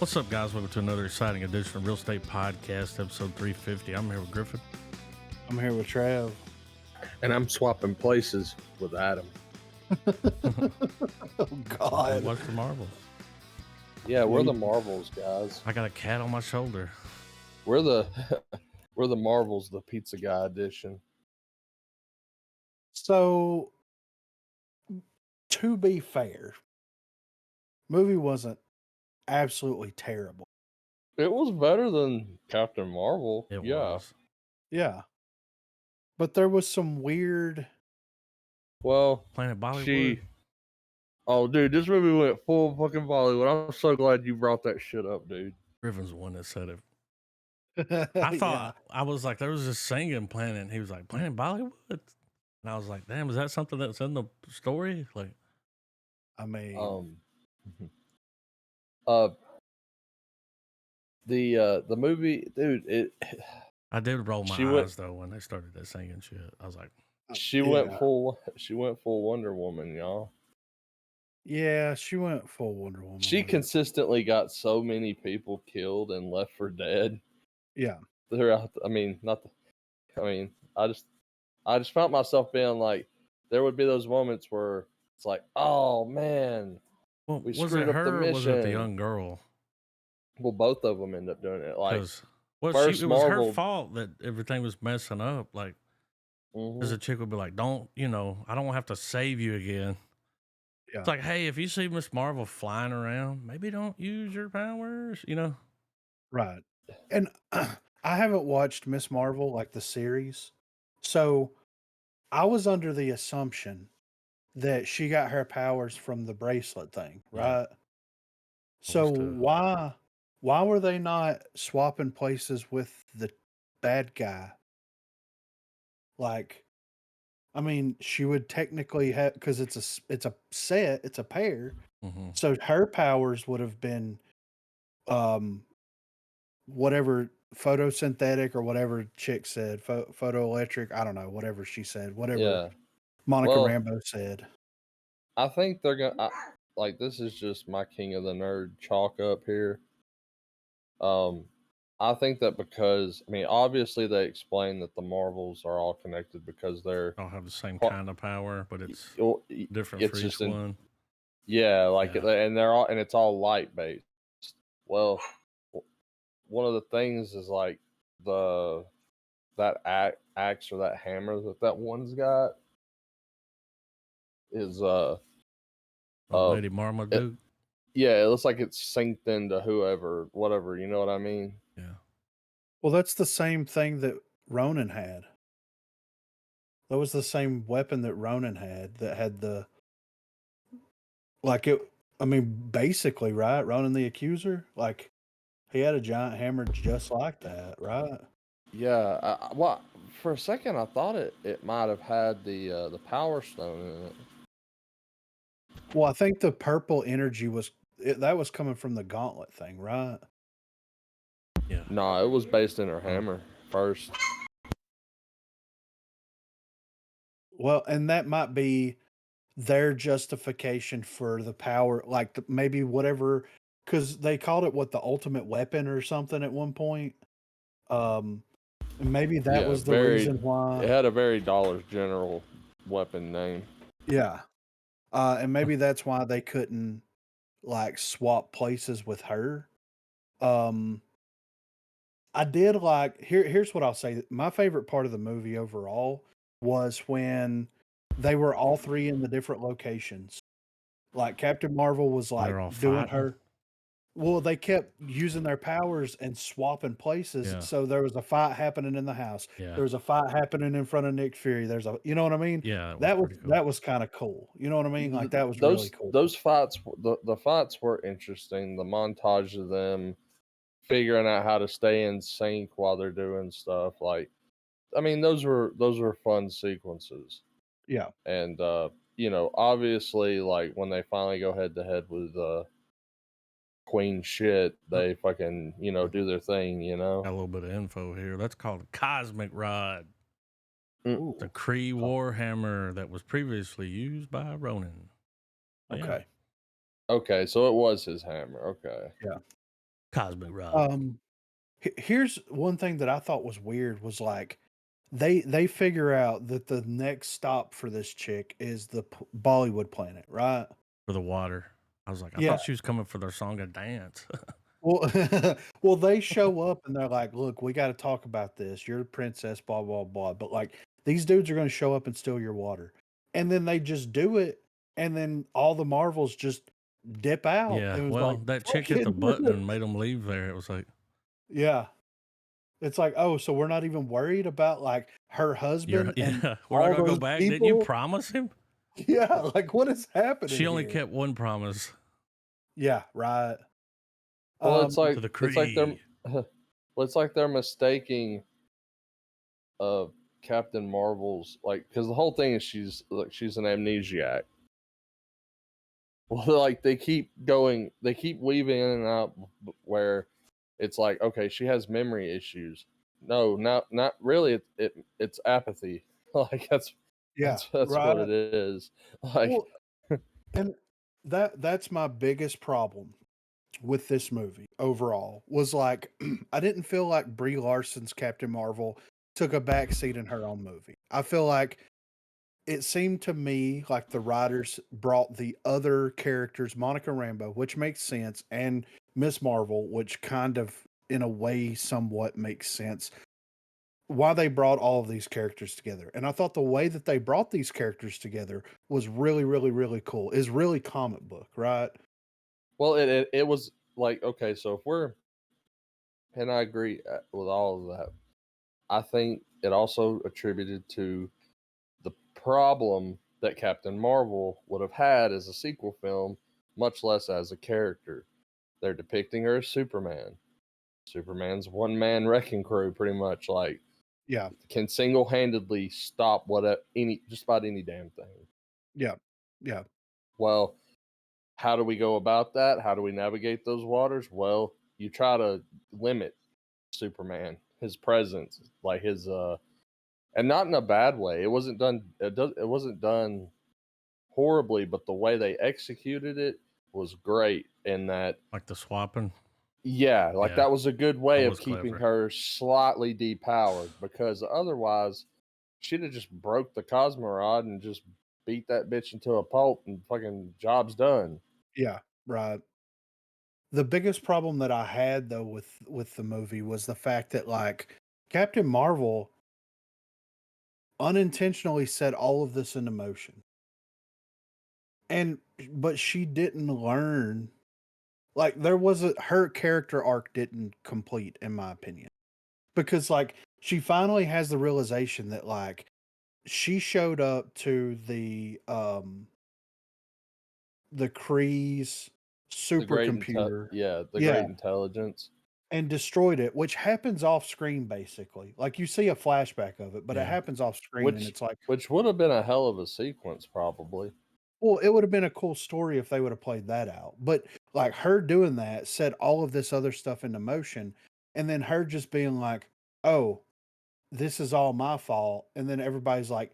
What's up, guys? Welcome to another exciting edition of Real Estate Podcast, episode 350. I'm here with Griffin. I'm here with Trav. And I'm swapping places with Adam. Oh, God. Watch the Marvels. Yeah, we're the Marvels, guys. I got a cat on my shoulder. We're the we're the Marvels, the Pizza Guy edition. So, to be fair, movie wasn't absolutely terrible. It was better than Captain Marvel. It yeah. was. Yeah. But there was some weird... Well, Planet Bollywood. Oh, dude, this movie went full fucking Bollywood. I'm so glad you brought that shit up, dude. Griffin's the one that said it. I thought, I was like, there was this singing planet, and he was like, Planet Bollywood? And I was like, damn, is that something that's in the story? Like, I mean... the movie, dude, I did roll my eyes, though, when they started that singing shit. I was like... She went full Wonder Woman, y'all. Yeah, she went full Wonder Woman. She consistently got so many people killed and left for dead. Yeah. Throughout, I just felt myself being like, there would be those moments where it's like, oh man, well, we was screwed it up her the or mission. was it the young girl? Well, both of them end up doing it. Like, it was her fault that everything was messing up. Like, because the chick would be like, I don't have to save you again. Yeah. It's like, hey, if you see Miss Marvel flying around, maybe don't use your powers, Right. And I haven't watched Miss Marvel, like the series. So I was under the assumption that she got her powers from the bracelet thing, right? Yeah. So why were they not swapping places with the bad guy? Like, I mean, she would technically have, because it's a pair. Mm-hmm. So her powers would have been, whatever photosynthetic or whatever chick said, photoelectric. I don't know, whatever she said, whatever Monica Rambeau said. I think they're gonna this is just my king of the nerd chalk up here. I think that because, obviously they explain that the Marvels are all connected because they're all have the same kind of power, but it's different for each one. Yeah, and it's all light based. Well, one of the things is like that axe or that hammer that one's got is Lady Marmaduke. It looks like it's synced into whatever, you know what I mean? Yeah. Well, that's the same thing that Ronan had. That was the same weapon that Ronan had that had the, basically, right? Ronan the Accuser, like, he had a giant hammer just like that, right? Yeah. Well, for a second, I thought it might have had the Power Stone in it. Well, I think the purple energy was coming from the gauntlet thing, right? Yeah. No, it was based in her hammer first. Well, and that might be their justification for the power, like maybe whatever, because they called it the ultimate weapon or something at one point. Maybe that was the reason why it had a very Dollar General weapon name. Yeah, and maybe that's why they couldn't swap places with her. I did here's what I'll say. My favorite part of the movie overall was when they were all three in the different locations. Like Captain Marvel was doing her. Well, they kept using their powers and swapping places. Yeah. So there was a fight happening in the house. Yeah. There was a fight happening in front of Nick Fury. You know what I mean? Yeah. That was kind of cool. You know what I mean? Like that was really cool. Those fights, the fights were interesting. The montage of them figuring out how to stay in sync while they're doing stuff. Those were fun sequences. Yeah. And obviously, when they finally go head to head with Queen shit, they fucking do their thing. Got a little bit of info here. That's called a cosmic rod. Ooh. The Kree Warhammer that was previously used by Ronan. Okay. Okay, so it was his hammer. Okay. Yeah. Cosmic rod. Here's one thing that I thought was weird was like they figure out that the next stop for this chick is the Bollywood planet, right? For the water. I was like, I Yeah. thought she was coming for their song and dance. Well, well, they show up and they're like, "Look, we got to talk about this. You're the princess, blah blah blah." But like, these dudes are going to show up and steal your water, and then they just do it, and then all the Marvels just dip out. Yeah, It was well, like, that chick hit the button and made them leave there. It was like, yeah, it's like, oh, so we're not even worried about like her husband and we're not all gonna go those back. Didn't you people. promise him? Yeah, like what is happening? She only here? kept one promise Yeah, right. Well, it's to like the it's like they're Kree. well, it's like they're mistaking Captain Marvel's like because the whole thing is she's an amnesiac. Well, like they keep weaving in and out where it's like, okay, she has memory issues. No, not really. It's apathy. Like that's Yeah, what right. it is. Like, Well, and that's my biggest problem with this movie overall was like I didn't feel like Brie Larson's Captain Marvel took a back seat in her own movie. I feel like it seemed to me like the writers brought the other characters, Monica Rambeau, which makes sense, and Miss Marvel, which kind of in a way somewhat makes sense, why they brought all of these characters together. And I thought the way that they brought these characters together was really, really, really cool. Is really comic book, right? well, it was like, okay, so if we're, and I agree with all of that. I think it also attributed to the problem that Captain Marvel would have had as a sequel film, much less as a character. They're depicting her as Superman. Superman's one man wrecking crew, pretty much. Like, Yeah, can single handedly stop just about any damn thing. yeah, yeah. Well, how do we go about that? How do we navigate those waters? Well, you try to limit Superman, his presence, like his and not in a bad way. It wasn't done. It wasn't done horribly, but the way they executed it was great. In that, Like the swapping. yeah, like that was a good way That of was keeping clever. her slightly depowered, because otherwise she'd have just broke the Cosmorod and just beat that bitch into a pulp and fucking job's done. Yeah, right. The biggest problem that I had though with the movie was the fact that like Captain Marvel unintentionally set all of this into motion. And but she didn't learn, like there was her character arc didn't complete in my opinion. Because like she finally has the realization that like she showed up to the Kree's supercomputer. The great intelligence, and destroyed it, which happens off screen basically. Like you see a flashback of it, but it happens off screen and it's like, which would have been a hell of a sequence, probably. well, it would have been a cool story if they would have played that out. But like her doing that set all of this other stuff into motion, and then her just being like, "Oh, this is all my fault," and then everybody's like,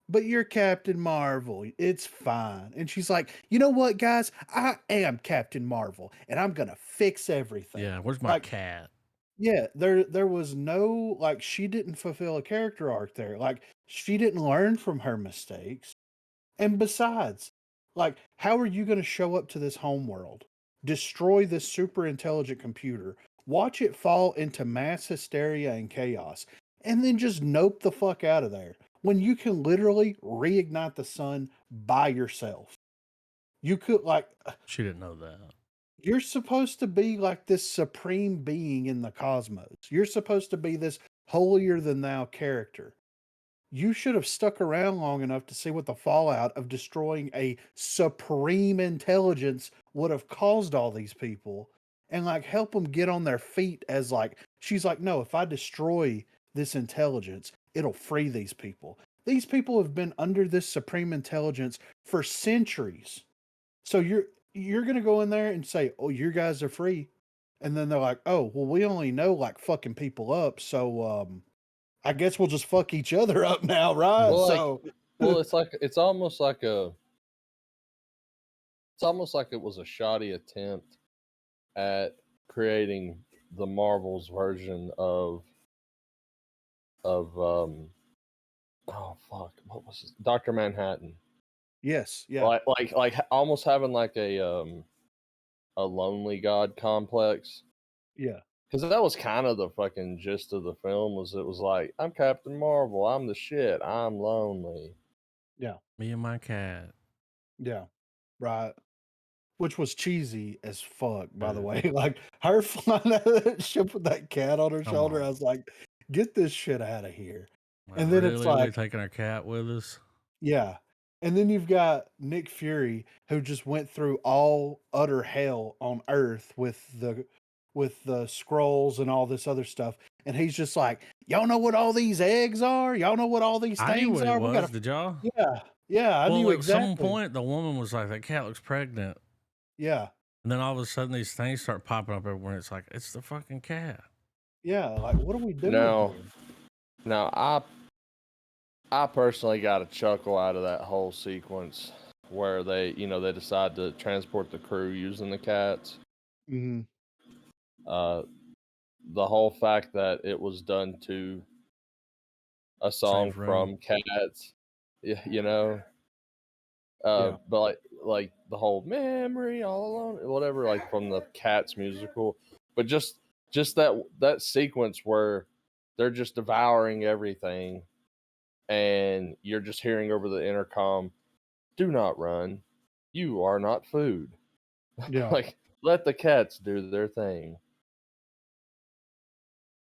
"But you're Captain Marvel. It's fine." And she's like, "You know what, guys? I am Captain Marvel, and I'm gonna fix everything." Yeah, where's my Like, cat? yeah, there was no like she didn't fulfill a character arc there. Like she didn't learn from her mistakes. And besides, like how are you going to show up to this homeworld, destroy this super intelligent computer, watch it fall into mass hysteria and chaos, and then just nope the fuck out of there when you can literally reignite the sun by yourself? You could like She didn't know that. you're supposed to be like this supreme being in the cosmos. You're supposed to be this holier than thou character. You should have stuck around long enough to see what the fallout of destroying a supreme intelligence would have caused all these people and like help them get on their feet as like she's like, no, if I destroy this intelligence, it'll free these people. These people have been under this supreme intelligence for centuries. So you're gonna go in there and say, "Oh, you guys are free," and then they're like, "Oh, well, we only know like fucking people up, so I guess we'll just fuck each other up now, right?" Well, So, well, it's almost like it was a shoddy attempt at creating the Marvel's version of oh fuck, what was it? Dr. Manhattan. Yes, yeah. Like almost having like a lonely god complex. Yeah. Because that was kind of the fucking gist of the film. It was like, I'm Captain Marvel, I'm the shit, I'm lonely. Yeah. Me and my cat. Yeah. Right. Which was cheesy as fuck, by the way. Like her flying out of that ship with that cat on her shoulder. I was like, get this shit out of here. Like, and then really? it's like, we taking our cat with us? Yeah. And then you've got Nick Fury, who just went through all utter hell on Earth with the scrolls and all this other stuff. And he's just like, y'all know what all these eggs are? Y'all know what all these I knew things what are? it We was. gotta... Did y'all? Yeah. Yeah, I knew Well, at some exactly. point, the woman was like, that cat looks pregnant. Yeah. And then all of a sudden, these things start popping up everywhere. And it's like, it's the fucking cat. Yeah, like, what are we doing here? Now, I personally got a chuckle out of that whole sequence where they decide to transport the crew using the cats. Mm-hmm. The whole fact that it was done to a song from Cats, you know. But like the whole memory all alone, whatever, like from the Cats musical, but just that sequence where they're just devouring everything, and you're just hearing over the intercom, "Do not run, you are not food." Yeah. Like, let the cats do their thing.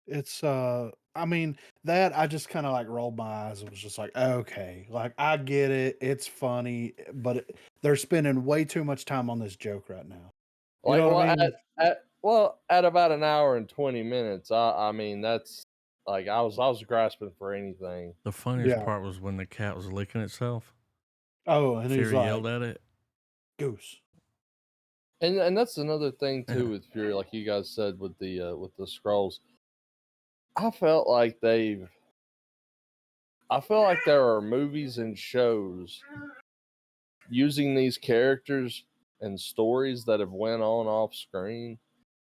It's I mean, that I just kind of like rolled my eyes and was just like, okay, like I get it, it's funny, but they're spending way too much time on this joke right now. You know what I mean? At about an hour and 20 minutes, I mean that's like I was grasping for anything. The funniest part was when the cat was licking itself. Oh, and Fury he's like, yelled at it. Goose. And that's another thing too with Fury, like you guys said with the Skrulls. I felt like there are movies and shows using these characters and stories that have went on off screen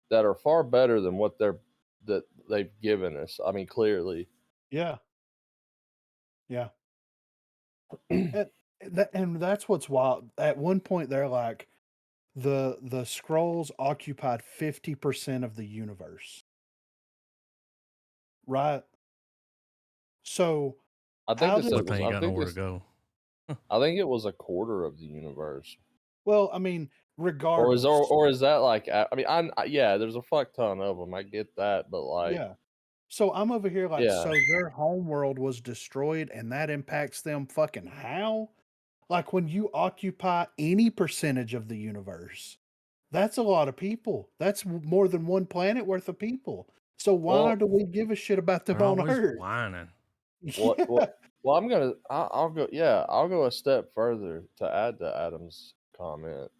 that are far better than what they've given us. I mean, clearly. Yeah. Yeah. and that's what's wild. At one point, they're like, the Skrulls occupied 50% of the universe. Right? So I think they said ain't got nowhere to go. I think it was a quarter of the universe. Well, I mean, regardless. Or is that like? I mean, yeah, there's a fuck ton of them. I get that, but like, yeah. So I'm over here like, so their home world was destroyed, and that impacts them. Fucking how? Like when you occupy any percentage of the universe, that's a lot of people. That's more than one planet worth of people. So why do we give a shit about them on Earth? Whining. Well, I'll go a step further to add to Adam's comment.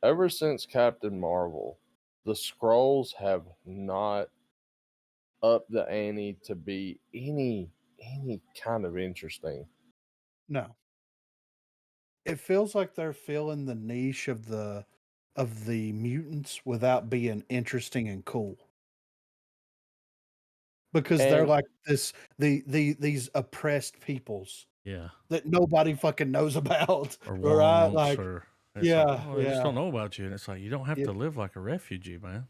Ever since Captain Marvel, the Skrulls have not upped the ante to be any kind of interesting. No. It feels like they're filling the niche of the mutants without being interesting and cool. Because they're like these oppressed peoples. Yeah. That nobody fucking knows about. Or right? wants, Like, or yeah, like, oh, they just don't know about you. And it's like, you don't have to live like a refugee, man.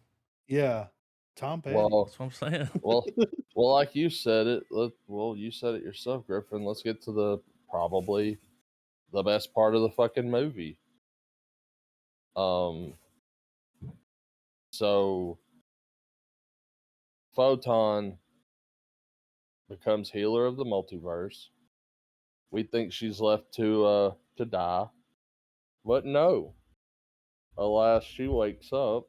Yeah. Tom Petty. That's what I'm saying. well, like you said it. You said it yourself, Griffin. Let's get to probably the best part of the fucking movie. So Photon becomes healer of the multiverse. We think she's left to die, but no. Alas, she wakes up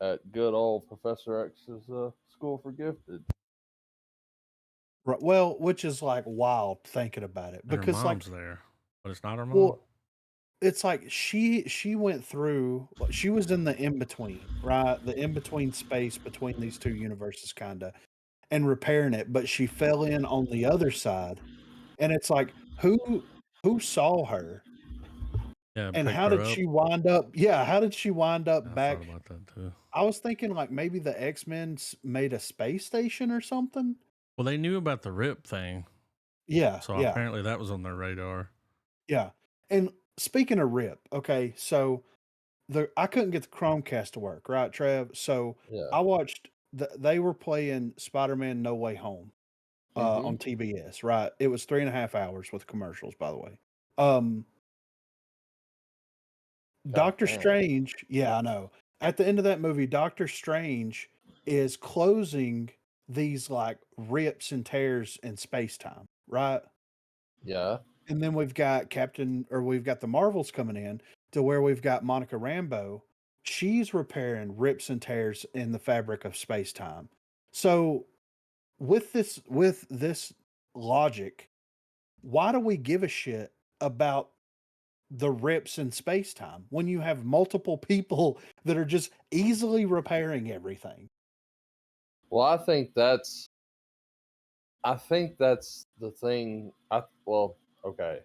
at good old Professor X's school for gifted. Right. Well, which is like wild thinking about it, because her mom's there, but it's not her mom. Well, it's like she went through. She was in the in between, right? The in between space between these two universes, kind of, and repairing it. But she fell in on the other side, and it's like who saw her? Yeah, and how did she wind up? Yeah, how did she wind up back? I thought about that too. I was thinking like maybe the X-Men made a space station or something. Well, they knew about the Rip thing, Yeah, so yeah, apparently that was on their radar. yeah. And speaking of Rip, okay, so I couldn't get the Chromecast to work, right, Trev? So Yeah. I watched they were playing Spider-Man No Way Home on Mm-hmm. TBS, right? It was 3.5 hours with commercials, by the way. Um, God Doctor damn. Strange, yeah, I know. At the end of that movie, Doctor Strange is closing these like rips and tears in space time, right? Yeah. And then we've got we've got the Marvels coming in to where we've got Monica Rambeau. She's repairing rips and tears in the fabric of space time. So with this logic, why do we give a shit about the rips in space time when you have multiple people that are just easily repairing everything? Well, I think that's the thing. Okay.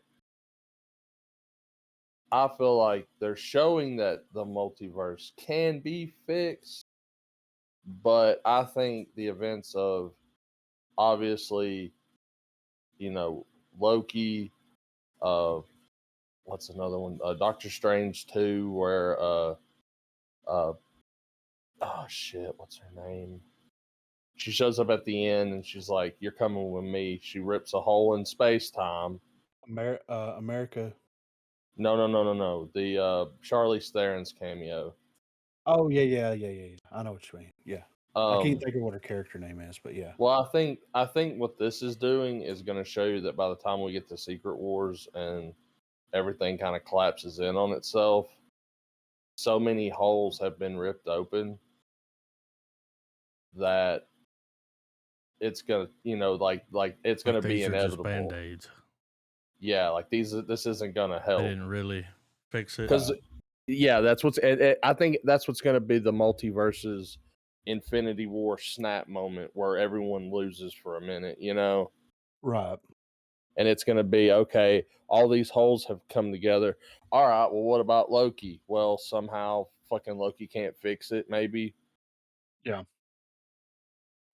I feel like they're showing that the multiverse can be fixed, but I think the events of, obviously, Loki, uh, what's another one? Doctor Strange 2, where uh, oh shit, what's her name? She shows up at the end and she's like, "You're coming with me." She rips a hole in space time. America. No. The Charlize Theron's cameo. Oh yeah. I know what you mean. Yeah. I can't Um, think of what her character name is, but yeah. well, I think what this is doing is going to show you that by the time we get to Secret Wars and everything kind of collapses in on itself, so many holes have been ripped open that it's gonna, like it's Like gonna be these are just inevitable. band-aids. Yeah, like this isn't gonna They help didn't really fix it. because that's what's. I think that's what's gonna be the multiverse's Infinity War snap moment where everyone loses for a minute, Right. and it's gonna be okay. All these holes have come together. All right, well, what about Loki? Well, somehow fucking Loki can't fix it, maybe Yeah.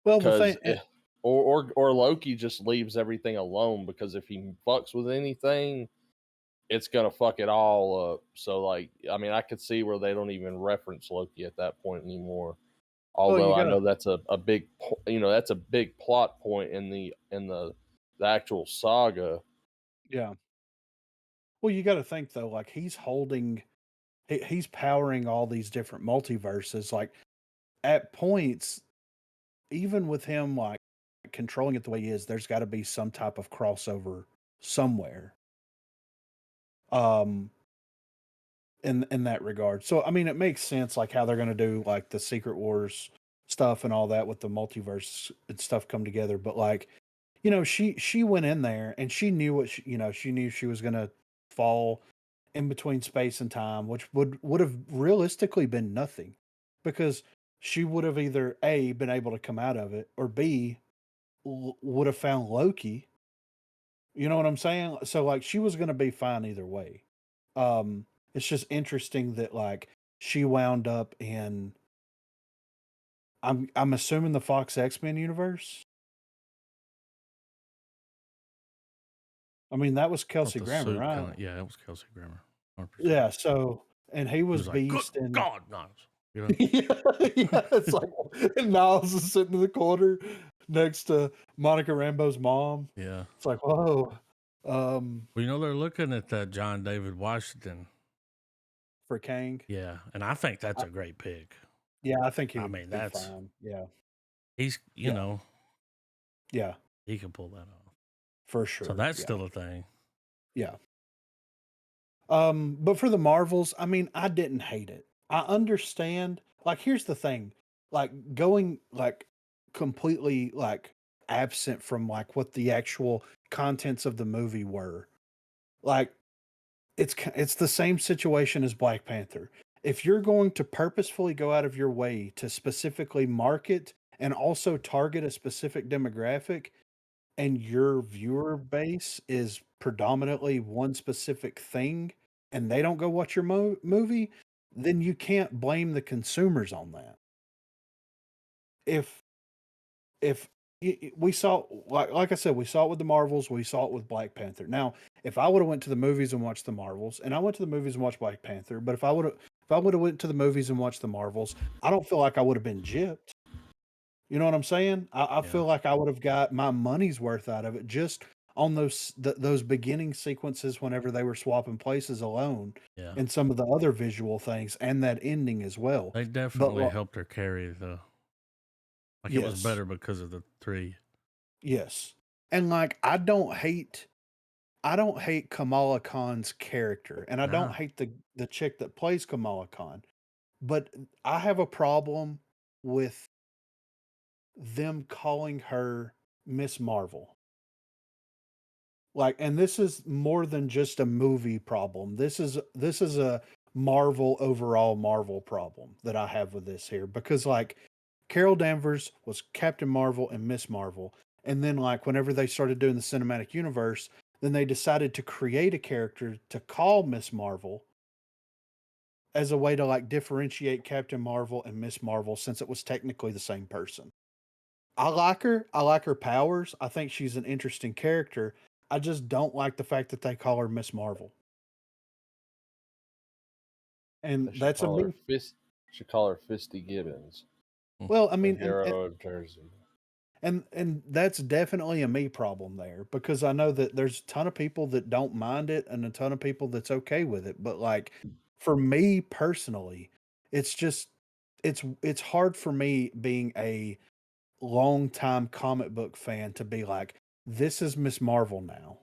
Well, the because thing, or Loki just leaves everything alone because if he fucks with anything, it's gonna fuck it all up. So like, I mean, I could see where they don't even reference Loki at that point anymore. well, Although you I gotta, know that's a big, that's a big plot point in the actual saga. yeah. Well, you got to think though, like he's powering all these different multiverses. Like at points, even with him like controlling it the way he is, there's got to be some type of crossover somewhere. Um, in that regard. So I mean, it makes sense like how they're going to do like the Secret Wars stuff and all that with the multiverse and stuff come together. But like, she went in there and she knew she knew she was going to fall in between space and time, which would have realistically been nothing, because she would have either A, been able to come out of it, or B, would have found Loki. You know what I'm saying? So like she was going to be fine either way. It's just interesting that like she wound up in I'm assuming the Fox X-Men universe. I mean, that was With Kelsey the Grammer, suit right? kind of, yeah, it was Kelsey Grammer, 100%. Yeah, so and he He was was like, "Good Beast in God, Niles," yeah, yeah, it's like and Niles is sitting in the corner next to Monica Rambeau's mom. Yeah. It's like, whoa. Well, they're looking at that John David Washington. For Kang. Yeah, and I think that's I, a great pick. yeah, I think he I would mean, be that's fine. Yeah. he's Yeah. Yeah, he can pull that off. for So sure. that's Yeah. still a thing. Yeah. But for the Marvels, I mean, I didn't hate it. I understand. Like, here's the thing: like going like completely like absent from like what the actual contents of the movie were. Like, it's the same situation as Black Panther. If you're going to purposefully go out of your way to specifically market and also target a specific demographic, and your viewer base is predominantly one specific thing and they don't go watch your movie, then you can't blame the consumers on that. if we saw, like I said, we saw it with the Marvels, we saw it with Black Panther. Now, if I would have went to the movies and watched the Marvels, and I went to the movies and watched Black Panther, but if I would have went to the movies and watched the Marvels, I don't feel like I would have been gypped. You know what I'm saying? I feel like I would have got my money's worth out of it just on those beginning sequences whenever they were swapping places alone, Yeah. and some of the other visual things, and that ending as well. They definitely helped her carry the. Like it was better because of the 3. Yes. And like I don't hate Kamala Khan's character, and I don't hate the chick that plays Kamala Khan, but I have a problem with them calling her Miss Marvel. Like, and this is more than just a movie problem. This is a Marvel overall Marvel problem that I have with this here, because like Carol Danvers was Captain Marvel and Miss Marvel, and then like whenever they started doing the cinematic universe, then they decided to create a character to call Miss Marvel as a way to like differentiate Captain Marvel and Miss Marvel, since it was technically the same person. I like her. I like her powers. I think she's an interesting character. I just don't like the fact that they call her Miss Marvel. And that's a me. Should call her Fisty Gibbons. Well, I mean, hero of Jersey. And that's definitely a me problem there, because I know that there's a ton of people that don't mind it and a ton of people that's okay with it. But like for me personally, it's just it's hard for me, being a longtime comic book fan, to be like, this is Miss Marvel now.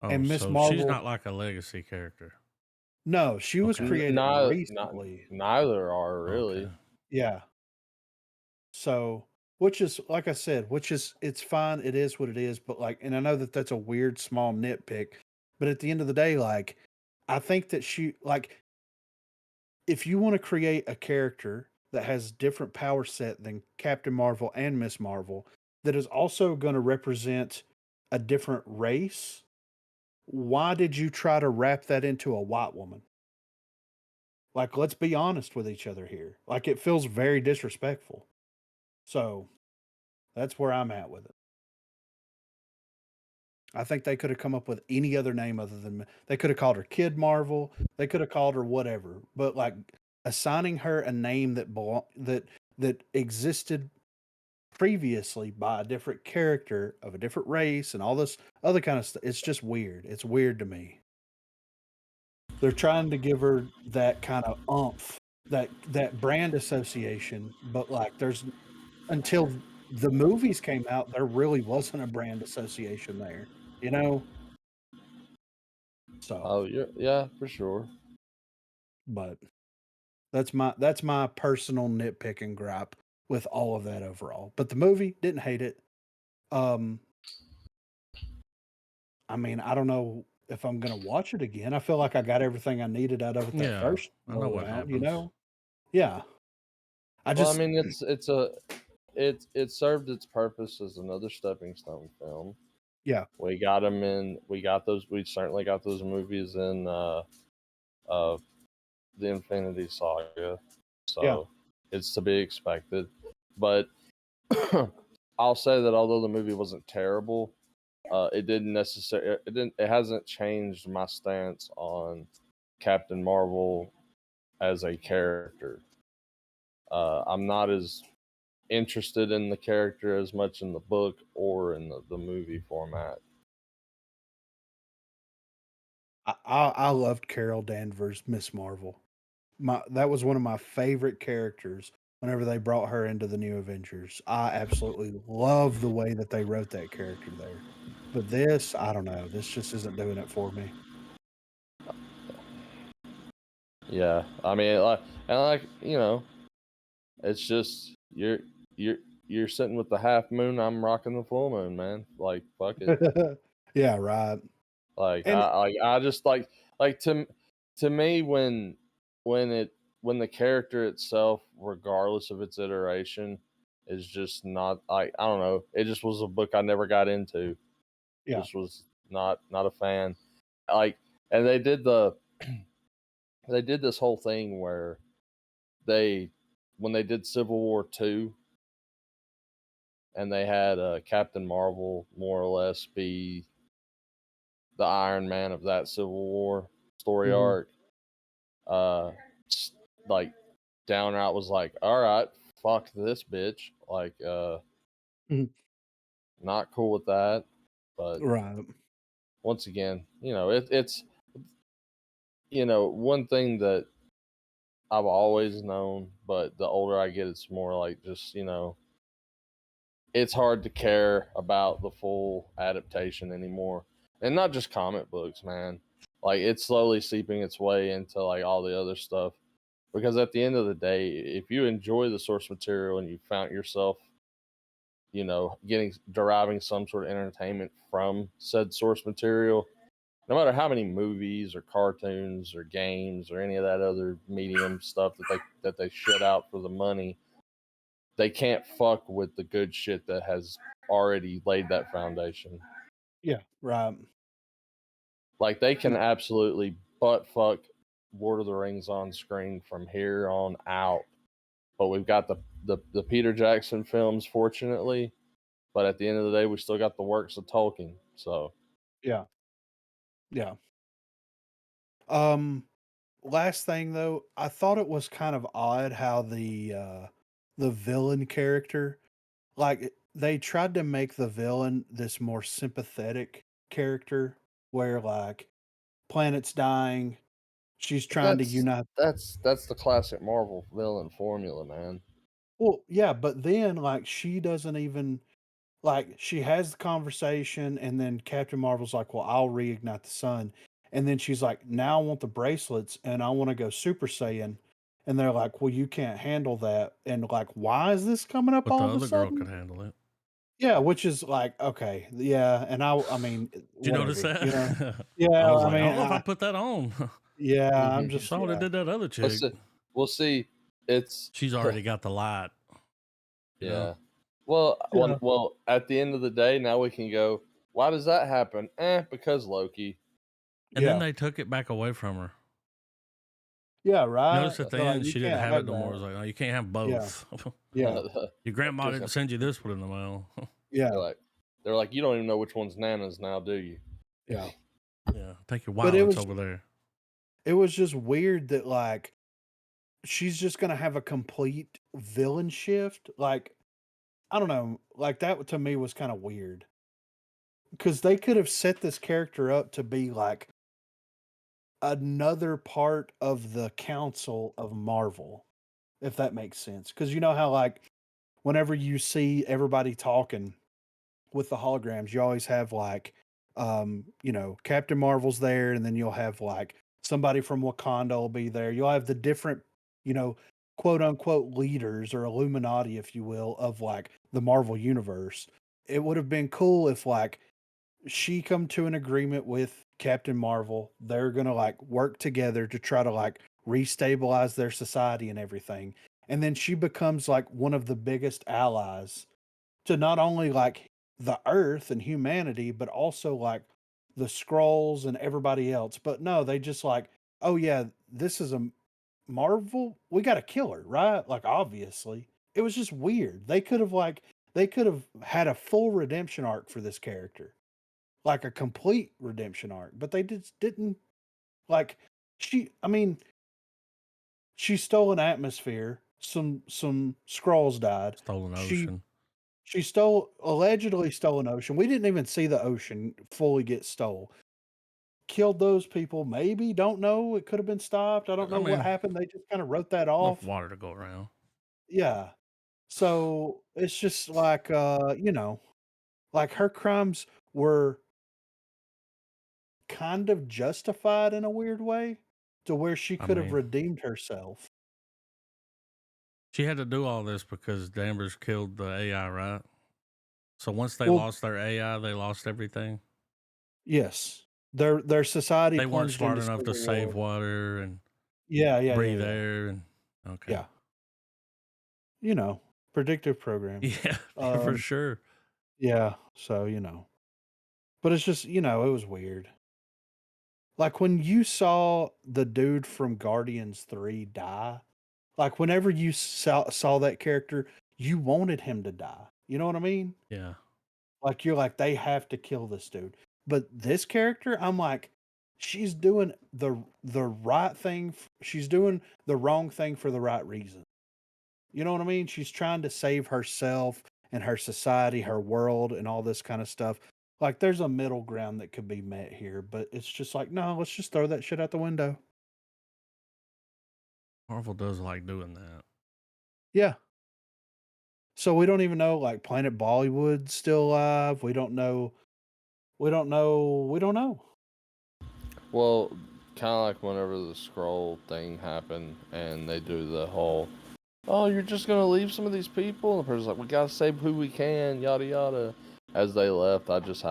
Oh, and Miss so Marvel, she's not like a legacy character. No, she was created recently. Neither are really. Okay. Yeah. So, which is, like I said, it's fine. It is what it is. But like, and I know that that's a weird small nitpick, but at the end of the day, like, I think that if you want to create a character that has different power set than Captain Marvel and Miss Marvel, that is also going to represent a different race, why did you try to wrap that into a white woman? Like, let's be honest with each other here. Like, it feels very disrespectful. So that's where I'm at with it. I think they could have come up with any other name other than, they could have called her Kid Marvel. They could have called her whatever. But like assigning her a name that existed previously by a different character of a different race and all this other kind of stuff, it's just weird. It's weird to me. They're trying to give her that kind of oomph, that brand association, but like there's, until the movies came out, there really wasn't a brand association there, you know? So, Oh, yeah, for sure. but that's my personal nitpick and gripe with all of that overall. But the movie, didn't hate it. I mean, I don't know if I'm gonna watch it again. I feel like I got everything I needed out of it that first I know what round, happens. Yeah. I mean, it served its purpose as another stepping stone film. Yeah. We certainly got those movies in the Infinity Saga. So it's to be expected. But I'll say that although the movie wasn't terrible, it hasn't changed my stance on Captain Marvel as a character. I'm not as interested in the character as much in the book or in the movie format. I loved Carol Danvers, Miss Marvel. That was one of my favorite characters whenever they brought her into the New Avengers. I absolutely love the way that they wrote that character there. But this, I don't know. This just isn't doing it for me. Yeah, I mean, it's just you're sitting with the half moon. I'm rocking the full moon, man. Like, fuck it. Yeah, right. Like, I just like to me when the character itself, regardless of its iteration, is just not, I don't know. It just was a book I never got into. Yeah. Just was not a fan. Like, and they did this whole thing where when they did Civil War II, and they had Captain Marvel more or less be the Iron Man of that Civil War story arc. Like Down Out was like, all right, fuck this bitch. Like, not cool with that. But Right. once again, it's one thing that I've always known, but the older I get, it's more like just, it's hard to care about the full adaptation anymore. And not just comic books, man. Like, it's slowly seeping its way into like all the other stuff. Because at the end of the day, if you enjoy the source material and you found yourself, deriving some sort of entertainment from said source material, no matter how many movies or cartoons or games or any of that other medium stuff that they shut out for the money, they can't fuck with the good shit that has already laid that foundation. Yeah, right. Like, they can absolutely butt fuck Lord of the Rings on screen from here on out. But we've got the Peter Jackson films, fortunately. But at the end of the day, we still got the works of Tolkien. So Yeah. Last thing though, I thought it was kind of odd how the villain character, like they tried to make the villain this more sympathetic character where like planet's dying, she's trying to unite. that's the classic Marvel villain formula, man. Well, yeah, but then like she doesn't even like she has the conversation and then Captain Marvel's like, "Well, I'll reignite the sun." And then she's like, "Now I want the bracelets and I want to go Super Saiyan." And they're like, "Well, you can't handle that." And like, "Why is this coming up But the all of a other girl could sudden?" handle it. Yeah, which is like, okay, yeah, and I mean, Did you notice whatever, you know. that? I Yeah, was I like, I mean, don't know if I put that on. yeah, I'm Mm-hmm. You just saw what it yeah, did that other chick. We'll see. It's She's already got the light. You know? yeah. Well, yeah, well, at the end of the day, now we can go. Why does that happen? Because Loki. And then yeah, they took it back away from her. yeah, right. Notice at the They're like, end you she didn't can't have it have no more. It was that. like, oh, you can't have Yeah, both. yeah, Your grandma There's didn't send you this one in the mail. yeah, they're like, you don't even know which one's Nana's now, do you? yeah. Yeah, take your But it wallets was over there. it was just weird that like she's just gonna have a complete villain shift. Like, I don't know, like that to me was kind of weird. Because they could have set this character up to be like another part of the council of Marvel, if that makes sense. Because you know how like whenever you see everybody talking with the holograms, you always have like Captain Marvel's there, and then you'll have like somebody from Wakanda will be there. You'll have the different, you know, quote unquote leaders or Illuminati, if you will, of like the Marvel universe. It would have been cool if like she come to an agreement with Captain Marvel. They're gonna like work together to try to like restabilize their society and everything. And then she becomes like one of the biggest allies to not only like the earth and humanity, but also like the scrolls and everybody else. But no, they just like, oh yeah, this is a Marvel. We got to kill her, right? Like obviously. It was just weird. They could have had a full redemption arc for this character. Like a complete redemption arc, but they just didn't like I mean, she stole an atmosphere. Some scrolls died. Stolen She ocean. She allegedly stole an ocean. We didn't even see the ocean fully get stole. Killed those people, maybe, don't know. It could have been stopped. I don't I know what mean, happened. They just kind of wrote that enough off. water to go around. Yeah. So it's just like like her crimes were kind of justified in a weird way to where she I could have mean, redeemed herself. she had to do all this because Danvers killed the AI, right? So once they Well, lost their AI, they lost everything. yes. Their society They weren't plunged smart into enough to civil save war. water and Yeah, yeah, yeah, breathe yeah. air and okay. Yeah. Predictive programming. Yeah, for Um, sure. yeah, so, but it's just, it was weird. Like when you saw the dude from Guardians 3 die, like whenever you saw that character, you wanted him to die. You know what I mean? Yeah. Like, you're like, "They have to kill this dude." But this character, I'm like, she's doing the right thing she's doing the wrong thing for the right reason. You know what I mean? She's trying to save herself and her society, her world, and all this kind of stuff. Like, there's a middle ground that could be met here, but it's just like, no, let's just throw that shit out the window. Marvel does like doing that. Yeah. So we don't even know, like, Planet Bollywood's still alive. We don't know. We don't know. We don't know. Well, kind of like whenever the scroll thing happened and they do the whole, oh, you're just gonna leave some of these people, and the person's like, we gotta save who we can, yada yada. As they left, I just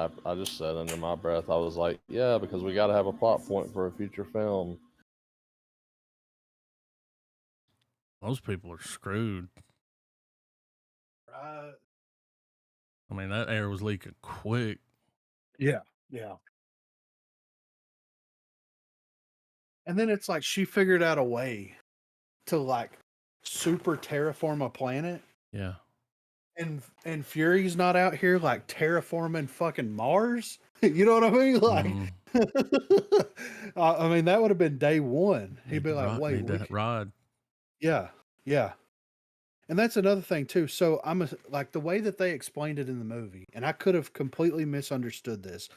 said under my breath, I was like, yeah, because we gotta have a plot point for a future film. Those people are screwed. Right. I mean, that air was leaking quick. Yeah. Yeah. And then it's like she figured out a way to like super terraform a planet. Yeah. And Fury's not out here like terraforming fucking Mars. You know what I mean? Like, I mean that would have been day one. He'd be like, "Wait, that rod." Yeah, yeah. And that's another thing too. So like the way that they explained it in the movie, and I could have completely misunderstood this,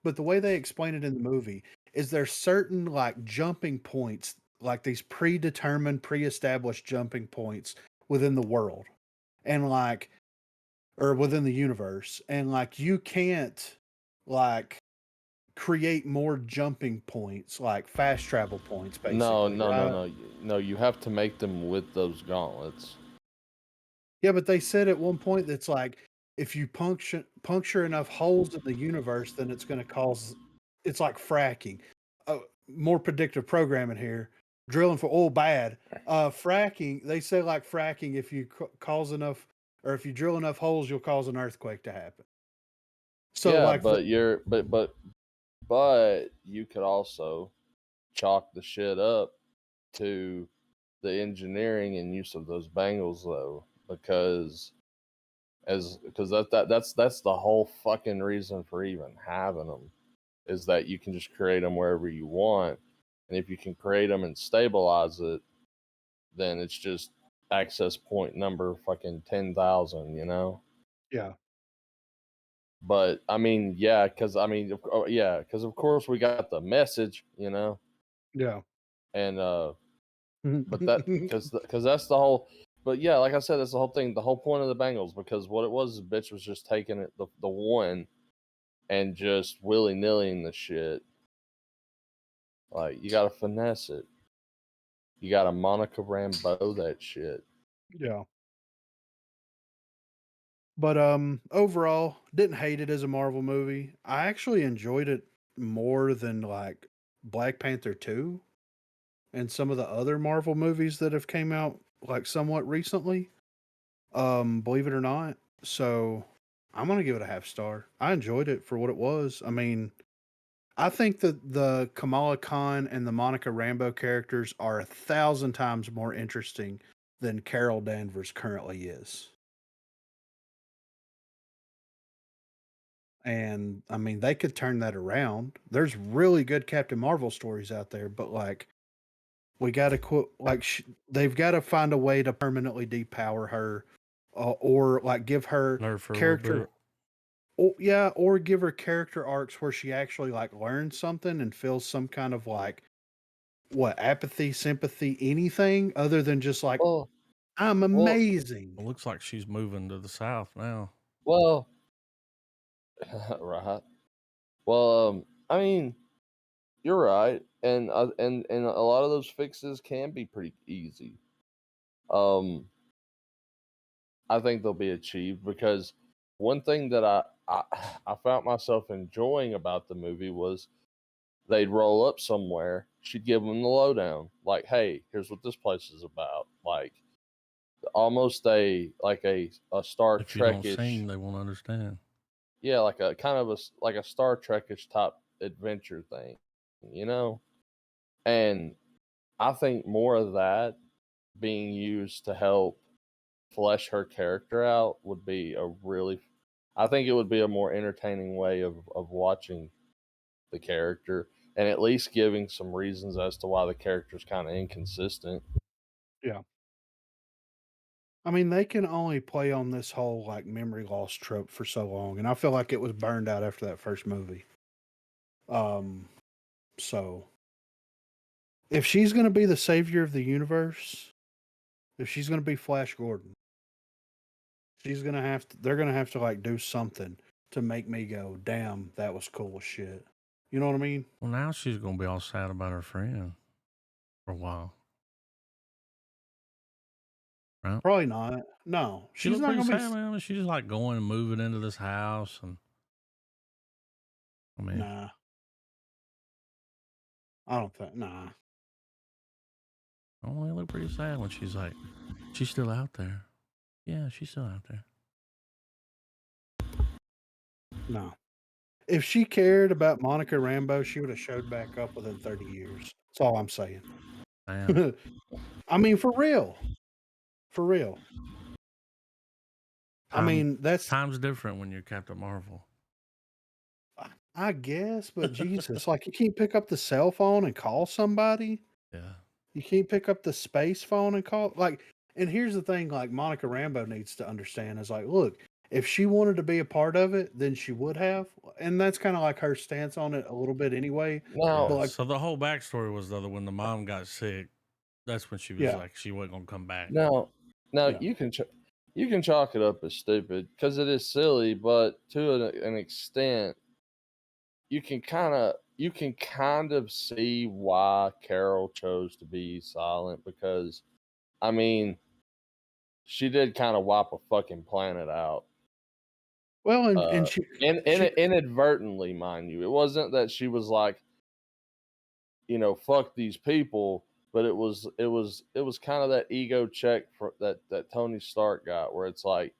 but the way they explain it in the movie is there's certain like jumping points, like these predetermined, pre-established jumping points within the world. And like or within the universe. And like you can't like create more jumping points, like fast travel points, No, basically, no, no, right? no, no. You have to make them with those gauntlets. Yeah, but they said at one point that's like if you puncture enough holes in the universe, then it's going to cause it's like fracking. More predictive programming here. Drilling for oil bad. Fracking. They say like fracking. If you cause enough, or if you drill enough holes, you'll cause an earthquake to happen. So Yeah, like, but but you could also chalk the shit up to the engineering and use of those bangles though, because that's the whole fucking reason for even having them, is that you can just create them wherever you want, and if you can create them and stabilize it, then it's just access point number fucking 10,000, you know. yeah. But I mean, yeah, because of course we got the message, you know, Yeah. and but that because that's the whole. But yeah, like I said, that's the whole thing. The whole point of the Bengals, because what it was, bitch was just taking it the one and just willy nillying the shit. Like you gotta finesse it. You gotta Monica Rambeau that shit. Yeah. But overall, didn't hate it as a Marvel movie. I actually enjoyed it more than like Black Panther 2 and some of the other Marvel movies that have came out like somewhat recently. Believe it or not. So I'm gonna give it a half star. I enjoyed it for what it was. I mean, I think that the Kamala Khan and the Monica Rambeau characters are 1,000 times more interesting than Carol Danvers currently is. And I mean, they could turn that around. There's really good Captain Marvel stories out there, but like, we got to quit. Like, they've got to find a way to permanently depower her, or like give her Nerve for a little character. bit. Yeah, or give her character arcs where she actually like learns something and feels some kind of like what apathy, sympathy, anything other than just like Well, I'm well, amazing. It looks like she's moving to the south now. well, right. Well, I mean, you're right, and a lot of those fixes can be pretty easy. Um, I think they'll be achieved because one thing that I found myself enjoying about the movie was they'd roll up somewhere, she'd give them the lowdown, like, "Hey, here's what this place is about." Like almost a Star If you don't Trek-ish, sing, they won't understand. yeah, like a kind of like a Star Trek-ish type adventure thing, you know. And I think more of that being used to help flesh her character out would be I think it would be a more entertaining way of watching the character, and at least giving some reasons as to why the character's kind of inconsistent. Yeah. I mean, they can only play on this whole like memory loss trope for so long, and I feel like it was burned out after that first movie. So if she's going to be the savior of the universe, if she's going to be Flash Gordon, she's going to have to, they're going to have to like do something to make me go, damn, that was cool as shit. You know what I mean? Well, now she's going to be all sad about her friend for a while. Right? Probably not. No, she's not going to be sad, man. I mean, she's just like going and moving into this house, and I mean, nah, I don't think. Nah, oh, they look pretty sad when she's like, she's still out there. Yeah, she's still out there. No. If she cared about Monica Rambeau, she would have showed back up within 30 years. That's all I'm saying. I mean, for real. For real. I mean, that's time's different when you're Captain Marvel. I guess, but Jesus, like you can't pick up the cell phone and call somebody. Yeah. You can't pick up the space phone and call like. And here's the thing: like Monica Rambeau needs to understand is like, look, if she wanted to be a part of it, then she would have, and that's kind of like her stance on it a little bit anyway. Wow. But like, so the whole backstory was the when the mom got sick, that's when she was like she wasn't gonna come back. No, you can chalk it up as stupid because it is silly, but to an extent, you can kind of see why Carol chose to be silent because, I mean, she did kind of wipe a fucking planet out. Well, and she inadvertently, mind you, it wasn't that she was like, fuck these people, but it was kind of that ego check for that Tony Stark got, where it's like,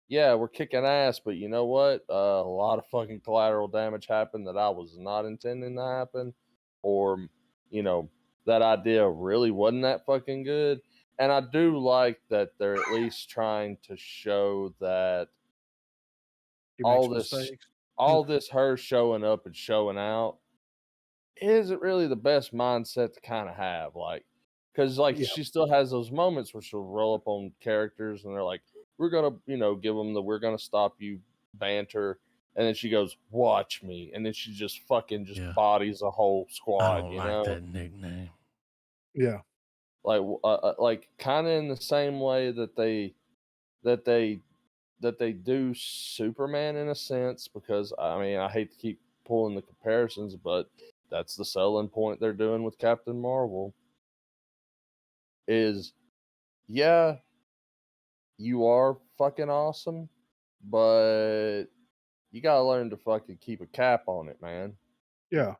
yeah, we're kicking ass, but you know what? A lot of fucking collateral damage happened that I was not intending to happen, or that idea really wasn't that fucking good. And I do like that they're at least trying to show that all this her showing up and showing out isn't really the best mindset to kind of have, like, because she still has those moments where she'll roll up on characters and they're like, we're gonna give them the we're gonna stop you banter, and then she goes, watch me, and then she just fucking bodies a whole squad. I don't like that nickname. Yeah, like kind of in the same way that they do Superman in a sense, because I mean, I hate to keep pulling the comparisons, but that's the selling point they're doing with Captain Marvel is, yeah, you are fucking awesome, but you gotta learn to fucking keep a cap on it, man. Yeah.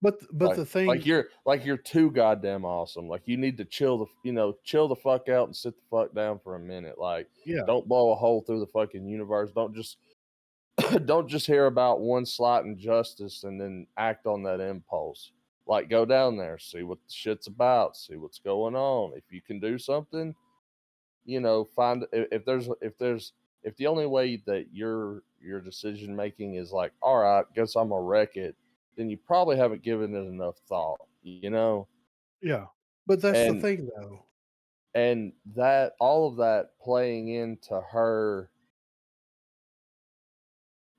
But the thing, like you're too goddamn awesome. Like you need to chill the fuck out and sit the fuck down for a minute. Like, don't blow a hole through the fucking universe. Don't just hear about one slight injustice and then act on that impulse. Like, go down there, see what the shit's about, see what's going on. If you can do something, find if the only way that your decision making is like, all right, guess I'm gonna wreck it, then you probably haven't given it enough thought, Yeah. But that's the thing though. And that all of that playing into her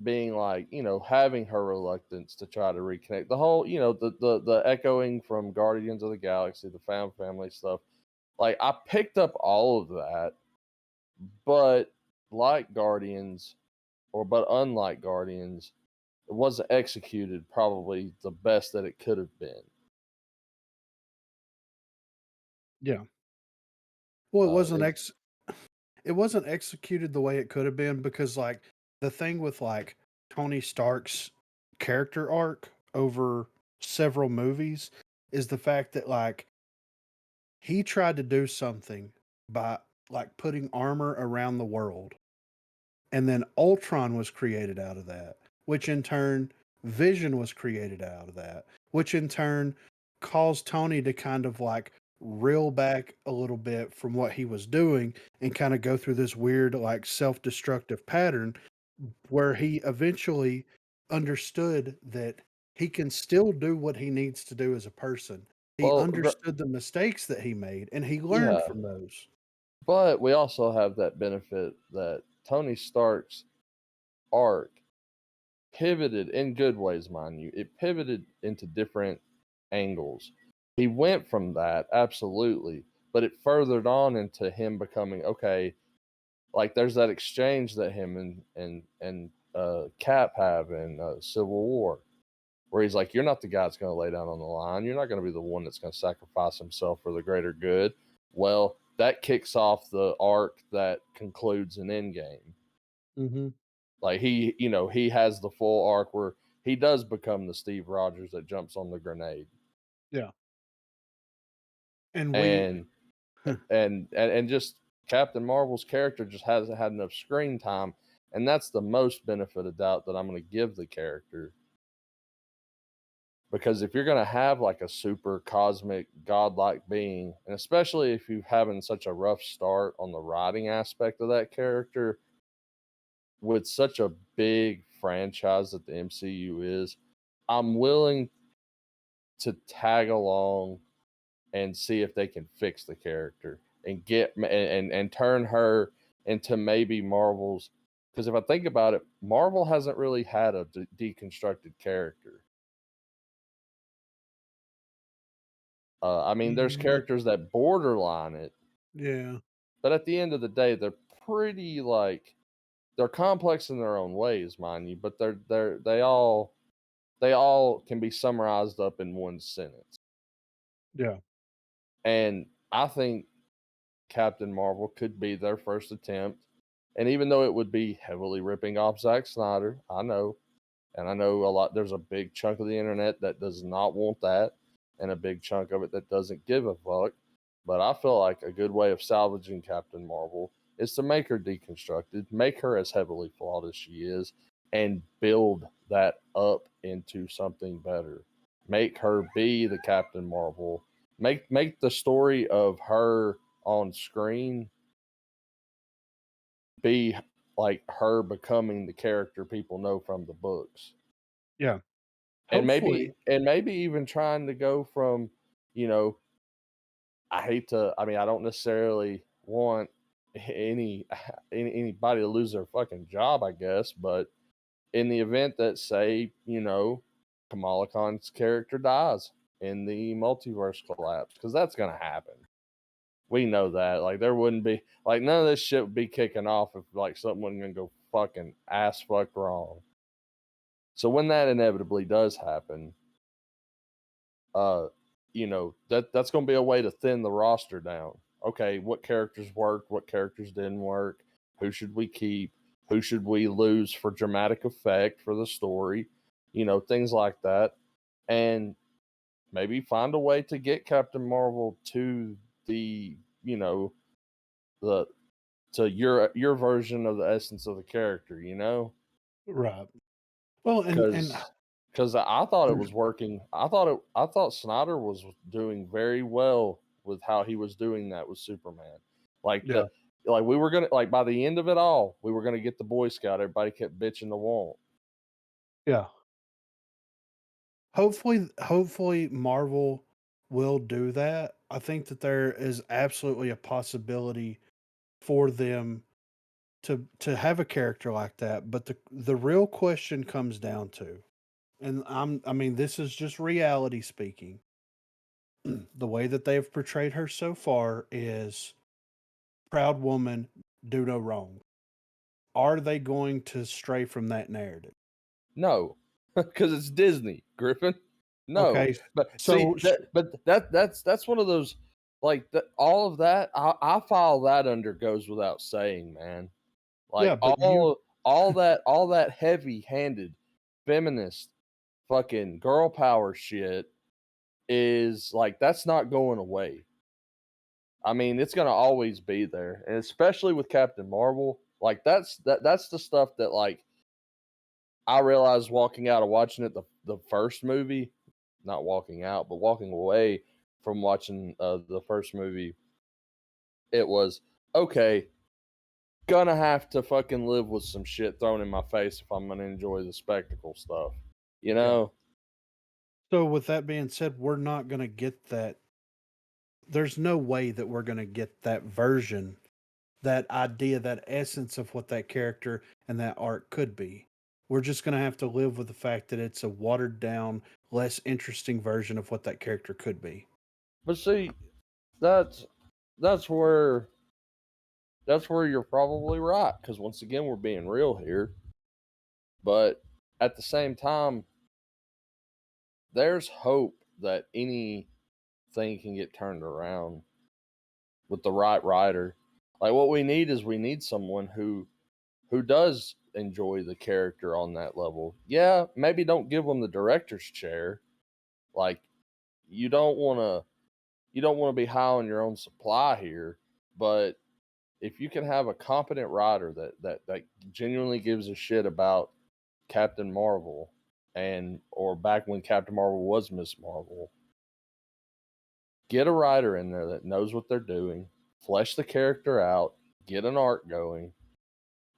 being like, having her reluctance to try to reconnect, the whole, the echoing from Guardians of the Galaxy, the found family stuff. Like, I picked up all of that, but unlike Guardians, it wasn't executed probably the best that it could have been. Yeah. Well, it wasn't executed the way it could have been, because like the thing with like Tony Stark's character arc over several movies is the fact that like he tried to do something by like putting armor around the world, and then Ultron was created out of that, which in turn Vision was created out of that, which in turn caused Tony to kind of like reel back a little bit from what he was doing and kind of go through this weird, like, self-destructive pattern where he eventually understood that he can still do what he needs to do as a person. He Well, understood the mistakes that he made and he learned yeah, from those. but we also have that benefit that Tony Stark's arc pivoted in good ways, mind you. It pivoted into different angles. He went from that, absolutely, but it furthered on into him becoming okay. Like there's that exchange that him and Cap have in Civil War, where he's like, "You're not the guy that's going to lay down on the line. You're not going to be the one that's going to sacrifice himself for the greater good." Well, that kicks off the arc that concludes an Endgame. Mm-hmm. Like he has the full arc where he does become the Steve Rogers that jumps on the grenade. Yeah. And and and just Captain Marvel's character just hasn't had enough screen time, and that's the most benefit of doubt that I'm going to give the character. Because if you're going to have like a super cosmic godlike being, and especially if you're having such a rough start on the writing aspect of that character, with such a big franchise that the MCU is, I'm willing to tag along and see if they can fix the character and get and turn her into maybe Marvel's. Because if I think about it, Marvel hasn't really had a deconstructed character. I mean, there's characters that borderline it. Yeah. But at the end of the day, they're pretty like they're complex in their own ways, mind you. But they all can be summarized up in one sentence. Yeah. And I think Captain Marvel could be their first attempt. And even though it would be heavily ripping off Zack Snyder, I know, and I know there's a big chunk of the internet that does not want that, and a big chunk of it that doesn't give a fuck. But I feel like a good way of salvaging Captain Marvel is to make her deconstructed, make her as heavily flawed as she is, and build that up into something better. Make her be the Captain Marvel. Make the story of her on screen be like her becoming the character people know from the books. Yeah. And Hopefully. maybe even trying to go from, you know, I don't necessarily want anybody to lose their fucking job, I guess, but in the event that say, Kamala Khan's character dies in the multiverse collapse, because that's gonna happen. We know that. Like there wouldn't be like none of this shit would be kicking off if like something wasn't gonna go fucking ass fuck wrong. So when that inevitably does happen, that's gonna be a way to thin the roster down. Okay, what characters worked, what characters didn't work, who should we keep, who should we lose for dramatic effect for the story, things like that. And maybe find a way to get Captain Marvel to the, the to your version of the essence of the character, Right. Well, because I thought it was working. I thought Snyder was doing very well with how he was doing that with Superman. Like yeah. like we were gonna like by the end of it all, we were gonna get the Boy Scout. Everybody kept bitching to want. Yeah. Hopefully Marvel will do that. I think that there is absolutely a possibility for them to have a character like that, but the real question comes down to, and I mean this is just reality speaking. The way that they've portrayed her so far is proud woman, do no wrong. Are they going to stray from that narrative? No, because it's Disney, Griffin. No, Okay, but so that's one of those like all of that. I file that under goes without saying, man. yeah, Like but you all that heavy handed feminist fucking girl power shit is like that's not going away. I mean, it's gonna always be there, and especially with Captain Marvel, like that's the stuff that like I realized walking out of watching it the first movie, not walking out, but walking away from watching the first movie, it was okay. Gonna have to fucking live with some shit thrown in my face if I'm gonna enjoy the spectacle stuff, you know? So with that being said, we're not gonna get that. There's no way that we're gonna get that version, that idea, that essence of what that character and that arc could be. We're just gonna have to live with the fact that it's a watered down, less interesting version of what that character could be. But see, that's that's where that's where you're probably right, because once again we're being real here. But at the same time, there's hope that anything can get turned around with the right writer. Like what we need is we need someone who does enjoy the character on that level. Yeah, maybe don't give them the director's chair. Like you don't want to be high on your own supply here, but if you can have a competent writer that genuinely gives a shit about Captain Marvel, and or back when Captain Marvel was Miss Marvel, get a writer in there that knows what they're doing, flesh the character out, get an arc going,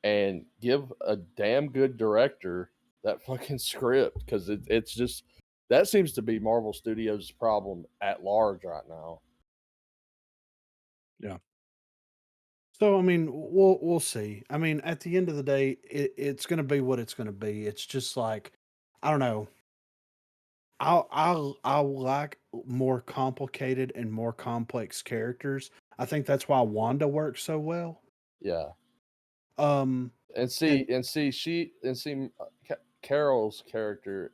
and give a damn good director that fucking script, because it's just that seems to be Marvel Studios' problem at large right now. Yeah. So I mean, we'll see. I mean, at the end of the day, it's going to be what it's going to be. It's just like, I don't know. I like more complicated and more complex characters. I think that's why Wanda works so well. Yeah. Um, And see, Carol's character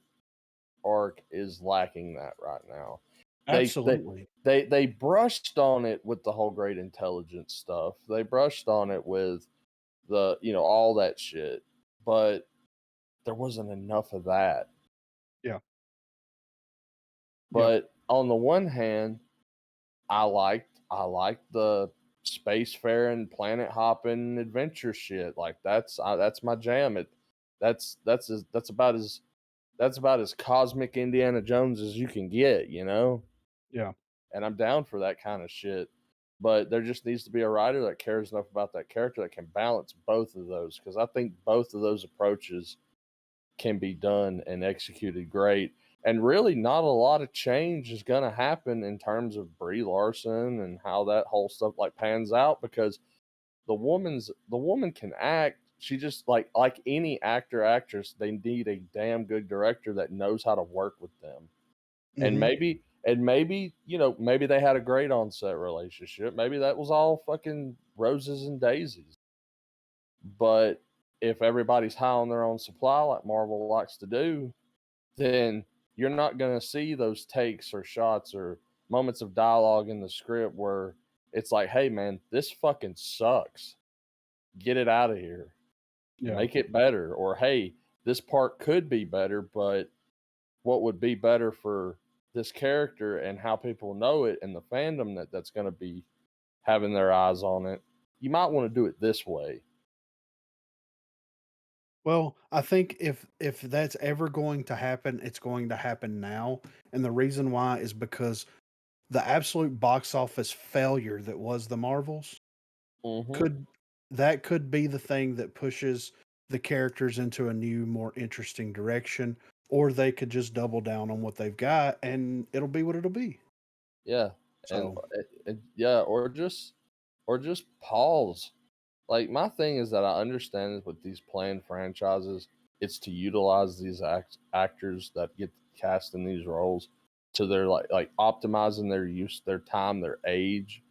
arc is lacking that right now. Absolutely. They brushed on it with the whole great intelligence stuff. They brushed on it with the all that shit, but there wasn't enough of that. Yeah. But on the one hand, I liked the spacefaring, planet hopping adventure shit. Like that's my jam. That's about as cosmic Indiana Jones as you can get, Yeah. And I'm down for that kind of shit. But there just needs to be a writer that cares enough about that character that can balance both of those, because I think both of those approaches can be done and executed great. And really, not a lot of change is going to happen in terms of Brie Larson and how that whole stuff like pans out, because the woman can act. She just like any actress, they need a damn good director that knows how to work with them. And maybe maybe they had a great on-set relationship. Maybe that was all fucking roses and daisies. But if everybody's high on their own supply like Marvel likes to do, then you're not going to see those takes or shots or moments of dialogue in the script where it's like, hey man, this fucking sucks, get it out of here, make it better. Or hey, this part could be better, but what would be better for this character and how people know it and the fandom that's going to be having their eyes on it, you might want to do it this way. Well, I think if that's ever going to happen, it's going to happen now. And the reason why is because the absolute box office failure that was the Marvels could could be the thing that pushes the characters into a new, more interesting direction, or they could just double down on what they've got and it'll be what it'll be. Yeah. So, And yeah, or just pause. Like my thing is that I understand with these planned franchises, it's to utilize these actors that get cast in these roles to their like optimizing their use, their time, their age.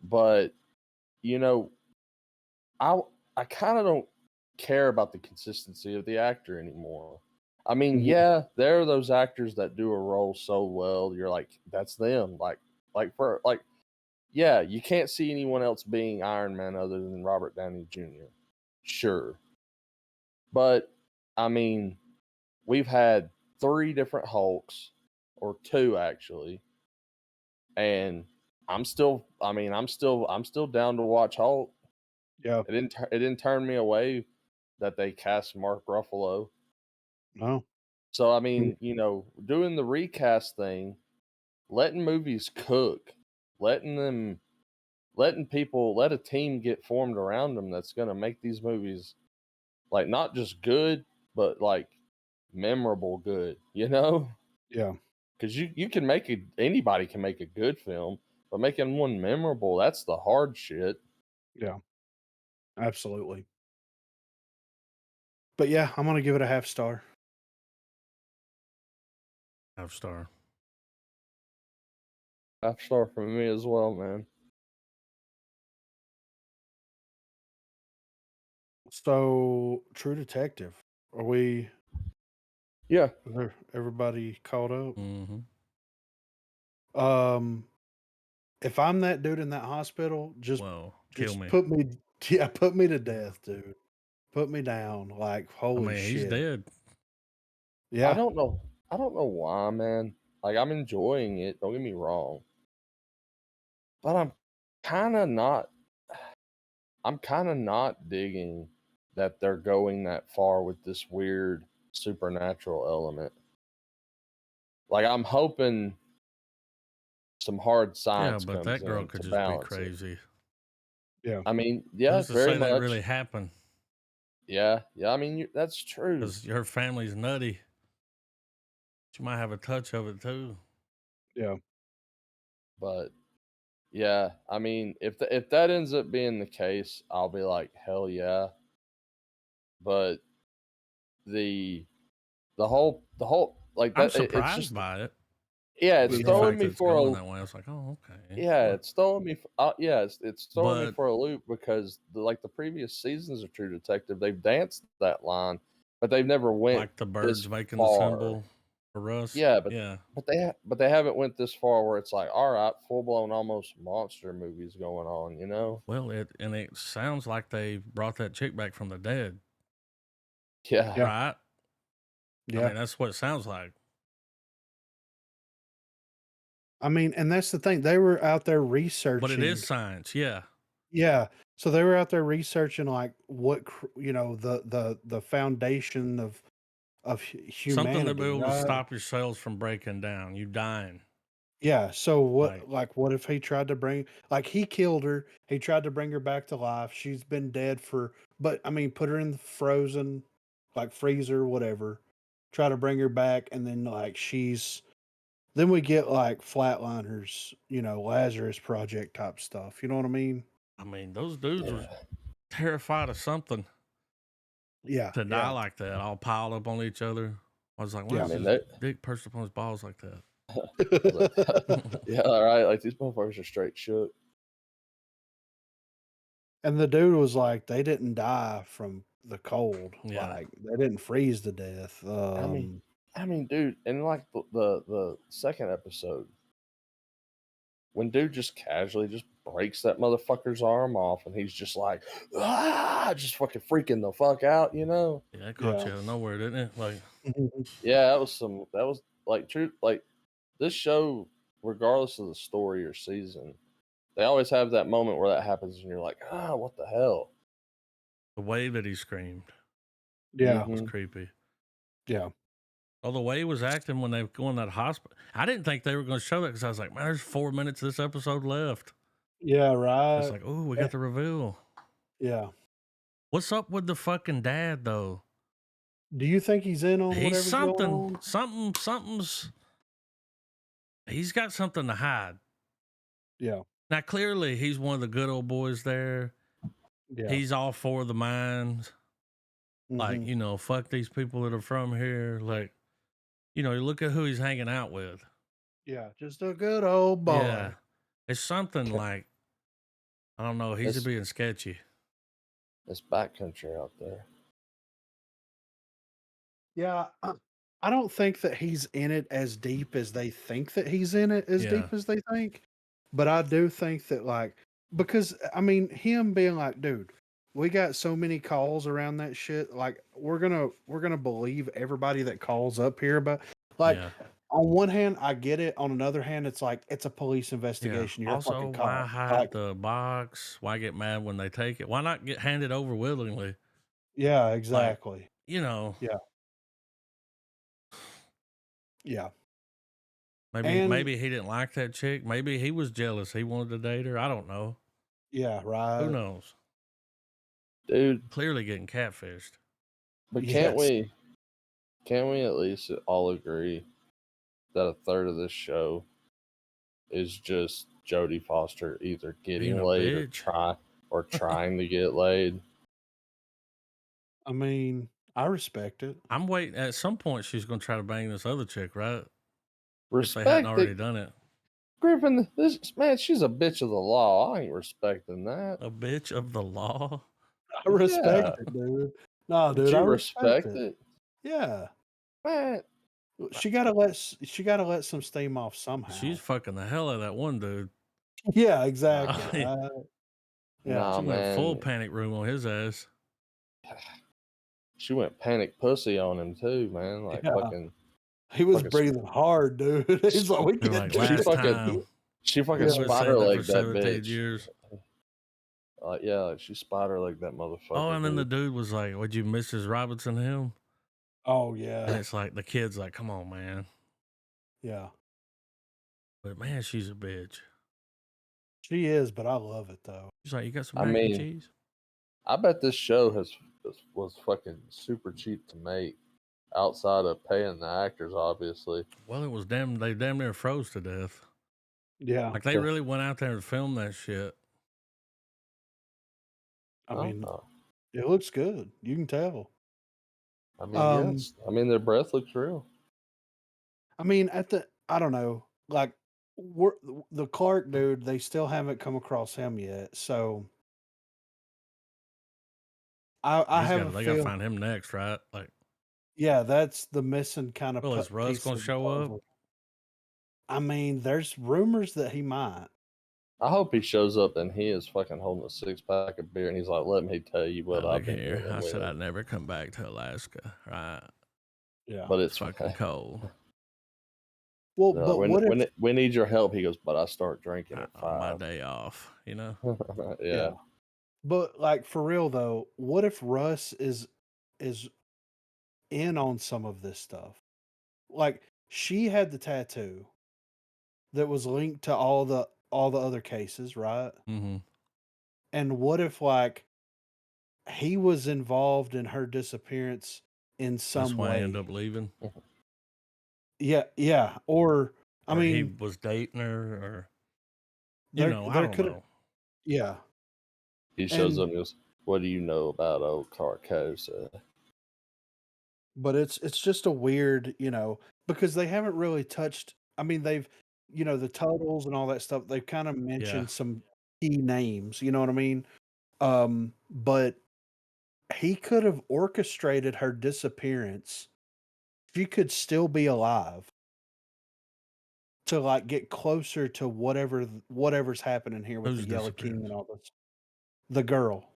But you know, I I kind of don't care about the consistency of the actor anymore. I mean, yeah, there are those actors that do a role so well, you're like, that's them. Yeah, you can't see anyone else being Iron Man other than Robert Downey Jr. Sure. But I mean, we've had 3 different Hulks, or 2 actually. And I'm still down to watch Hulk. yeah. It didn't turn me away that they cast Mark Ruffalo. No. So I mean, doing the recast thing letting movies cook, letting them, letting people, let a team get formed around them that's gonna make these movies like not just good, but like memorable good. You know, Yeah. because you can make it. Anybody can make a good film, but making one memorable, that's the hard shit. Yeah. Absolutely. But yeah, I'm gonna give it a half star. Half star. Half star for me as well, man. So, True Detective. Are we? Yeah. Everybody caught up? Mm-hmm. Um, if I'm that dude in that hospital, Well, kill me. put me, yeah, put me to death, dude. Put me down. Like, I holy mean, he's shit. dead. I Yeah. don't know. I don't know why, man. Like I'm enjoying it. Don't get me wrong, but kind of not. I'm kind of not digging that they're going that far with this weird supernatural element. Like I'm hoping some hard Yeah, science but comes that girl in could to just be balance it. crazy. Yeah. I mean, yeah, Who's to very say that much. really happened? Yeah, yeah. I mean, that's true. Because her family's nutty. She might have a touch of it too. Yeah. But yeah, I mean, if that ends up being the case, I'll be like, hell yeah. But the whole like I'm that, it's surprised just by it. yeah, it's But the Yeah. throwing fact me that it's for going a that way, I was like, oh, okay. yeah, Well, it's throwing me. Yeah, it's throwing me but for a loop because like the previous seasons of True Detective, they've danced that line, but they've never went like the this birds making the far. symbol for us. Yeah, Yeah. but they haven't went this far where it's like, all right, full blown almost monster movies going on, you know? Well, it sounds like they brought that chick back from the dead, Yeah, Yeah. right? I Yeah. mean, that's what it sounds like. I mean, and that's the thing. They were out there But it researching. is science, yeah. Yeah. So they were out there researching like what the foundation of Something to humanity, be able to right? stop your cells from breaking down. You dying. Yeah. So Like, what if he tried to bring like he killed her? He tried to bring her back to life. She's been dead but I mean, put her in the frozen, like freezer, whatever. Try to bring her back, and then then we get like flatliners, Lazarus Project type stuff. You know what I mean? I mean, those dudes yeah. were terrified of something Yeah. to die Yeah. like that, all piled up on each other. I was like, why Yeah. I is mean, his they, dick perched up on his balls like that? yeah, all right. Like these motherfuckers are straight shook. And the dude was like, they didn't die from the cold. Yeah. Like they didn't freeze to death. I mean, dude, and like the second episode, when dude just casually just breaks that motherfucker's arm off, and he's just like, just fucking freaking the fuck out, you know? Yeah, it caught Yeah. you out of nowhere, didn't it? Like, Yeah, that was like true. Like this show, regardless of the story or season, they always have that moment where that happens, and you're like, what the hell? the way that he screamed Yeah. was creepy. Yeah. Oh, the way he was acting when they go in that hospital. I didn't think they were going to show that because I was like, man, there's 4 minutes of this episode left. Yeah. It's Right. like, oh, we got the reveal. Yeah. What's up with the fucking dad, though? Do you think he's in on He's whatever's something, going on? something's, he's got something to hide. Yeah. Now, clearly, he's one of the good old boys there. Yeah. He's all for the mines. Like, Mhm. fuck these people that are from here. Like, you look at who he's hanging out with. Yeah. Just a good old boy. Yeah. It's something like, I don't know, he's It's being sketchy. it's backcountry out there. Yeah. I don't think that he's in it as deep as they think that he's in it as Yeah. deep as they think. But I do think that because I mean him being like, dude, we got so many calls around that shit. Like we're gonna believe everybody that calls up here, but like Yeah. on one hand, I get it. On another hand, it's like it's a police Yeah. investigation. You're a Also, fucking why cop. hide Like, the box? Why get mad when they take it? Why not get handed over willingly? yeah, Like, exactly. you know, Yeah. Yeah. Maybe he didn't like that chick. Maybe he was jealous. He wanted to date her. I don't know. Yeah, right. Who knows? Dude. Clearly getting catfished. But can't we at least all agree that a third of this show is just Jodie Foster either getting laid or trying to get laid? I mean, I respect it. I'm waiting. At some point, she's going to try to bang this other chick, right? Respect if they hadn't already done it. Griffin, she's a bitch of the law. I ain't respecting that. A bitch of the law? I respect it, dude. No, dude, I respect it. Yeah. Man. She gotta let some steam off somehow. She's fucking the hell out of that one dude. Yeah, exactly. Yeah, nah, she went full panic room on his ass. She went panic pussy on him too, man. Like fucking. He was breathing hard, dude. He's like, we can't do it. She fucking spider legged that bitch. Years. Yeah, she spider legged that motherfucker. Oh, and then the dude was like, "Would you Mrs. Robinson him?" Oh yeah. And it's like the kid's like, "Come on, man." Yeah. But man, she's a bitch. She is, but I love it though. She's like, "You got some mac and cheese?" I bet this show was fucking super cheap to make, outside of paying the actors, obviously. Well, it was they damn near froze to death. Yeah, like they really went out there to film that shit. I mean, it looks good. You can tell. I mean, yes. I mean, their breath looks real. I mean, I don't know, like the Clark dude, they still haven't come across him yet. So I have they gotta find him next, right? Like, yeah, that's the missing kind of. Well, is Russ gonna show up? I mean, there's rumors that he might. I hope he shows up and he is fucking holding a 6-pack of beer and he's like, "Let me tell you what I've been here. I said I'd never come back to Alaska, right? Yeah, but it's fucking cold." Well, but we need your help. He goes, "But I start drinking at 5 on my day off, you know." Yeah. But like for real though, what if Russ is in on some of this stuff? Like she had the tattoo that was linked to all the other cases, right? Mm-hmm. And what if like he was involved in her disappearance in some way? End up leaving. Yeah. Or I mean, he was dating her, or I don't know. Yeah. He shows up and goes, "What do you know about old Carcosa?" But it's just a weird, because they haven't really touched. I mean, they've, the totals and all that stuff. They've kind of mentioned some key names. You know what I mean? But he could have orchestrated her disappearance. She could still be alive to like get closer to whatever's happening here with the Yellow King and all this. The girl.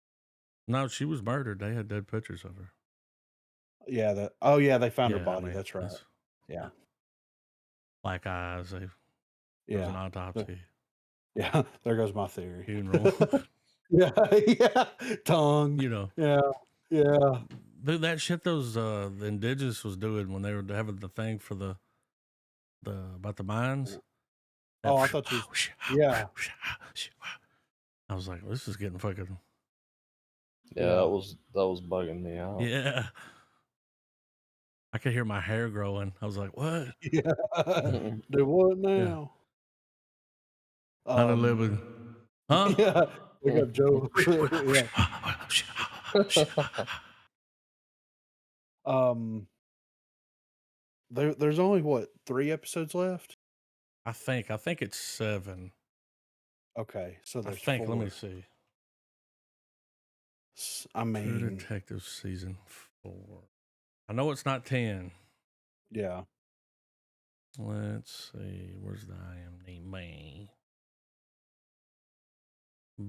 No, she was murdered. They had dead pictures of her. Yeah. They found her body. That's right. Yeah. Black eyes. It was an autopsy. Yeah. There goes my theory. Funeral. Yeah. Tongue. Yeah. Dude, that shit those the indigenous was doing when they were having the thing for the about the mines. Oh, I thought you. Yeah. I was like, this is getting fucking. Yeah, that was bugging me out. Yeah. I could hear my hair growing. I was like, what? Yeah. Do what now? Not a living. Huh? Yeah. We got Joe. There's only what, 3 episodes left? I think it's 7. Okay, so there's 4. Let me see. I mean, True Detective season 4. I know it's not 10. Yeah. Let's see. Where's the IMDb?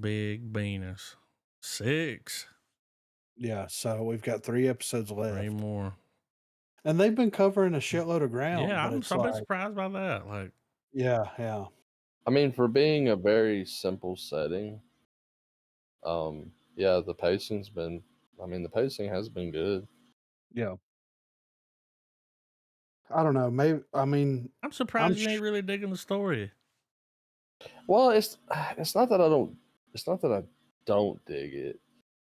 Big Venus. 6. Yeah, so we've got 3 episodes left. 3 more. And they've been covering a shitload of ground. Yeah, I'm surprised by that. Like, yeah. I mean, for being a very simple setting, yeah, the pacing has been good. Yeah. I don't know. Maybe I'm I'm surprised you ain't really digging the story. Well, it's not that I don't. It's not that I don't dig it.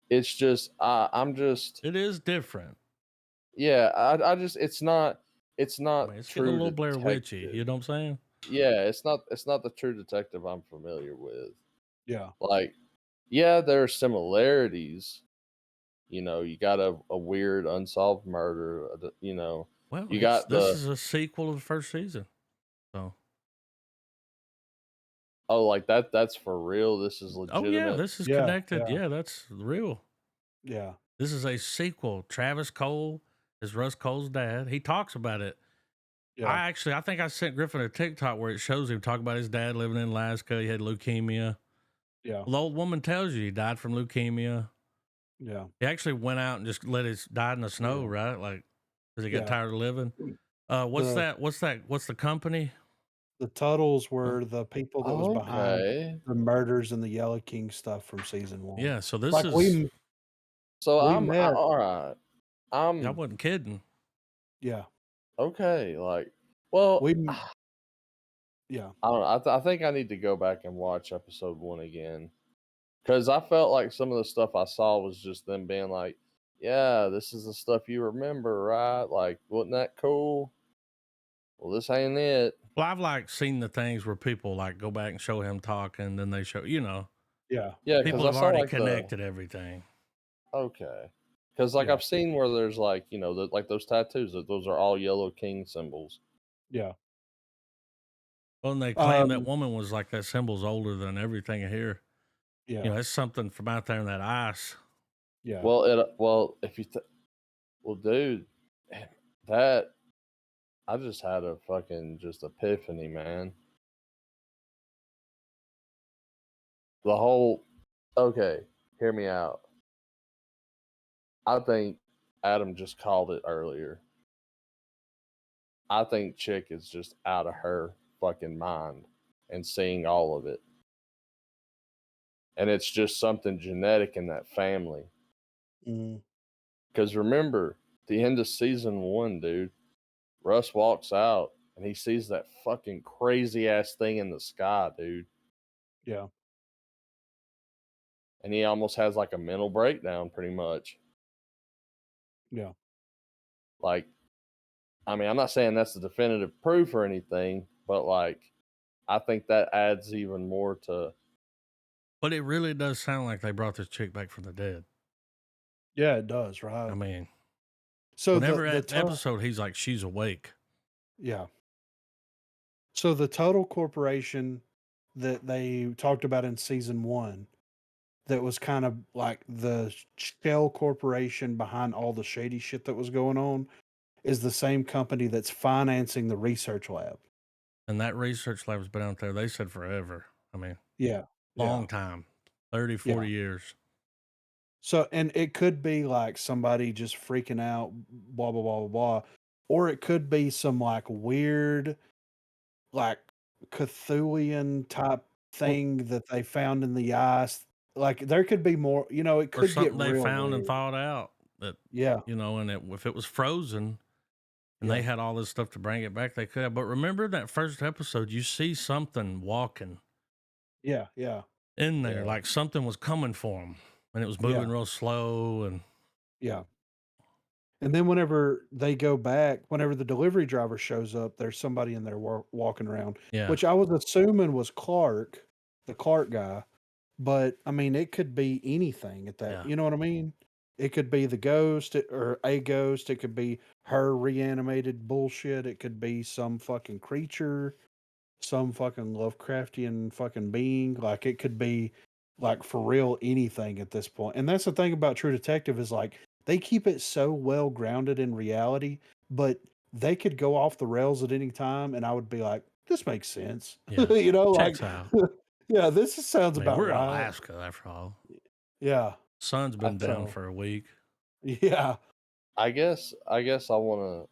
It's just I'm just. It is different. Yeah, I just it's not. It's I not mean, it's getting a true little Blair Witchy. detective. You know what I'm saying? Yeah, it's not. It's not the true detective I'm familiar with. yeah. Like, yeah, there are similarities. You know, you got a weird unsolved murder. You know, Well, you it's got this the is a sequel to the first season. So, like that. That's for real. This is oh yeah, legitimate. this is Yeah. connected. Yeah. Yeah, that's real. Yeah. This is a sequel. Travis Cole is Russ Cole's dad. He talks about it. Yeah. I think I sent Griffin a TikTok where it shows him talk about his dad living in Alaska. He had leukemia. Yeah. The old woman tells you he died from leukemia. Yeah. He actually went out and just let his died in the snow, Yeah. right? Like, because he got Yeah. tired of living. What's The that? What's that? What's the company? the Tuttles Uh, were the people that was behind Okay. the murders and the Yellow King stuff from season 1. yeah. So this Like is. So we met. all right. I wasn't kidding. Yeah. Okay. Like, well, We yeah. I don't know. I think I need to go back and watch episode 1 again because I felt like some of the stuff I saw was just them being like, "Yeah, this is the stuff you remember, right? Like, wasn't that cool? Well, this ain't it." Well, I've like seen the things where people like go back and show him talking, then they show, Yeah. Yeah, because people I have saw already like the connected everything. okay, because like Yeah. I've seen where there's like like those tattoos that those are all Yellow King symbols. Yeah. Well, and they claim that Um woman was like that symbol's older than everything here. yeah. It's something from out there in that ice. Yeah. Well, if you well, dude, that I just had a fucking just epiphany, man. The whole okay, hear me out. I think Adam just called it earlier. I think Chick is just out of her fucking mind and seeing all of it. And it's just something genetic in that family. Mm, Because remember, the end of season 1, dude, Russ walks out and he sees that fucking crazy ass thing in the sky, dude. yeah. And he almost has like a mental breakdown, pretty much. Yeah. Like, I mean, I'm not saying that's the definitive proof or anything, but like, I think that adds even more to. But it really does sound like they brought this chick back from the dead. Yeah, it does, right? I mean, So whenever the at episode, he's like, she's awake. yeah. So the Total Corporation that they talked about in season 1 that was kind of like the shell corporation behind all the shady shit that was going on is the same company that's financing the research lab. And that research lab's been out there, they said forever. I mean, Yeah. long Yeah. time, 30, 40 Yeah. years. So, and it could be like somebody just freaking out, blah, blah, blah, blah, blah. Or it could be some like weird, like Cthulhian type thing that they found in the ice. Like there could be more, it Or could get something they real found and weird. thawed out that, Yeah. and if it was frozen and Yeah. they had all this stuff to bring it back, they could have. But remember that first episode, you see something walking Yeah. Yeah. in there, Yeah. like something was coming for them and it was moving real slow. And Yeah. And then whenever they go back, whenever the delivery driver shows up, there's somebody in there walking around, yeah, which I was assuming was Clark, the Clark guy. But I mean, it could be anything at that. yeah. You know what I mean? It could be the ghost or a ghost. It could be her reanimated bullshit. It could be some fucking creature, some fucking Lovecraftian fucking being. Like it could be like for real anything at this point. And that's the thing about True Detective is like they keep it so well grounded in reality, but they could go off the rails at any time, and I would be like, "This makes sense," Yeah. like, Checks out. yeah, this sounds I mean, about we're in right. Alaska after all. Yeah, Sun's I been think down so for a week. yeah, I guess I wanna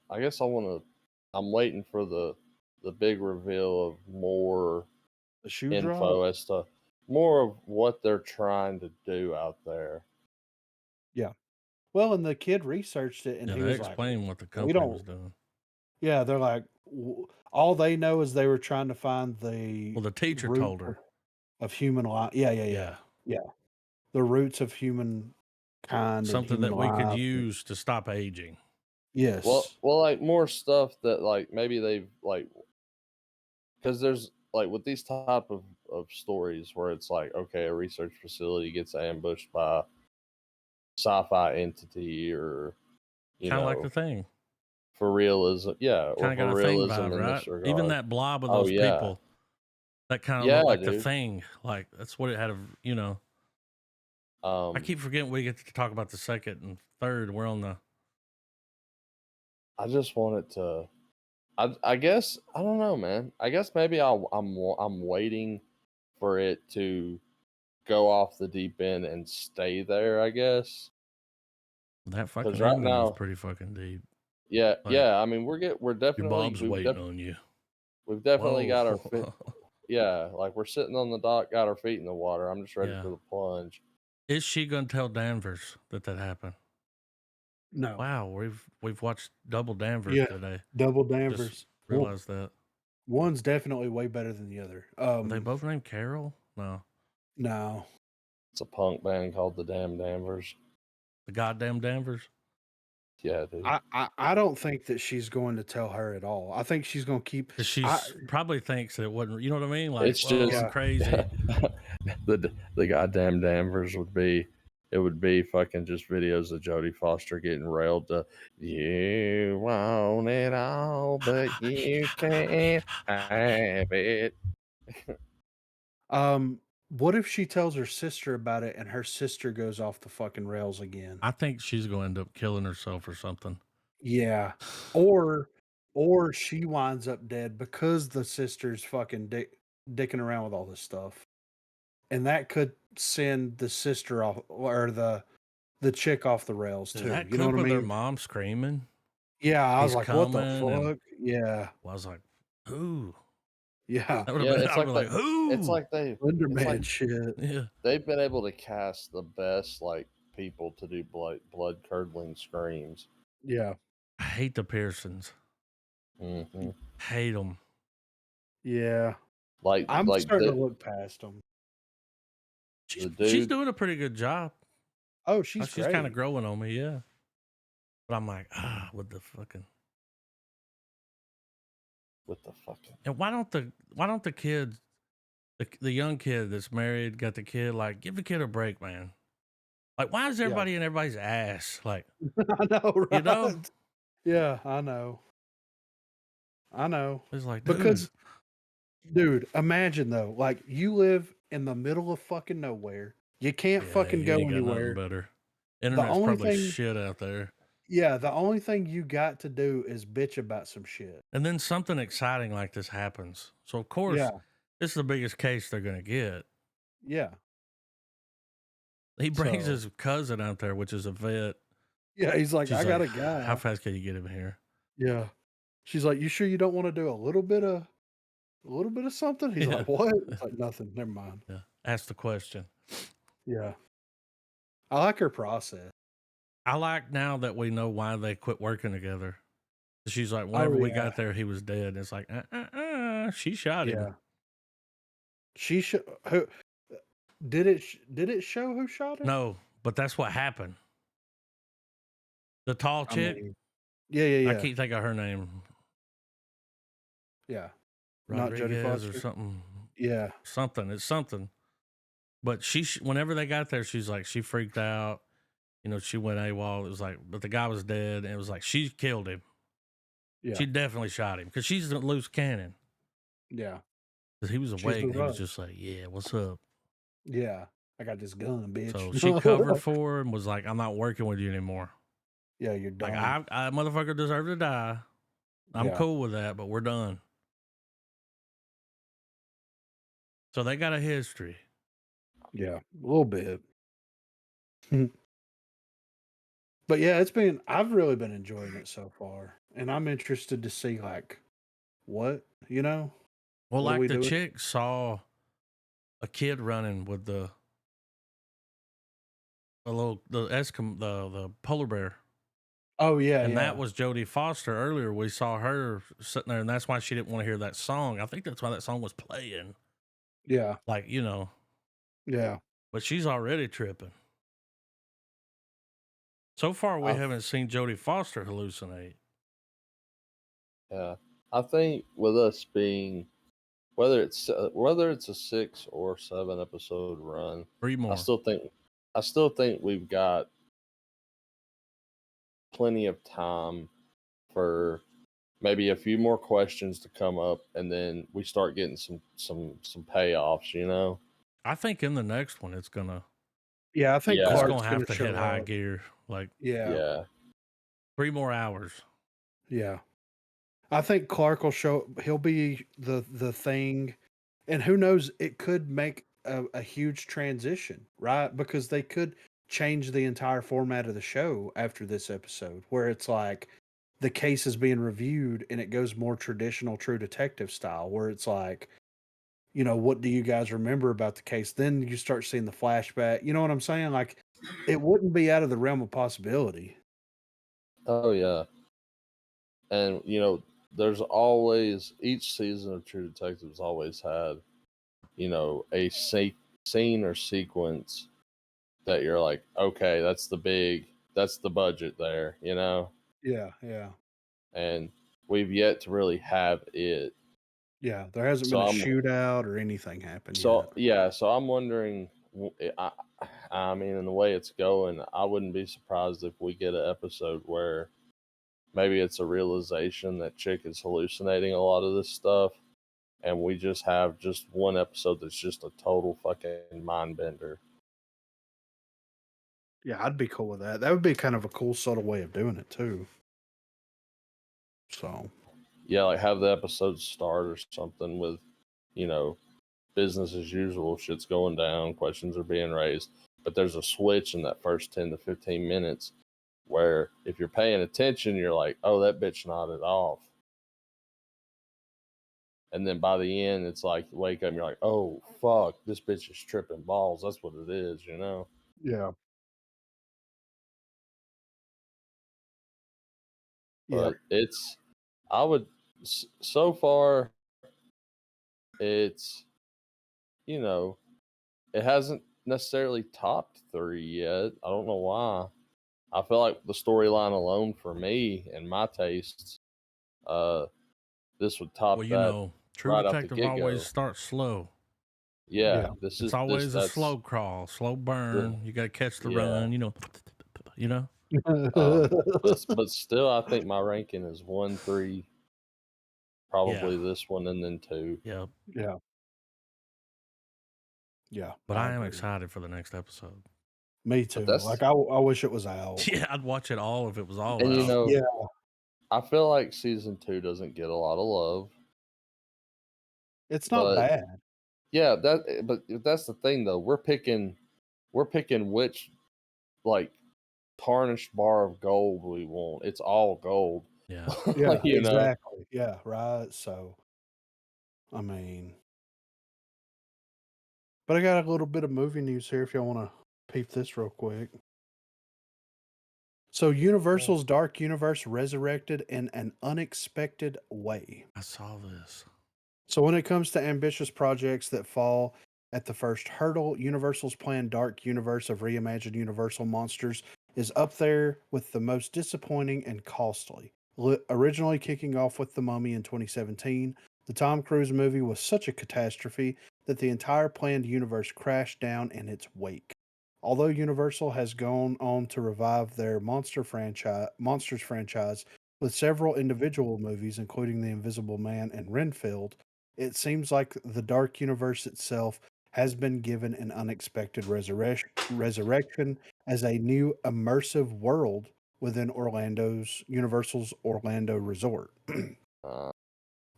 I'm waiting for the big reveal of more the shoe drop. info as to more of what they're trying to do out there. Yeah. Well, and the kid researched it, and Yeah, he they was like, explained what the "We company was don't." doing. Yeah, they're like, all they know is they were trying to find the Well, the teacher root told her. of human life. Yeah. The roots of human kind and Something human that we could life. use to stop aging. Yes. Well, like more stuff that like maybe they've like, because there's like with these type of stories where it's like, okay, a research facility gets ambushed by sci-fi entity, or Kind of like The Thing. for realism, or Kind of got for a Thing realism vibe, in right? this regard. Even that blob of Oh those yeah, people, that kind of yeah, looked like The dude. Thing. Like that's what it had. I keep forgetting we get to talk about the second and third. We're on the. I just want it to. I guess I don't know, man. I guess maybe I'm waiting for it to go off the deep end and stay there. I guess That fucking right ending was now, pretty fucking deep. yeah, Like, yeah. I mean, we're Your definitely Bob's waiting on you. we've definitely got our Whoa. yeah, like we're sitting on the dock, got our feet in the water. I'm just ready Yeah. for the plunge. Is she gonna tell Danvers that happened? No. Wow, we've watched double Danvers Yeah. today. Double Danvers. Just realized that. One's definitely way better than the other. Were they both named Carol? No. No. It's a punk band called the Damn Danvers. The goddamn Danvers? Yeah, dude. I don't think that she's going to tell her at all. I think she's going to keep. She probably thinks that it wasn't. You know what I mean? Like It's just crazy. the goddamn Danvers would be. It would be fucking just videos of Jodie Foster getting railed to, you want it all, but you can't have it. What if she tells her sister about it and her sister goes off the fucking rails again? I think she's going to end up killing herself or something. Yeah. Or she winds up dead because the sister's fucking dicking around with all this stuff. And that could send the sister off, or the chick off the rails too. That You know what I clip of their mean? mom screaming. Yeah, I was He's like, what the coming, fuck? Yeah. I was like, who? Yeah. That would have been. it's I'd be like, who? It's like Slenderman shit. Yeah. they've been able to cast the best like people to do blood curdling screams. Yeah. I hate the Pearsons. Mm-hmm. Hate them. Yeah. Like I'm starting to look past them. She's doing a pretty good job. Oh, she's kind of growing on me, yeah. But I'm like, with the fucking. And why don't the kids, the young kid that's married, got the kid, like, give the kid a break, man. Like, why is everybody in everybody's ass? Like, I know, right? You know? Yeah, I know. It's like, because, dude, imagine though, like you live in the middle of fucking nowhere. You can't fucking go anywhere. Better. Internet's probably shit out there. Yeah, the only thing you got to do is bitch about some shit. And then something exciting like this happens. So of course, this is the biggest case they're gonna get. Yeah. He brings his cousin out there, which is a vet. Yeah, he's like, I got a guy. How fast can you get him here? Yeah. She's like, you sure you don't want to do a little bit of something? He's like, what? It's like, nothing. Never mind. Yeah. Ask the question. Yeah. I like her process. I like now that we know why they quit working together. She's like, whenever we got there, he was dead. It's like, she shot him. Yeah. She who did it show who shot him? No, but that's what happened. The tall chick. Yeah. I can't think of her name. Yeah. Rodriguez, not Jodie Foster or something. Yeah. Something. It's something. But whenever they got there, she's like, she freaked out. You know, she went AWOL. It was like, but the guy was dead. And it was like, she killed him. Yeah. She definitely shot him because she's a loose cannon. Yeah. Because he was awake. And he was just like, yeah, what's up? Yeah. I got this gun, bitch. So she covered for him, was like, I'm not working with you anymore. Yeah, you're done. Like, I motherfucker deserve to die. I'm cool with that, but we're done. So they got a history. Yeah, a little bit. But yeah, I've really been enjoying it so far. And I'm interested to see like what, you know? Well, like the chick saw a kid running with the polar bear. Oh yeah, And yeah. that was Jodie Foster. Earlier, we saw her sitting there, and that's why she didn't want to hear that song. I think that's why that song was playing. Yeah. Like, you know. Yeah. But she's already tripping. So far, we haven't seen Jodie Foster hallucinate. Yeah, I think with us being whether it's a 6 or 7 episode run, 3 more. I still think we've got plenty of time for maybe a few more questions to come up, and then we start getting some payoffs. You know, I think in the next one, it's gonna. Yeah, I think Yeah. It's Clark's gonna have to show hit high up. gear. Like, Yeah. yeah, 3 more hours. Yeah. I think Clark will show. He'll be the thing, and who knows? It could make a huge transition, right? Because they could change the entire format of the show after this episode, where it's like the case is being reviewed and it goes more traditional, True Detective style, where it's like, you know, what do you guys remember about the case? Then you start seeing the flashback. You know what I'm saying? Like, it wouldn't be out of the realm of possibility. oh yeah, and you know, there's always each season of True Detective's always had, you know, a scene or sequence that you're like, okay, that's the budget there, you know, Yeah, yeah. and we've yet to really have it. Yeah, there hasn't So been a I'm shootout or anything happen so yet. yeah, so I'm wondering. I mean, in the way it's going, I wouldn't be surprised if we get an episode where maybe it's a realization that Chick is hallucinating a lot of this stuff, and we just have just one episode that's just a total fucking mind bender. Yeah, I'd be cool with that. That would be kind of a cool, subtle way of doing it too. So, Yeah, like have the episode start or something with, you know, business as usual, shit's going down, questions are being raised, but there's a switch in that first 10 to 15 minutes where if you're paying attention, you're like, oh, that bitch nodded off. And then by the end, it's like you wake up and you're like, oh, fuck, this bitch is tripping balls. That's what it is, you know? yeah. But it's, I would, so far, it's, you know, it hasn't necessarily topped 3 yet. I don't know why. I feel like the storyline alone for me and my tastes, this would top Well, you that know, True right off the Detective get always go. starts slow. Yeah, It's always a slow crawl, slow burn. You got to catch the run, you know. You know. But still, I think my ranking is 1, 3, probably this one, and then 2. Yep. Yeah. Yeah. But I am excited for the next episode. Me too. Like I wish it was out. Yeah, I'd watch it all if it was all And out. you know, Yeah. I feel like season 2 doesn't get a lot of love. It's not bad. Yeah, but that's the thing though. We're picking which like tarnished bar of gold we want. It's all gold. Yeah. Yeah, you know? exactly. Yeah, right. So I mean, but I got a little bit of movie news here if y'all want to peep this real quick. So Universal's Dark Universe resurrected in an unexpected way. I saw this. So when it comes to ambitious projects that fall at the first hurdle, Universal's planned Dark Universe of reimagined Universal monsters is up there with the most disappointing and costly. Originally kicking off with The Mummy in 2017, the Tom Cruise movie was such a catastrophe that the entire planned universe crashed down in its wake. Although Universal has gone on to revive their Monsters franchise with several individual movies, including The Invisible Man and Renfield, it seems like the Dark Universe itself has been given an unexpected resurrection as a new immersive world within Universal's Orlando resort.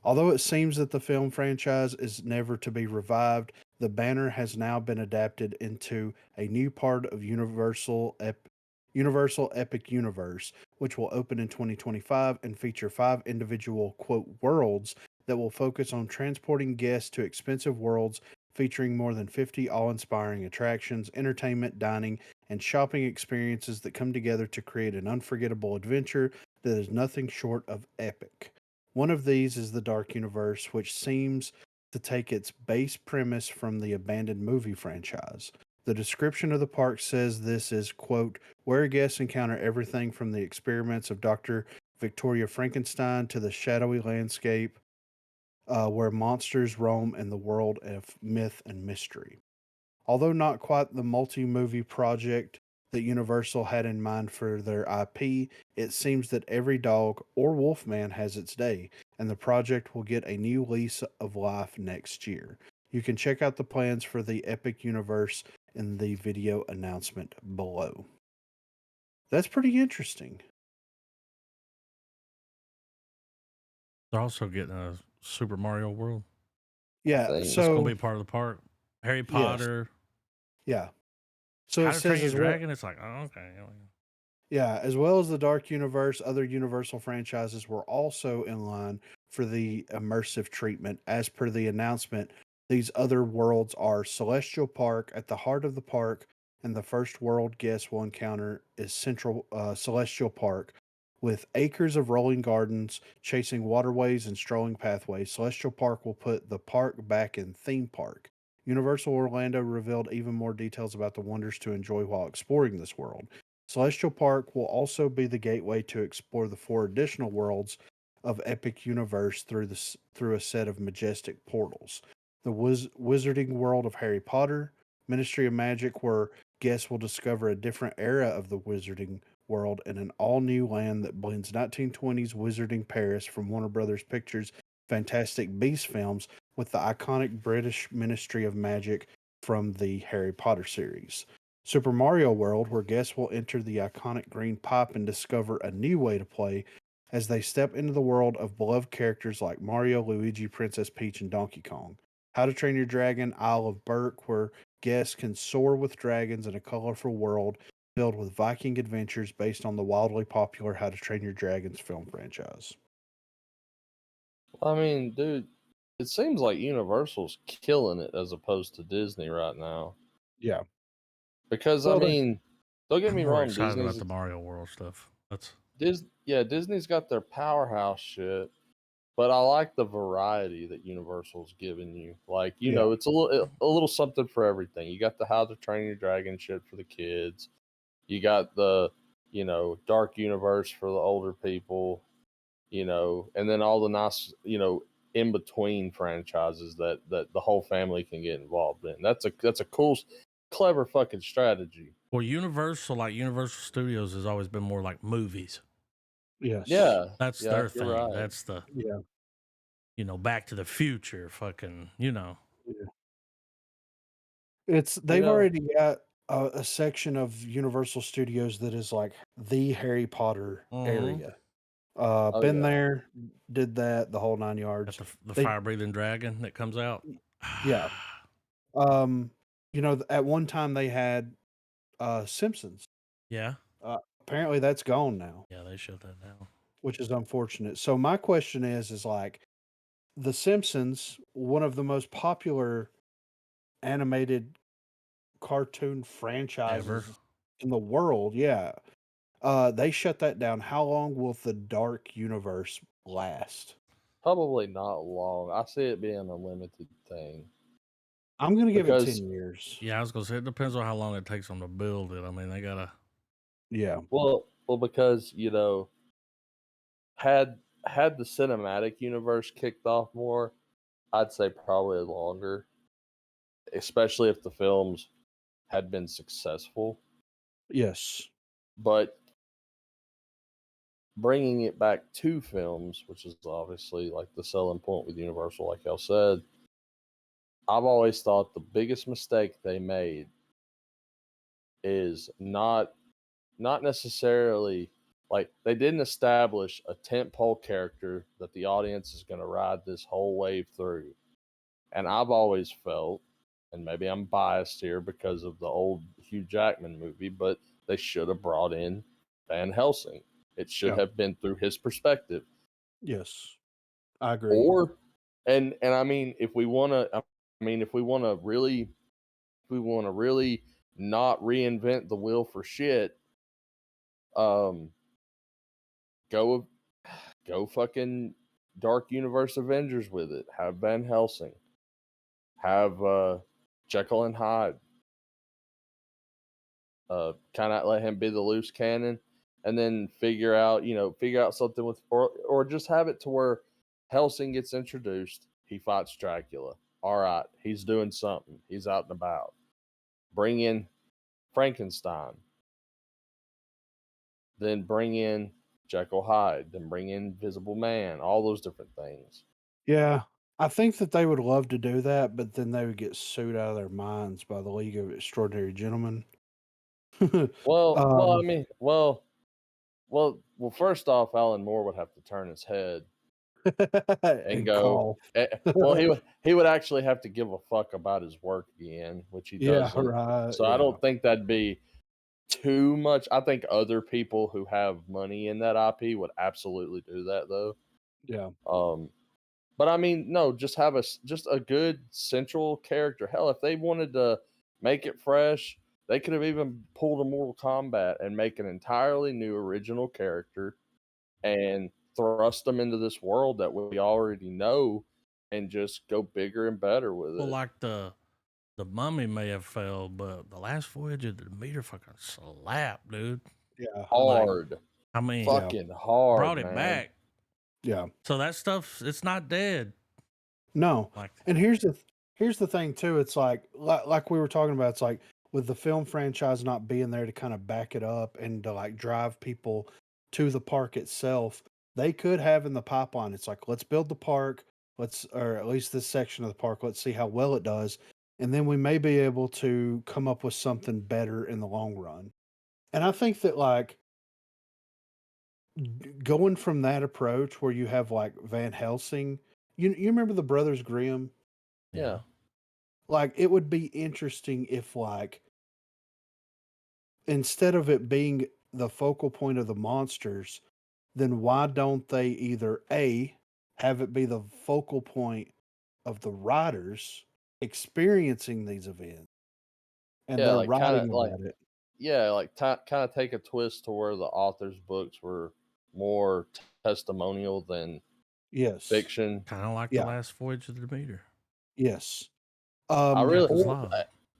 Although it seems that the film franchise is never to be revived, the banner has now been adapted into a new part of Universal Epic Universe, which will open in 2025 and feature 5 individual quote worlds that will focus on transporting guests to expensive worlds featuring more than 50 awe-inspiring attractions, entertainment, dining, and shopping experiences that come together to create an unforgettable adventure that is nothing short of epic. One of these is the Dark Universe, which seems to take its base premise from the abandoned movie franchise. The description of the park says this is, quote, where guests encounter everything from the experiments of Dr. Victoria Frankenstein to the shadowy landscape where monsters roam in the world of myth and mystery. Although not quite the multi movie project that Universal had in mind for their IP, it seems that every dog or Wolfman has its day, and the project will get a new lease of life next year. You can check out the plans for the Epic Universe in the video announcement below. That's pretty interesting. They're also getting a Super Mario World. Yeah, Thing. It's so going to be part of the park. Harry yes, Potter, yeah. So How it to says Train Your as well. Dragon. It's like, oh, okay. Yeah, as well as the Dark Universe, other Universal franchises were also in line for the immersive treatment. As per the announcement, these other worlds are Celestial Park at the heart of the park, and the first world guests will encounter is Central Celestial Park, with acres of rolling gardens, chasing waterways, and strolling pathways. Celestial Park will put the park back in theme park. Universal Orlando revealed even more details about the wonders to enjoy while exploring this world. Celestial Park will also be the gateway to explore the 4 additional worlds of Epic Universe through a set of majestic portals. The Wizarding World of Harry Potter, Ministry of Magic, where guests will discover a different era of the Wizarding World in an all-new land that blends 1920s Wizarding Paris from Warner Brothers Pictures' Fantastic Beasts films with the iconic British Ministry of Magic from the Harry Potter series. Super Mario World, where guests will enter the iconic green pipe and discover a new way to play as they step into the world of beloved characters like Mario, Luigi, Princess Peach, and Donkey Kong. How to Train Your Dragon, Isle of Berk, where guests can soar with dragons in a colorful world filled with Viking adventures based on the wildly popular How to Train Your Dragons film franchise. I mean, dude, it seems like Universal's killing it as opposed to Disney right now. Yeah. Because Well, I mean, don't get I'm me more wrong, excited about the Mario World stuff. Disney's got their powerhouse shit, but I like the variety that Universal's giving you. Like, you yeah. know, it's a little something for everything. You got the How to Train Your Dragon shit for the kids. You got the, you know, Dark Universe for the older people, you know, and then all the nice, you know, in between franchises that the whole family can get involved in. That's a cool, clever fucking strategy. Well, Universal, like Universal Studios, has always been more like movies. Yes. Yeah, That's yeah, their you're thing. right. That's the, Yeah. Back to the Future, fucking, Yeah. You They've know, already got a section of Universal Studios that is like the Harry Potter area. oh Been yeah, there, did that, the whole 9 got yards. the They fire breathing dragon that comes out. Yeah. At one time they had Simpsons. Yeah. Apparently that's gone now, Yeah, they shut that down. which is unfortunate. So my question is like The Simpsons, one of the most popular animated cartoon franchises Ever. in the world, yeah. They shut that down. How long will the Dark Universe last? probably not long. I see it being a limited thing I'm gonna give it because 10 years. Yeah, I was gonna say it depends on how long it takes them to build it. I mean, they gotta. Yeah. well, because you know, had the cinematic universe kicked off more, I'd say probably longer, especially if the films had been successful. Yes. But bringing it back to films, which is obviously like the selling point with Universal, like y'all said, I've always thought the biggest mistake they made is not necessarily like they didn't establish a tentpole character that the audience is going to ride this whole wave through. And I've always felt, and maybe I'm biased here because of the old Hugh Jackman movie, but they should have brought in Van Helsing. It should Yeah. have been through his perspective. Yes. I agree. Or and I mean if we want to really not reinvent the wheel for shit. Go fucking Dark Universe Avengers with it. Have Van Helsing. Have Jekyll and Hyde. Kind of let him be the loose cannon, and then figure out something with, or just have it to where Helsing gets introduced. He fights Dracula. All right, he's doing something. He's out and about. Bring in Frankenstein. Then bring in Jekyll Hyde. Then bring in Invisible Man. All those different things. Yeah, I think that they would love to do that, but then they would get sued out of their minds by the League of Extraordinary Gentlemen. Well, I mean, well. First off, Alan Moore would have to turn his head and go. Well, he would actually have to give a fuck about his work again, which he doesn't. right. So I don't think that'd be too much. I think other people who have money in that IP would absolutely do that, though. Yeah. But I mean, no, just have just a good central character. Hell, if they wanted to make it fresh, they could have even pulled a Mortal Kombat and make an entirely new original character and thrust them into this world that we already know and just go bigger and better with it. Well, like the Mummy may have failed, but the Last Voyage of the Demeter fucking slapped, dude. Yeah. Hard. Like, I mean, fucking hard. Brought it man. back. Yeah. So that stuff, it's not dead. No. And here's the thing too. It's like we were talking about. It's like with the film franchise not being there to kind of back it up and to like drive people to the park itself, they could have in the pipeline. It's like, let's build the park. Or at least this section of the park. Let's see how well it does. And then we may be able to come up with something better in the long run. And I think that like going from that approach where you have like Van Helsing, you remember the Brothers Grimm? Yeah. Like it would be interesting if like instead of it being the focal point of the monsters, then why don't they either A, have it be the focal point of the riders experiencing these events and they're like, writing about it. Yeah, like kind of take a twist to where the author's books were more testimonial than fiction. Kind of like the Last Voyage of the Demeter. Yes. I really,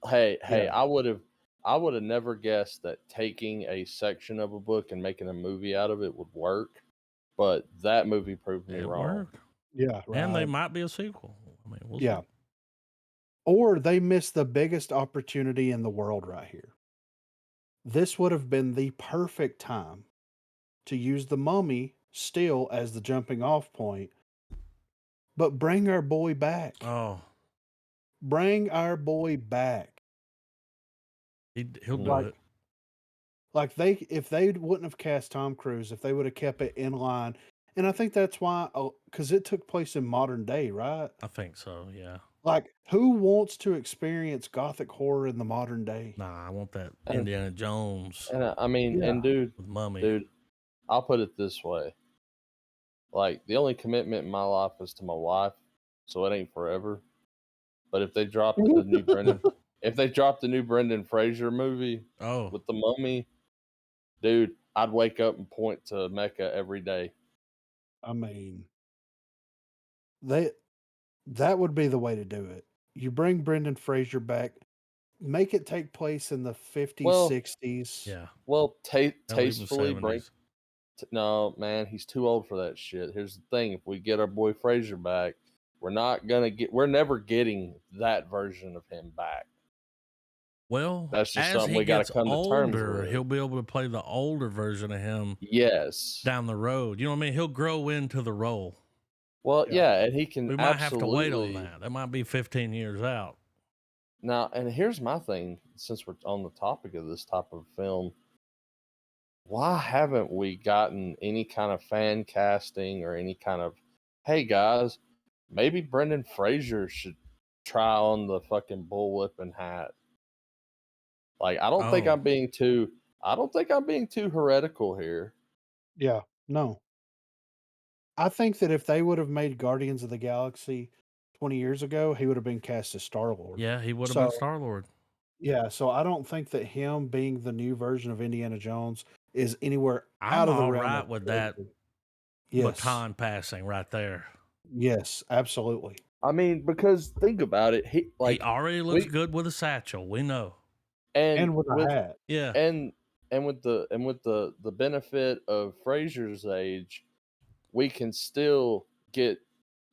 I would have never guessed that taking a section of a book and making a movie out of it would work, but that movie proved me wrong. Worked. Yeah, right. And they might be a sequel. I mean, we'll see. Or they missed the biggest opportunity in the world right here. This would have been the perfect time to use the Mummy still as the jumping off point, but bring our boy back. Oh. Bring our boy back. He'll do it. Like if they wouldn't have cast Tom Cruise, if they would have kept it in line, and I think that's why, because it took place in modern day, right? I think so, yeah. Like, who wants to experience gothic horror in the modern day? Nah, I want that Indiana Jones. And I mean, and dude, with Mummy. Dude, I'll put it this way. Like, the only commitment in my life is to my wife, so it ain't forever. But if they dropped the new Brendan Fraser movie with the Mummy, dude, I'd wake up and point to Mecca every day. I mean, that would be the way to do it. You bring Brendan Fraser back, make it take place in the 50s, 60s. Yeah. Well, tastefully bring. No, man, he's too old for that shit. Here's the thing: if we get our boy Fraser back, we're never getting that version of him back. Well, that's just something we got to come to terms with. He'll be able to play the older version of him. Yes. Down the road, you know what I mean? He'll grow into the role. Well, yeah, and he can. We might have to wait on that. That might be 15 years out. Now, and here's my thing: since we're on the topic of this type of film, why haven't we gotten any kind of fan casting or any kind of, hey guys, maybe Brendan Fraser should try on the fucking bullwhipping hat? Like, I don't think I'm being too heretical here. Yeah, no. I think that if they would have made Guardians of the Galaxy 20 years ago, he would have been cast as Star-Lord. Yeah, he would have been Star-Lord. Yeah, so I don't think that him being the new version of Indiana Jones is anywhere I'm out of the all realm right of with that character. Yes. baton passing right there. Yes, absolutely. I mean, because think about it, He already looks good with a satchel. We know. And with a with hat. Yeah. and with the benefit of Fraser's age, we can still get,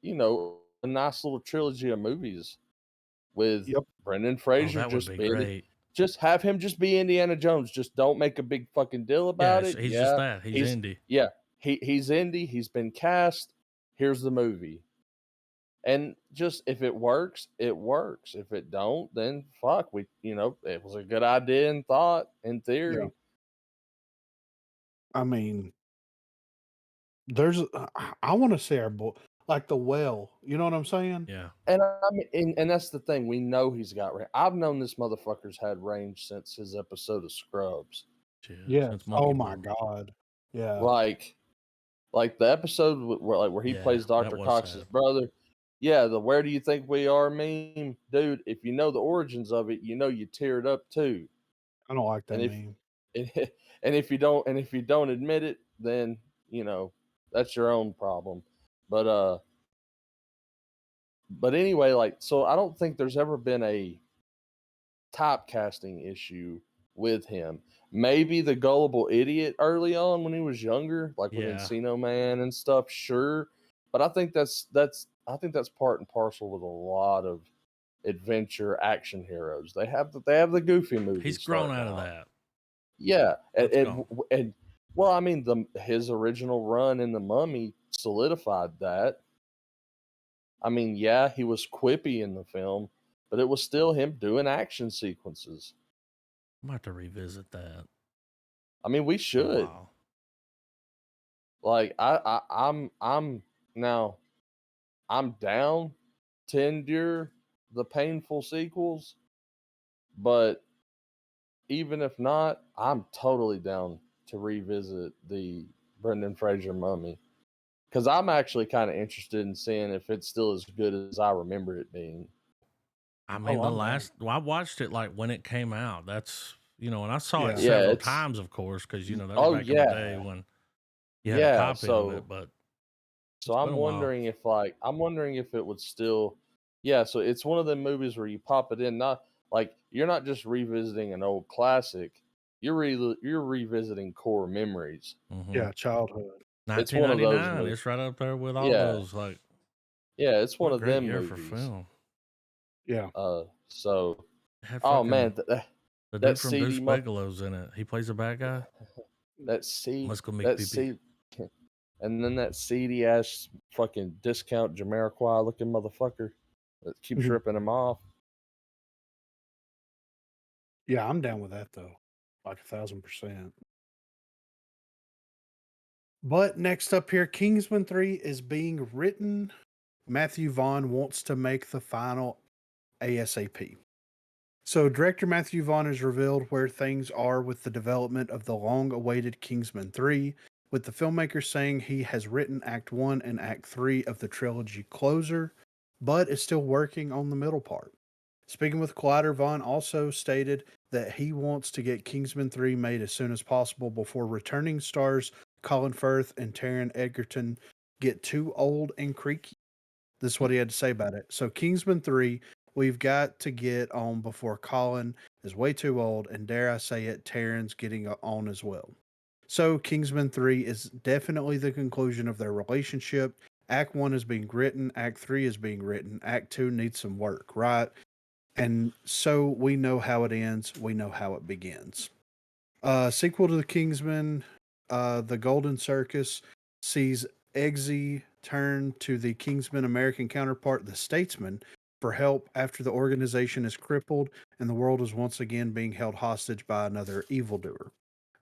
you know, a nice little trilogy of movies with Yep. Brendan Oh, Fraser that would just be being great. just have him just be Indiana Jones. Just don't make a big fucking deal Yeah, about it. he's just Yeah, that. He's Indy. yeah, he's Indy. He's been cast. Here's the movie. And just if it works, it works. If it don't, then fuck. It was a good idea and thought in Yeah. theory. I mean, there's I want to say our boy like the well. You know what I'm saying? Yeah. And I mean, and that's the thing. We know he's got range. I've known this motherfucker's had range since his episode of Scrubs. Yeah. Yes. Since Oh Monkey my Boy. God. Yeah. Like the episode where he Yeah, plays that Dr. was Cox's sad. brother. Yeah, the "Where do you think we are" meme, dude. If you know the origins of it, you know you teared up too. I don't like that And if meme. and if you don't admit it, then you know that's your own problem. But anyway, like, so I don't think there's ever been a typecasting issue with him. Maybe the gullible idiot early on when he was younger, like with Yeah. Encino Man and stuff, sure. But I think that's part and parcel with a lot of adventure action heroes. They have the goofy movies. He's grown starting out of out. that. Yeah, Let's and well, I mean, his original run in The Mummy solidified that. I mean, yeah, he was quippy in the film, but it was still him doing action sequences. I'm about to revisit that. I mean, we Oh, should. wow. Like, I'm now, I'm down to endure the painful sequels, but even if not, I'm totally down to revisit the Brendan Fraser Mummy. Because I'm actually kind of interested in seeing if it's still as good as I remember it being. I mean, Oh, I'm down. I watched it like when it came out. That's, and I saw it Yeah. Yeah, several it's times, of course, because, that was oh back in the day yeah, when you had a yeah. copy of it, but So it's been I'm a while. wondering if it would still, yeah. So it's one of them movies where you pop it in, not like you're not just revisiting an old classic, you're revisiting core memories. Mm-hmm. Yeah, childhood. It's one of those 1999, movies. it's right up there with all Yeah, those. Like, yeah. It's one what a of great them year for movies. film. Yeah. So It had oh fucking man, the that dude from CD Deuce Bigelow's in it. He plays a bad guy. Let's go make that pee-pee. C, and then that seedy ass fucking discount Jamiroquai looking motherfucker that keeps Mhm. ripping him off. Yeah, I'm down with that though. Like 1,000%. But next up here, Kingsman 3 is being written. Matthew Vaughn wants to make the final ASAP. So, director Matthew Vaughn has revealed where things are with the development of the long awaited Kingsman 3, with the filmmaker saying he has written Act 1 and Act 3 of the trilogy closer, but is still working on the middle part. Speaking with Collider, Vaughn also stated that he wants to get Kingsman 3 made as soon as possible before returning stars Colin Firth and Taron Egerton get too old and creaky. This is what he had to say about it. So, Kingsman 3, we've got to get on before Colin is way too old, and dare I say it, Taron's getting on as well. So, Kingsman 3 is definitely the conclusion of their relationship. Act 1 is being written, Act 3 is being written, Act 2 needs some work, right? And so we know how it ends, we know how it begins. Sequel to the Kingsman, The Golden Circus sees Eggsy turn to the Kingsman American counterpart, the Statesman, for help after the organization is crippled and the world is once again being held hostage by another evildoer.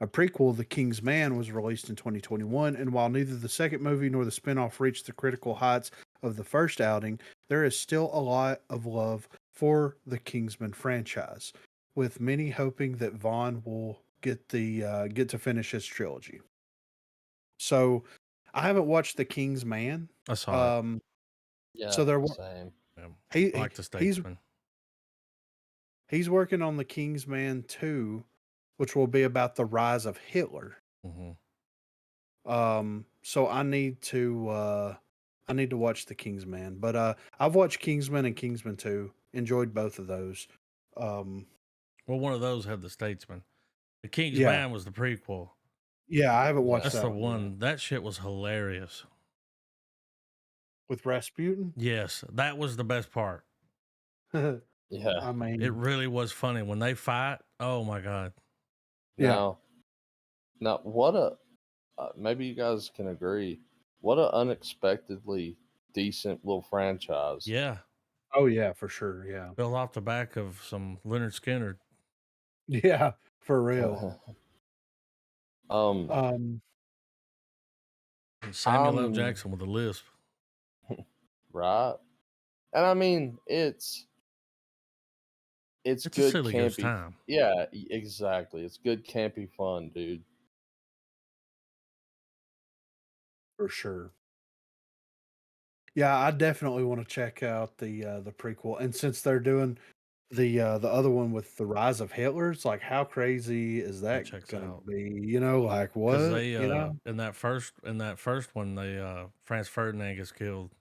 A prequel, The King's Man, was released in 2021, and while neither the second movie nor the spinoff reached the critical heights of the first outing, there is still a lot of love for the Kingsman franchise, with many hoping that Vaughn will get to finish his trilogy. So, I haven't watched The King's Man. I saw it. Yeah. So there were Same. Yeah. he I like the he's Statesman. He's working on the Kingsman 2, which will be about the rise of Hitler. Mhm. So I need to watch the Kingsman, but I've watched Kingsman and Kingsman 2. Enjoyed both of those. Um, Well, one of those had the Statesman. The King's yeah, Man was the prequel. yeah, I haven't watched Yeah. That's that the one yet. one. That shit was hilarious. With Rasputin. Yes, that was the best part. Yeah. I It mean, really was funny when they fight. Oh my god. yeah. Now, what a maybe you guys can agree. What a unexpectedly decent little franchise. Yeah, Oh yeah, for sure. Yeah, built off the back of some Leonard Skinner yeah, for real. um, Um, and Samuel L. I'm Jackson with a lisp. right, and I mean it's It's a good silly goose campy. time. Yeah, exactly. It's good campy fun, dude. for sure. Yeah, I definitely want to check out the prequel. And since they're doing the other one with the rise of Hitler, it's like how crazy is That that checks gonna out be? You know, like because what? they You know? in that first one they Franz Ferdinand gets killed.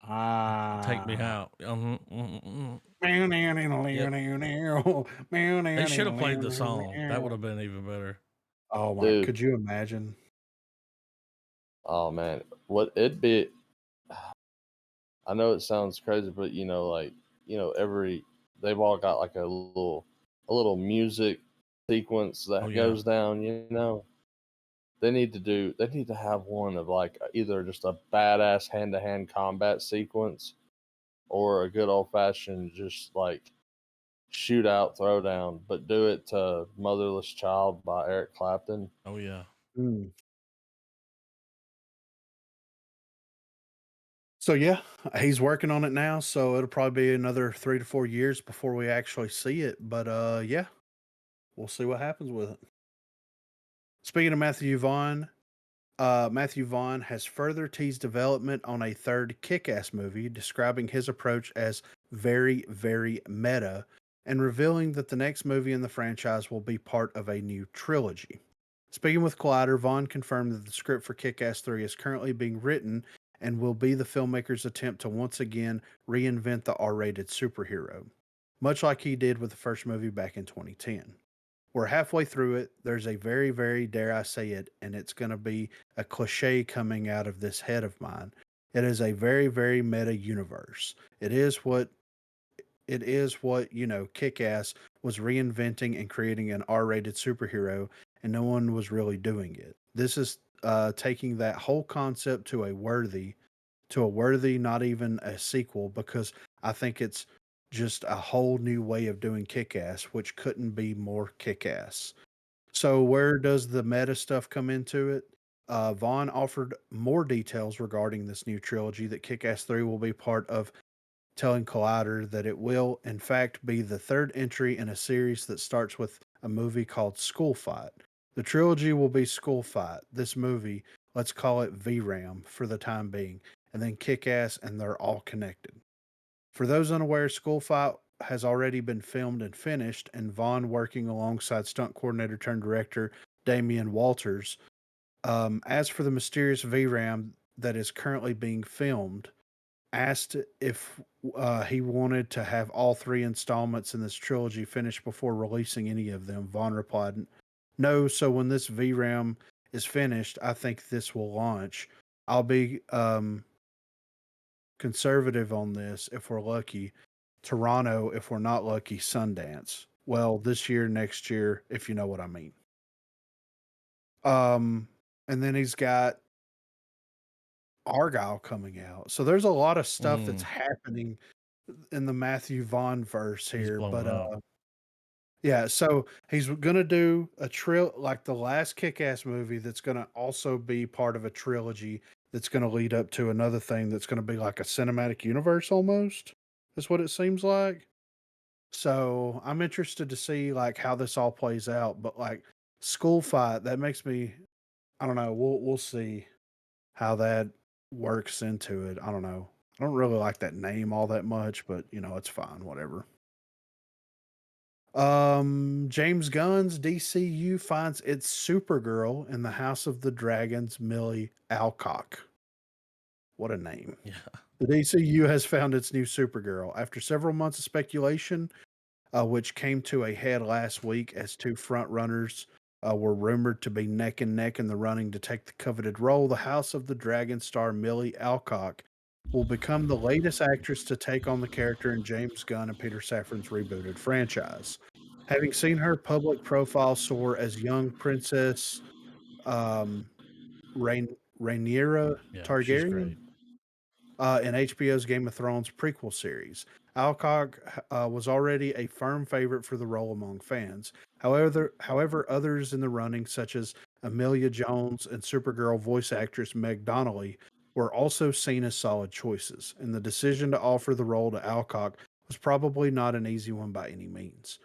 Take me Ah. out. Yep. Yep. They should have played the song. That would have been even better. Oh my, Dude, could you imagine? oh man, what it'd be. I know it sounds crazy, but like every they've all got like a little music sequence Oh that yeah. goes down. They need to have one of like either just a badass hand to hand combat sequence or a good old fashioned just like shootout throwdown, but do it to "Motherless Child" by Eric Clapton. Oh yeah. Mm. So yeah, he's working on it now. So it'll probably be another 3 to 4 years before we actually see it. But yeah, we'll see what happens with it. Speaking of Matthew Vaughn has further teased development on a third Kick Ass movie, describing his approach as very, very meta, and revealing that the next movie in the franchise will be part of a new trilogy. Speaking with Collider, Vaughn confirmed that the script for Kick Ass 3 is currently being written and will be the filmmaker's attempt to once again reinvent the R rated superhero, much like he did with the first movie back in 2010. We're halfway through it. There's a very, very, dare I say it, and it's going to be a cliche coming out of this head of mine. It is a very, very meta universe. It is what Kick Ass was reinventing and creating an R rated superhero, and no one was really doing it. This is taking that whole concept to a worthy, not even a sequel, because I think it's just a whole new way of doing Kick Ass, which couldn't be more Kick Ass. So, where does the meta stuff come into it? Vaughn offered more details regarding this new trilogy that Kick Ass 3 will be part of, telling Collider that it will, in fact, be the third entry in a series that starts with a movie called School Fight. The trilogy will be School Fight, this movie, let's call it VRAM for the time being, and then Kick Ass, and they're all connected. For those unaware, School Fight has already been filmed and finished, and Vaughn, working alongside stunt coordinator turned director Damian Walters. As for the mysterious VRAM that is currently being filmed, asked if he wanted to have all three installments in this trilogy finished before releasing any of them, Vaughn replied, "No, so when this VRAM is finished, I think this will launch. I'll be conservative on this if we're lucky. Toronto, if we're not lucky, Sundance. Well, this year, next year, if you know what I mean." Um, and then he's got Argyle coming out. So there's a lot of stuff that's happening in the Matthew Vaughn verse He's here. blowing But up. yeah, so he's gonna do a like the last Kick-Ass movie that's gonna also be part of a trilogy that's gonna lead up to another thing that's gonna be like a cinematic universe almost. Is what it seems like. So I'm interested to see like how this all plays out. But like School Fight, that makes me, I don't know. We'll see how that works into it. I don't know. I don't really like that name all that much, but it's fine, whatever. James Gunn's DCU finds its Supergirl in the House of the Dragons, Millie Alcock. What a name. Yeah. The DCU has found its new Supergirl. After several months of speculation, which came to a head last week as two frontrunners were rumored to be neck and neck in the running to take the coveted role, the House of the Dragon star Millie Alcock will become the latest actress to take on the character in James Gunn and Peter Safran's rebooted franchise. Having seen her public profile soar as young Princess um, Rhaenyra Yeah, she's Targaryen great. in HBO's Game of Thrones prequel series. Alcock was already a firm favorite for the role among fans. However, others in the running, such as Amelia Jones and Supergirl voice actress Meg Donnelly, were also seen as solid choices, and the decision to offer the role to Alcock was probably not an easy one by any means.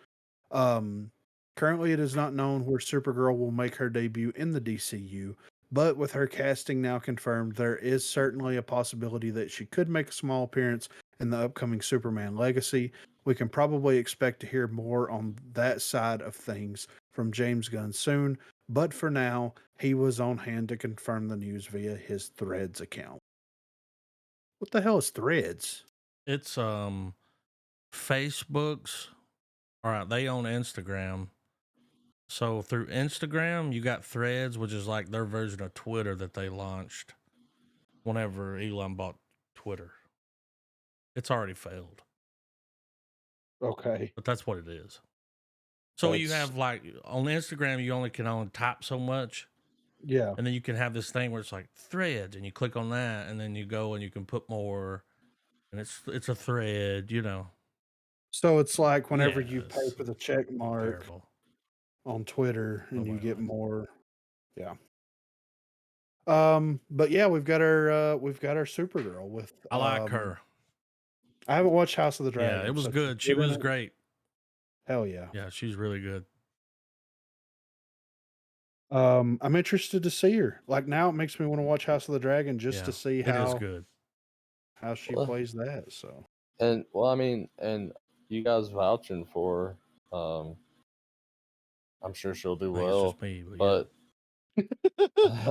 Um, Currently, it is not known where Supergirl will make her debut in the DCU, but with her casting now confirmed, there is certainly a possibility that she could make a small appearance in the upcoming Superman Legacy. We can probably expect to hear more on that side of things from James Gunn soon, but for now, he was on hand to confirm the news via his Threads account. What the hell is Threads? It's Facebook's. All right, they own Instagram. So through Instagram, you got Threads, which is like their version of Twitter that they launched whenever Elon bought Twitter. It's already failed, Okay. but that's what it is. So you have like on Instagram, you only can type so much. Yeah. And then you can have this thing where it's like Threads, and you click on that, and then you go and you can put more, and it's a thread, you know. So it's like whenever you pay Yes. for the check mark Terrible. on Twitter and you Nobody get likes it. more. Yeah. But yeah, we've got our Supergirl with I like her. I haven't watched House of the Dragon. Yeah, it was So good. She was great. Hell yeah. Yeah, she's really good. I'm interested to see her. Like now it makes me want to watch House of the Dragon just to see it is good. how she plays that. So And well, I mean, and you guys vouching for her, I'm sure she'll do I think it's well. just me, But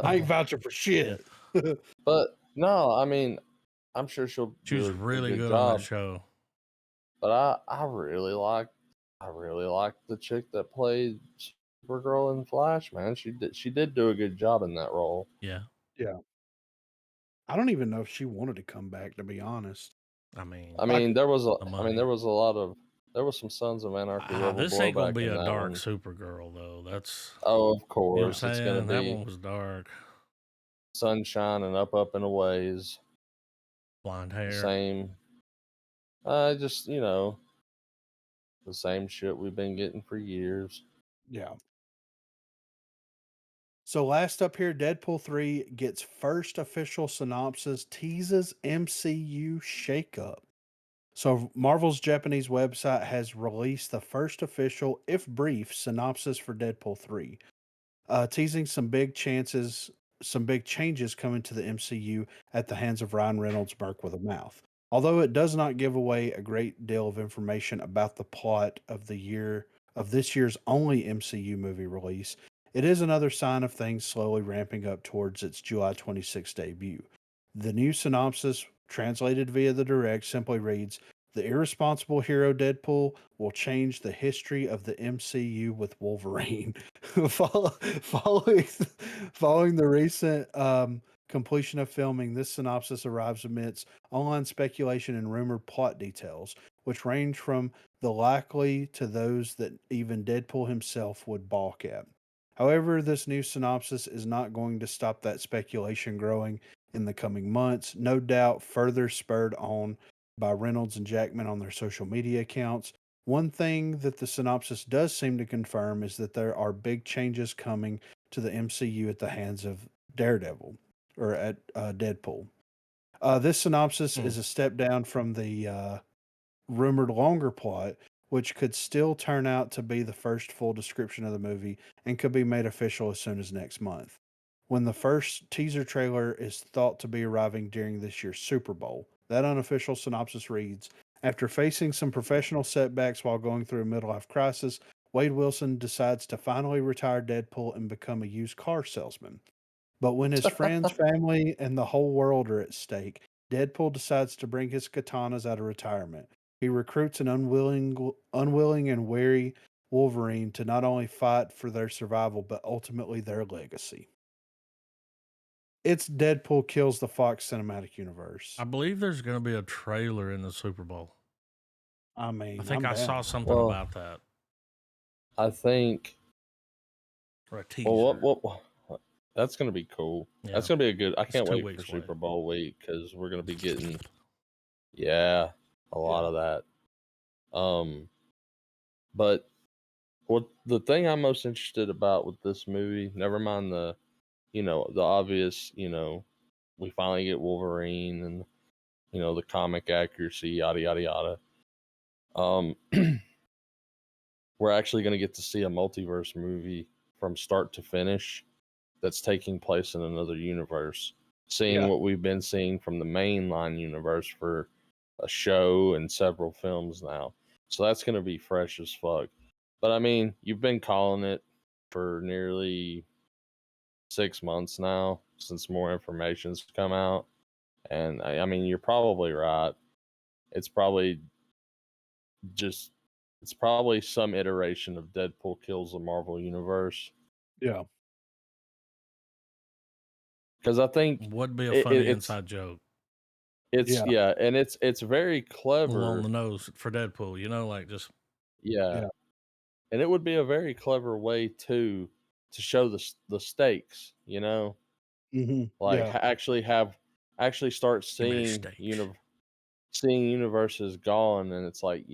I ain't vouching for shit. but no, I mean, I'm sure she'll She was do a really good good job. on that show. But I really like the chick that played Supergirl in Flash. Man, she did do a good job in that role. Yeah. Yeah. I don't even know if she wanted to come back, to be honest. I mean, there was some Sons of Anarchy level this ain't gonna blowback be in a that dark one. Supergirl though. That's of you know what I'm course it's gonna saying. That be one was dark. sunshine and up and a ways. Blonde hair. Same. Just the same shit we've been getting for years. Yeah. So last up here, Deadpool 3 gets first official synopsis, teases MCU shakeup. So Marvel's Japanese website has released the first official, if brief, synopsis for Deadpool 3, teasing some big changes coming to the MCU at the hands of Ryan Reynolds' Merc with a Mouth. Although it does not give away a great deal of information about the plot of this year's only MCU movie release, it is another sign of things slowly ramping up towards its July 26th debut. The new synopsis, translated via the direct, simply reads, "The irresponsible hero Deadpool will change the history of the MCU with Wolverine." Following the recent completion of filming, this synopsis arrives amidst online speculation and rumored plot details, which range from the likely to those that even Deadpool himself would balk at. However, this new synopsis is not going to stop that speculation growing in the coming months, no doubt further spurred on by Reynolds and Jackman on their social media accounts. One thing that the synopsis does seem to confirm is that there are big changes coming to the MCU at the hands of Daredevil or at Deadpool. This synopsis is a step down from the rumored longer plot, which could still turn out to be the first full description of the movie and could be made official as soon as next month, when the first teaser trailer is thought to be arriving during this year's Super Bowl. That unofficial synopsis reads, After facing some professional setbacks while going through a midlife crisis, Wade Wilson decides to finally retire Deadpool and become a used car salesman. But when his friends, family, and the whole world are at stake, Deadpool decides to bring his katanas out of retirement. He recruits an unwilling and wary Wolverine to not only fight for their survival, but ultimately their legacy. It's Deadpool kills the Fox Cinematic Universe. I believe there's going to be a trailer in the Super Bowl. I mean, I think I'm I saw down. something about that. I think. Or a teaser. Well, what that's going to be cool. Yeah. That's going to be a good. I It's can't 2 wait weeks for away. Super Bowl week because we're going to be getting, a lot of that. But what the thing I'm most interested about with this movie, never mind the, the obvious, we finally get Wolverine and, the comic accuracy, yada yada yada. We're actually going to get to see a multiverse movie from start to finish that's taking place in another universe. Seeing what we've been seeing from the mainline universe for a show and several films now. So that's going to be fresh as fuck. But I mean, you've been calling it for nearly 6 months now since more information's come out. And I mean, you're probably right. It's probably just, it's probably some iteration of Deadpool kills the Marvel Universe. Yeah. Because I think would be a funny inside joke. It's and it's very clever on the nose for Deadpool, like just yeah. And it would be a very clever way to show the stakes, like actually start seeing seeing universes gone, and it's like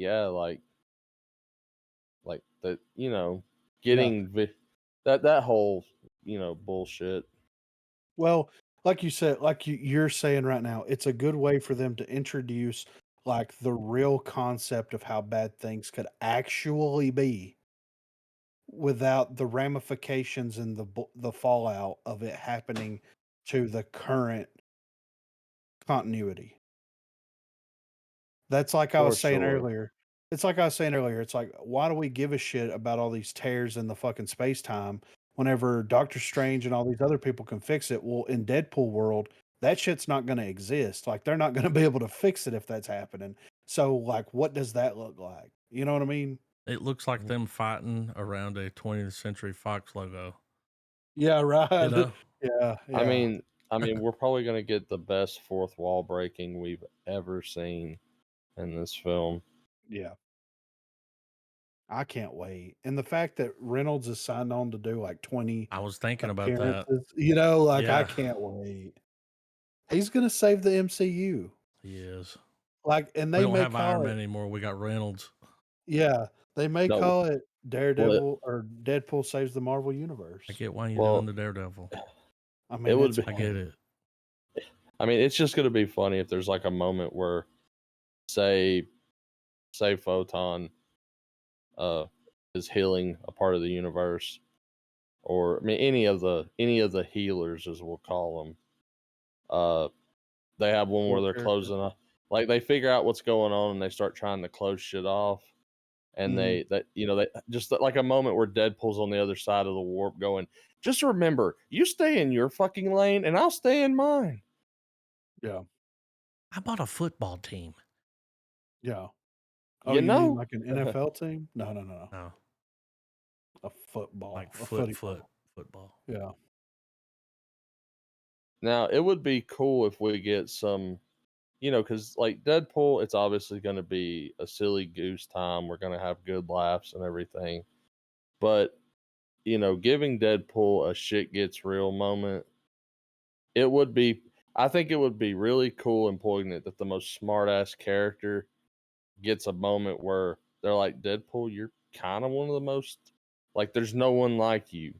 like that getting that whole bullshit. Well, like you said, like you're saying right now, it's a good way for them to introduce like the real concept of how bad things could actually be without the ramifications and the fallout of it happening to the current continuity. That's like I was saying earlier. It's like I was saying earlier. It's like, why do we give a shit about all these tears in the fucking space time whenever Doctor Strange and all these other people can fix it? Well, in Deadpool world, that shit's not going to exist. Like, they're not going to be able to fix it if that's happening. So, like, what does that look like? You know what I mean? It looks like them fighting around a 20th Century Fox logo. Yeah, right. Yeah. I mean, we're probably going to get the best fourth wall breaking we've ever seen in this film. Yeah. I can't wait. And the fact that Reynolds is signed on to do like 20 I was thinking about that. I can't wait. He's going to save the MCU. He is. Like, and we they don't may have call Iron it Man anymore. We got Reynolds. Yeah, they may No. call it Daredevil or Deadpool Saves the Marvel Universe. I get why you're doing the Daredevil. I mean, it would be. I get it. I mean, it's just going to be funny if there's like a moment where, say Photon, is healing a part of the universe, or I mean any of the healers, as we'll call them. They have one where they're closing up, like they figure out what's going on and they start trying to close shit off, and they just like a moment where Deadpool's on the other side of the warp, going, "Just remember, you stay in your fucking lane, and I'll stay in mine." Yeah. I bought a football team. Yeah. Oh, you mean like an NFL team? No. No. A football. Like a football. Yeah. Now, it would be cool if we get some, because like Deadpool, it's obviously going to be a silly goose time. We're going to have good laughs and everything. But, giving Deadpool a shit gets real moment, I think it would be really cool and poignant that the most smart ass character gets a moment where they're like, Deadpool, you're kind of one of the most, like, there's no one like you.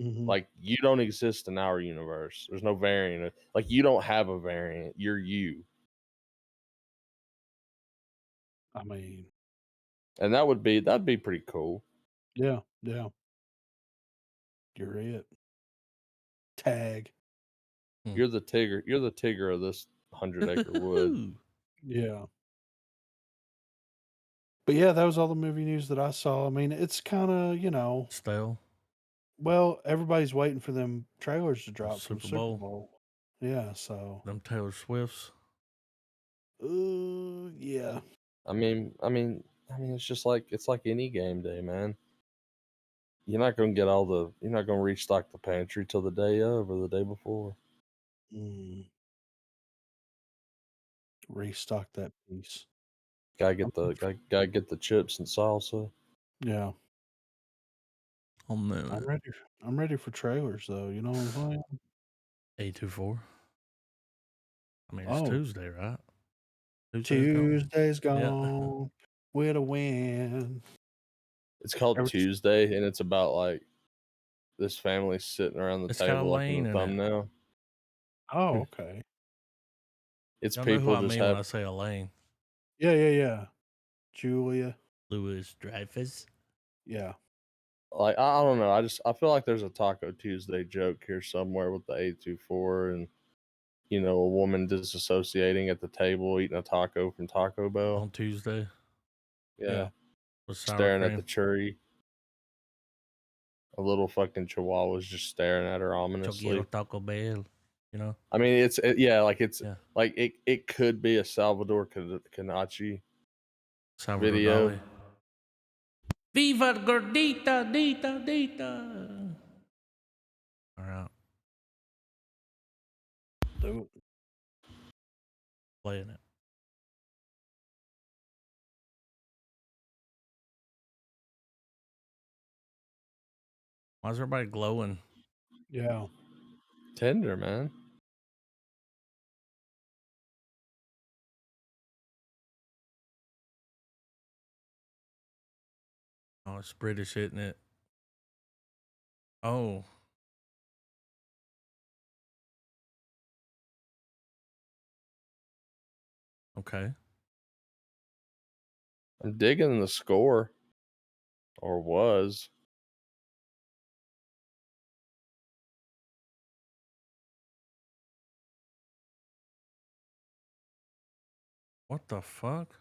Mm-hmm. Like, you don't exist in our universe. There's no variant. Like, you don't have a variant. You're you. I mean, And that'd be pretty cool. Yeah. You're it. Tag. You're the Tigger. You're the Tigger of this 100 acre wood. Yeah. But yeah, that was all the movie news that I saw. I mean, it's kind of, Stale. well, everybody's waiting for them trailers to drop from Super Super Bowl. Bowl. Yeah, so. Them Taylor Swifts. Yeah. I mean, it's just like any game day, man. You're not gonna restock the pantry till the day of or the day before. Restock that piece. Gotta get the chips and salsa. Yeah. On the I'm ready for trailers though. You know what I'm saying? A24. I mean, it's Tuesday, right? Tuesday's gone. gone. With a win. It's called Tuesday, and it's about like this family sitting around the table like in the thumbnail. Oh, okay. It's Y'all know who people I just mean when I say Elaine. Yeah. Julia. Louis Dreyfus. Yeah. Like I don't know. I feel like there's a Taco Tuesday joke here somewhere with the A24 and a woman disassociating at the table eating a taco from Taco Bell on Tuesday. Yeah. With staring cream. at the tree. A little fucking chihuahua's just staring at her ominously. Taco Bell, I mean, like it could be a Salvador Kanachi video. Dali. Viva Gordita, Dita. All right. Do it. Playing it. Why is everybody glowing? Yeah. Tender, man. Oh, it's British, isn't it? Oh. Okay. I'm digging the score. Or was. What the fuck?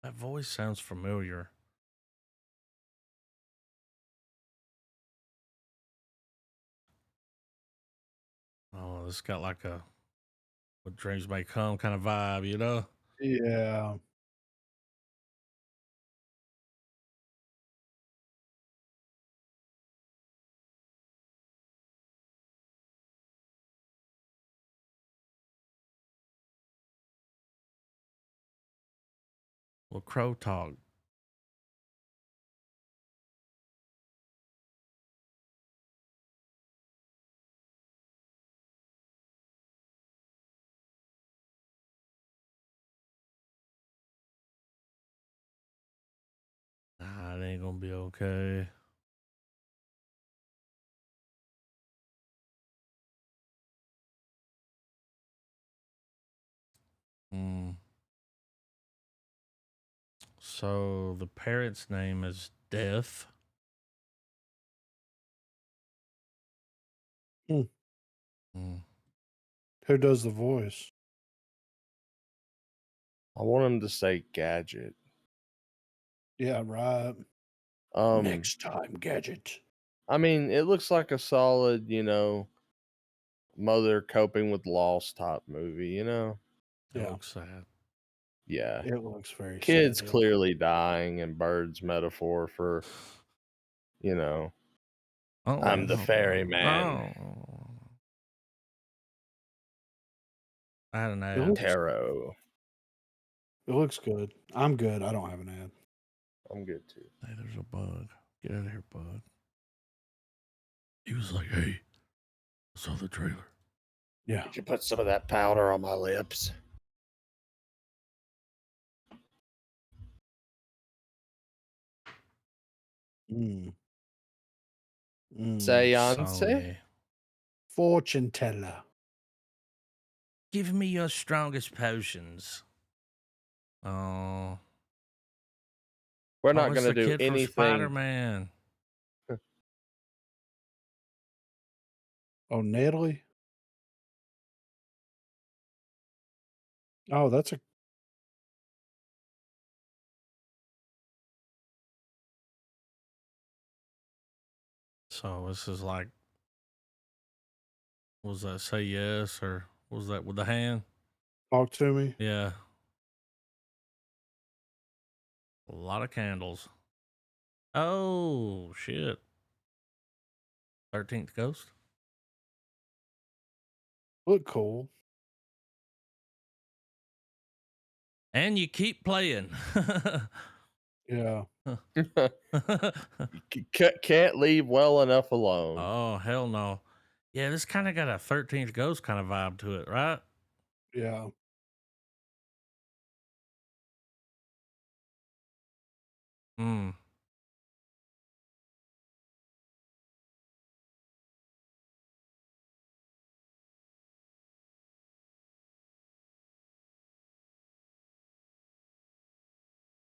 That voice sounds familiar. Oh, it's got like a What Dreams May Come kind of vibe, Yeah. Well, Crow Talk. Nah, it ain't gonna be okay. So the parent's name is Death. Who does the voice? I want him to say Gadget. Yeah, right. Next time, Gadget. I mean, it looks like a solid, mother coping with loss type movie, It looks sad. Yeah. It looks very Kids sad, clearly dying and birds metaphor for, I'm the ferryman. I had an ad. Tarot. It looks good. I'm good. I don't have an ad. I'm good too. Hey, there's a bug. Get out of here, bug. He was like, hey, I saw the trailer. Yeah. Could you put some of that powder on my lips? Seance? Fortune teller. Give me your strongest potions. Oh. We're not it's going to the do kid from anything. Spider-Man. Oh, Natalie? Oh, that's a So this is like, was that say yes or was that with the hand? talk to me. Yeah. A lot of candles. Oh, shit. 13th Ghost. Look cool. And you keep playing. Yeah. Can't leave well enough alone. Oh, hell no. Yeah, this kind of got a 13th Ghost kind of vibe to it, right? Yeah. Hmm.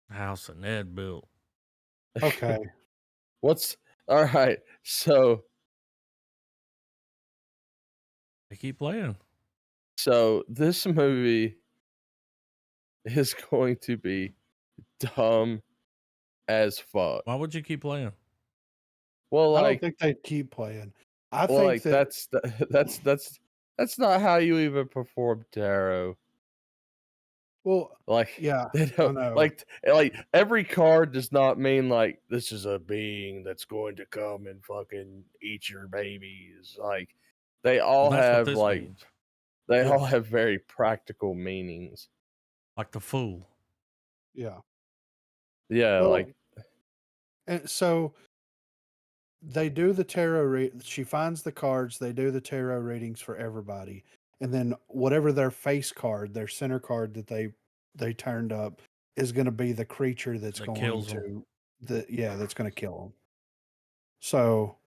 House that Ned built. Okay. What's all right? So They keep playing. So this movie is going to be dumb as fuck. Why would you keep playing? Well, I don't like, think they'd keep playing. I well, think like that that's not how you even perform tarot. well, Like, yeah, they I don't know. like every card does not mean like this is a being that's going to come and fucking eat your babies. Like, they all Well, that's what have this like means. they Yeah. all have very practical meanings. Like the Fool. Yeah. Yeah, Well, like and so they do the tarot she finds the cards, they do the tarot readings for everybody. And then whatever their face card, their center card that they turned up is going to be the creature that's That going kills them. to that's going to kill them. So,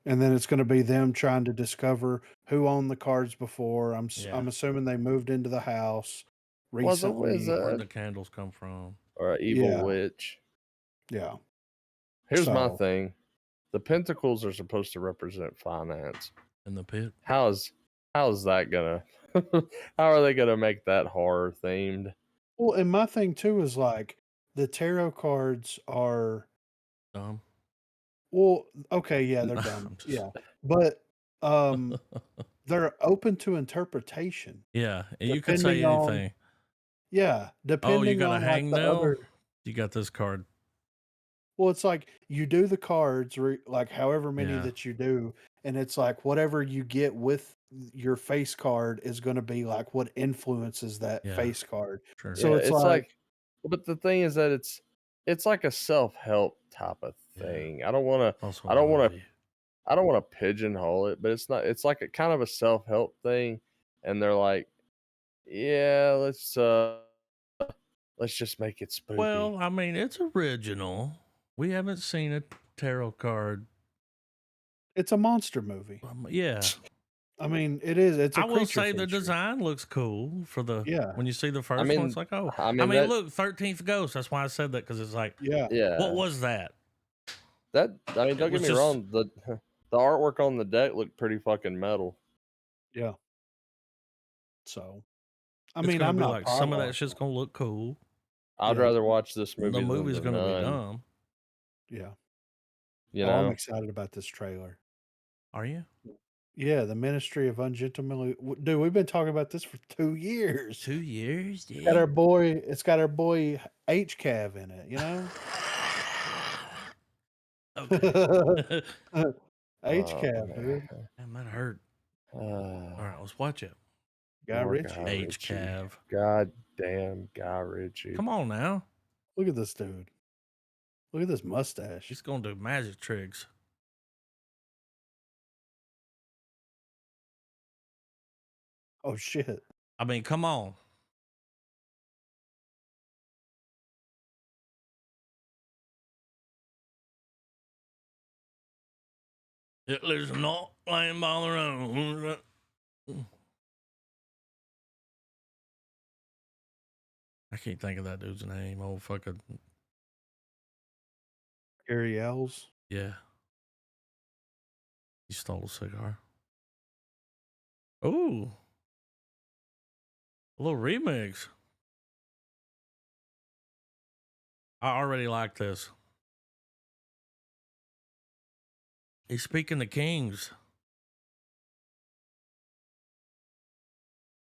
and then it's going to be them trying to discover who owned the cards before. I'm Yeah. assuming they moved into the house was a recently. Where'd wizard the candles come from? or an evil Yeah. witch. Yeah. Here's my So, thing. The pentacles are supposed to represent finance. In the pit. How's that gonna how are they gonna make that horror themed? well, and my thing too is like the tarot cards are Dumb. well, okay, yeah, they're dumb. I'm just- Yeah. But they're open to interpretation. Yeah, and you could say Depending on anything. yeah, Oh, you depending got a on like the hangnail? other You got this card. well, it's like you do the cards, like however many Yeah. that you do, and it's like whatever you get with your face card is going to be like what influences that Yeah. face card. Sure. So Yeah, it's like but the thing is that it's like a self-help type of Yeah. thing. I don't wanna Also I don't wanna movie. I don't wanna pigeonhole it, but it's like a kind of a self-help thing. And they're like, yeah, let's just make it spooky. Well, I mean, it's original. We haven't seen a tarot card. it's a monster movie. Yeah. I mean, it is. It's a I will creature say the feature. design looks cool for the Yeah. when you see the first mean- one, it's like, oh, I I mean, mean, that- look, 13th Ghost. That's why I said that because it's like, Yeah. Yeah. what was that? That I mean, don't was get me just- wrong, the artwork on the deck looked pretty fucking metal. Yeah. So, I It's mean, gonna I'm be not like some of proud that of shit's it. gonna look cool. I'd Yeah. rather watch this movie The movie's than gonna The be Nun, dumb. Yeah. you Oh, I'm know? excited about this trailer. Are you? Yeah, the Ministry of Ungentlemanly. Dude, we've been talking about this for 2 years. 2 years, It's got yeah. our boy H Cav in it, you know? Okay. H Oh, Cav, dude. That might hurt. All right, let's watch it. Guy more Ritchie. Guy H Ritchie. Cav. God damn Guy Ritchie. Come on now. Look at this dude. Look at this mustache. He's gonna do magic tricks. Oh shit. I mean, come on. It is not laying by the road. I can't think of that dude's name. Oh, fucking. Gary Ells. Yeah. He stole a cigar. Ooh. A little remix. I already like this. He's speaking to kings.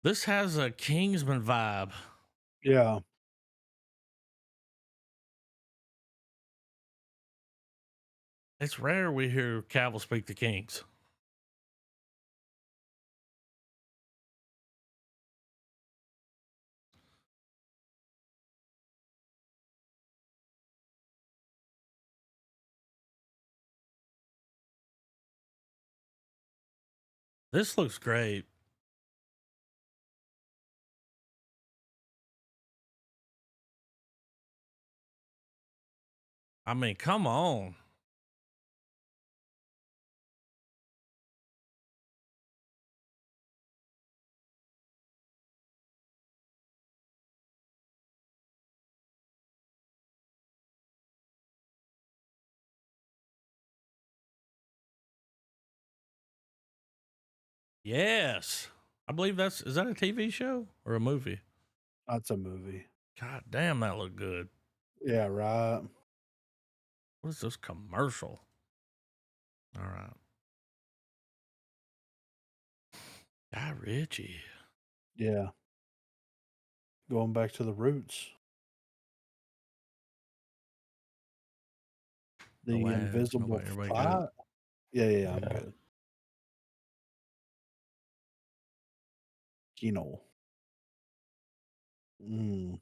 This has a Kingsman vibe. Yeah. It's rare we hear Cavill speak to kings. This looks great. I mean, come on. Yes. I believe is that a TV show or a movie? That's a movie. God damn, that looked good. Yeah, right. What is this commercial? All right. Guy Ritchie. Yeah. Going back to the roots. The invisible fight. Yeah, I'm good. Kino. I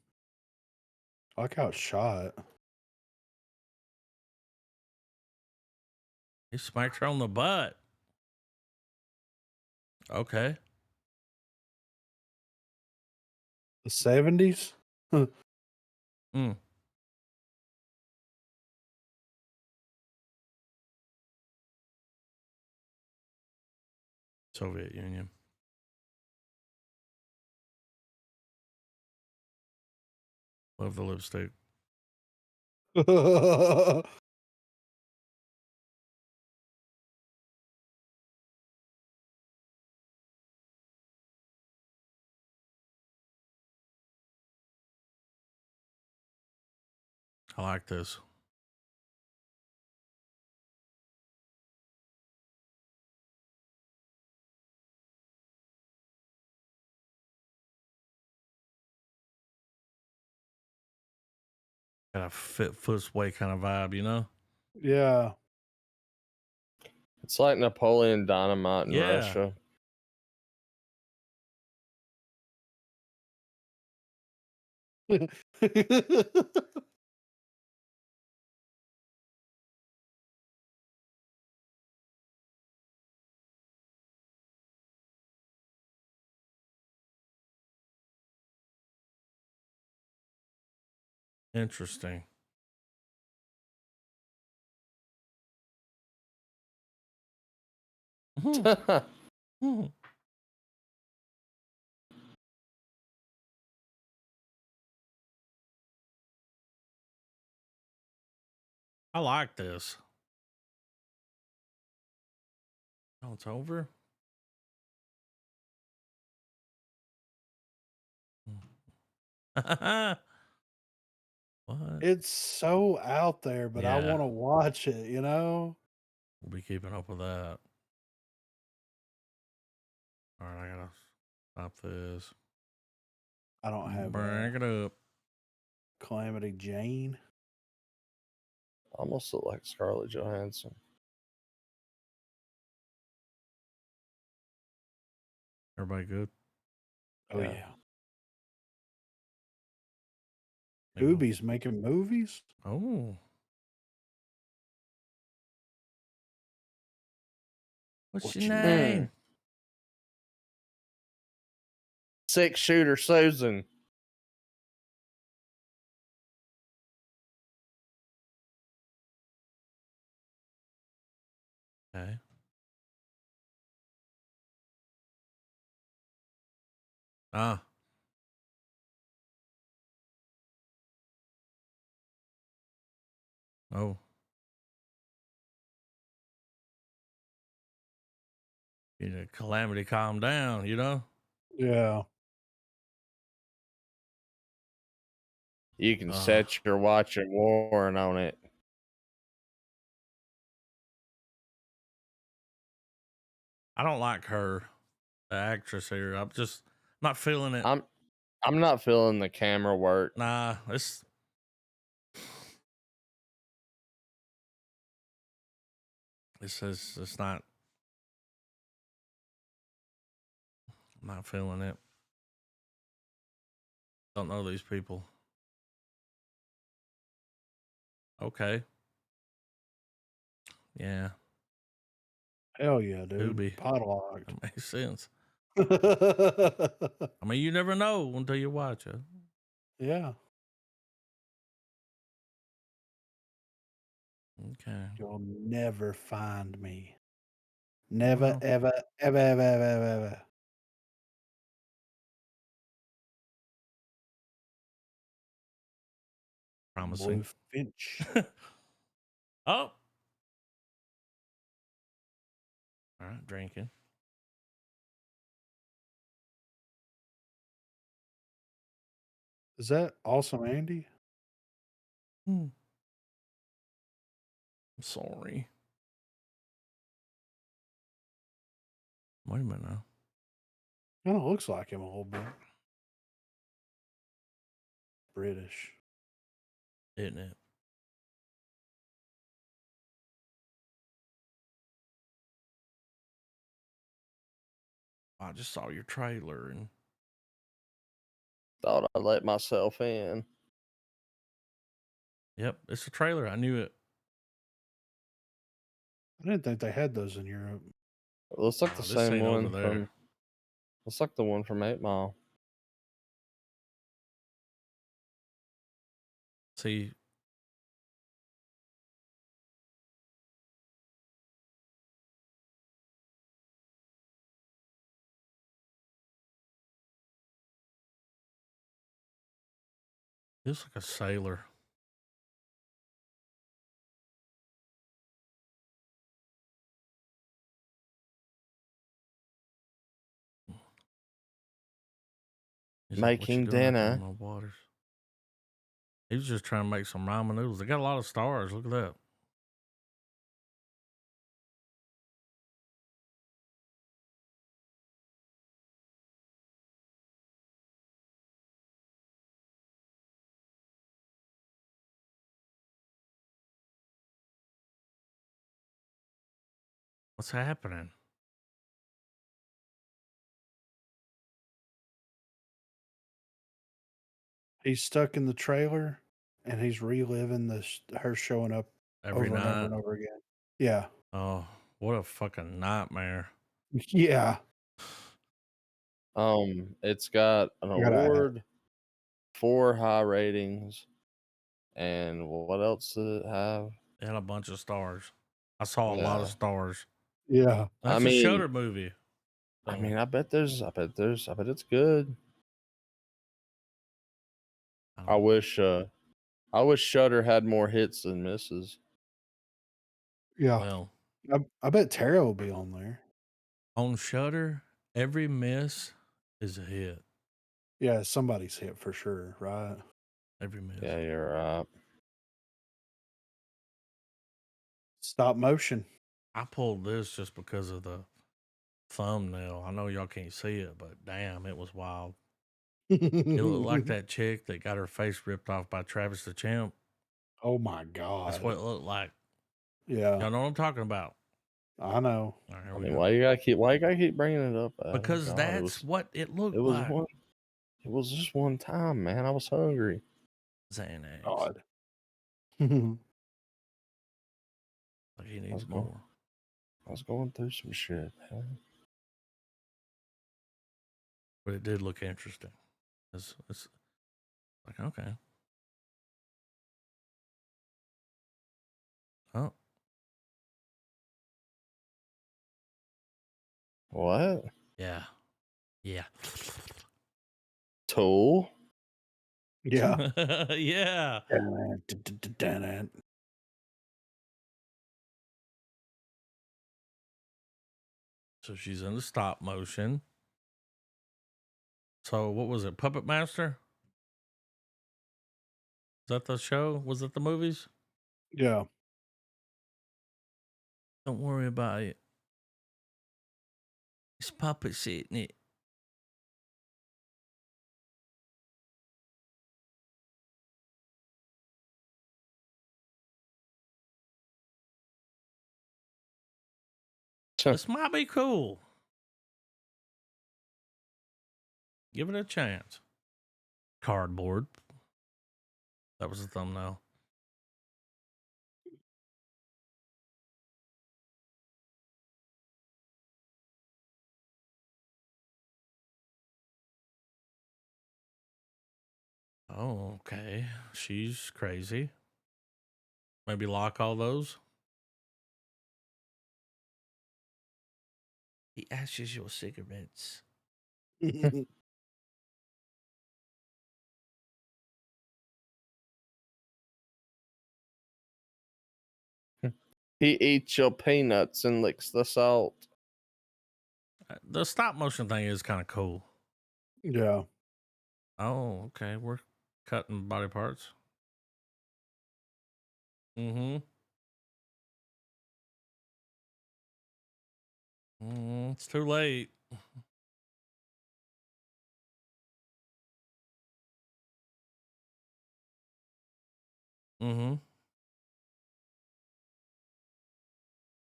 like how it's shot. He smacked her on the butt. Okay. The 70s? Soviet Union. Love the lipstick. I like this. Got a Foot's Way kind of vibe, you know? Yeah. It's like Napoleon Dynamite in Russia. Interesting. I like this. Oh, it's over? What? It's so out there, but I want to watch it, you know? We'll be keeping up with that. All right, I gotta stop this. I don't have Bring it up. Calamity Jane. Almost look like Scarlett Johansson. Everybody good? Oh yeah. Tubi's making movies? Oh. What's your name? 6-shooter Susan. Okay. Ah. Oh. You know, Calamity, calm down, you know? Yeah. You can set your watch and warn on it. I don't like her, the actress here. I'm just not feeling it. I'm not feeling the camera work. Nah, it's not. I'm not feeling it. Don't know these people. Okay. Yeah. Hell yeah, dude. Tubi. Podlocked. That makes sense. I mean, you never know until you watch it. Yeah. Okay. You'll never find me. Never, Well, ever, ever, ever, ever, ever, ever. promising. Blue Finch. Oh. All right, drinking. Is that Awesome Andy? I'm sorry. Wait a minute now. Kind of looks like him a little bit. British. Isn't it? I just saw your trailer and Thought I let myself in. yep, it's a trailer. I knew it. I didn't think they had those in Europe. It looks like the This same ain't over one there. from. Looks like the one from 8 Mile. See, he looks like a sailor. He's like, "What you Making doing out there dinner. in my waters?" He was just trying to make some ramen noodles. They got a lot of stars. Look at that. What's happening? He's stuck in the trailer, and he's reliving her showing up Every over and over night. and over again. Yeah. Oh, what a fucking nightmare. Yeah. It's got an award, 4 high ratings, and what else did it have? It had a bunch of stars. I saw a lot of stars. Yeah. That's a Shudder movie. I mean, I bet it's good. I wish Shudder had more hits than misses. Yeah. Well, I bet Tara will be on there. on Shudder, every miss is a hit. Yeah, somebody's hit for sure, right? Every miss. Yeah, you're right. Stop motion. I pulled this just because of the thumbnail. I know y'all can't see it, but damn, it was wild. It looked like that chick that got her face ripped off by Travis the Champ. Oh my god. That's what it looked like. Yeah. Y'all know what I'm talking about. I know. All right, I mean, why you gotta keep bringing it up? Adam? Because God, that's what it looked it was like. It was just one time, man. I was hungry. Xanax. God. Like he needs more. I was going through some shit, man. But it did look interesting. It's like, okay. Oh. What? Yeah. Yeah. Tool. Yeah. Yeah. So she's in the stop motion. So what was it? Puppet Master? Is that the show? Was it the movies? Yeah. Don't worry about it. It's puppets, isn't it? This might be cool. Give it a chance. Cardboard. That was the thumbnail. Oh, okay. She's crazy. Maybe lock all those. He ashes your cigarettes. He eats your peanuts and licks the salt. The stop motion thing is kind of cool. Yeah. Oh, okay. We're cutting body parts. Mm-hmm. It's too late. Mm-hmm.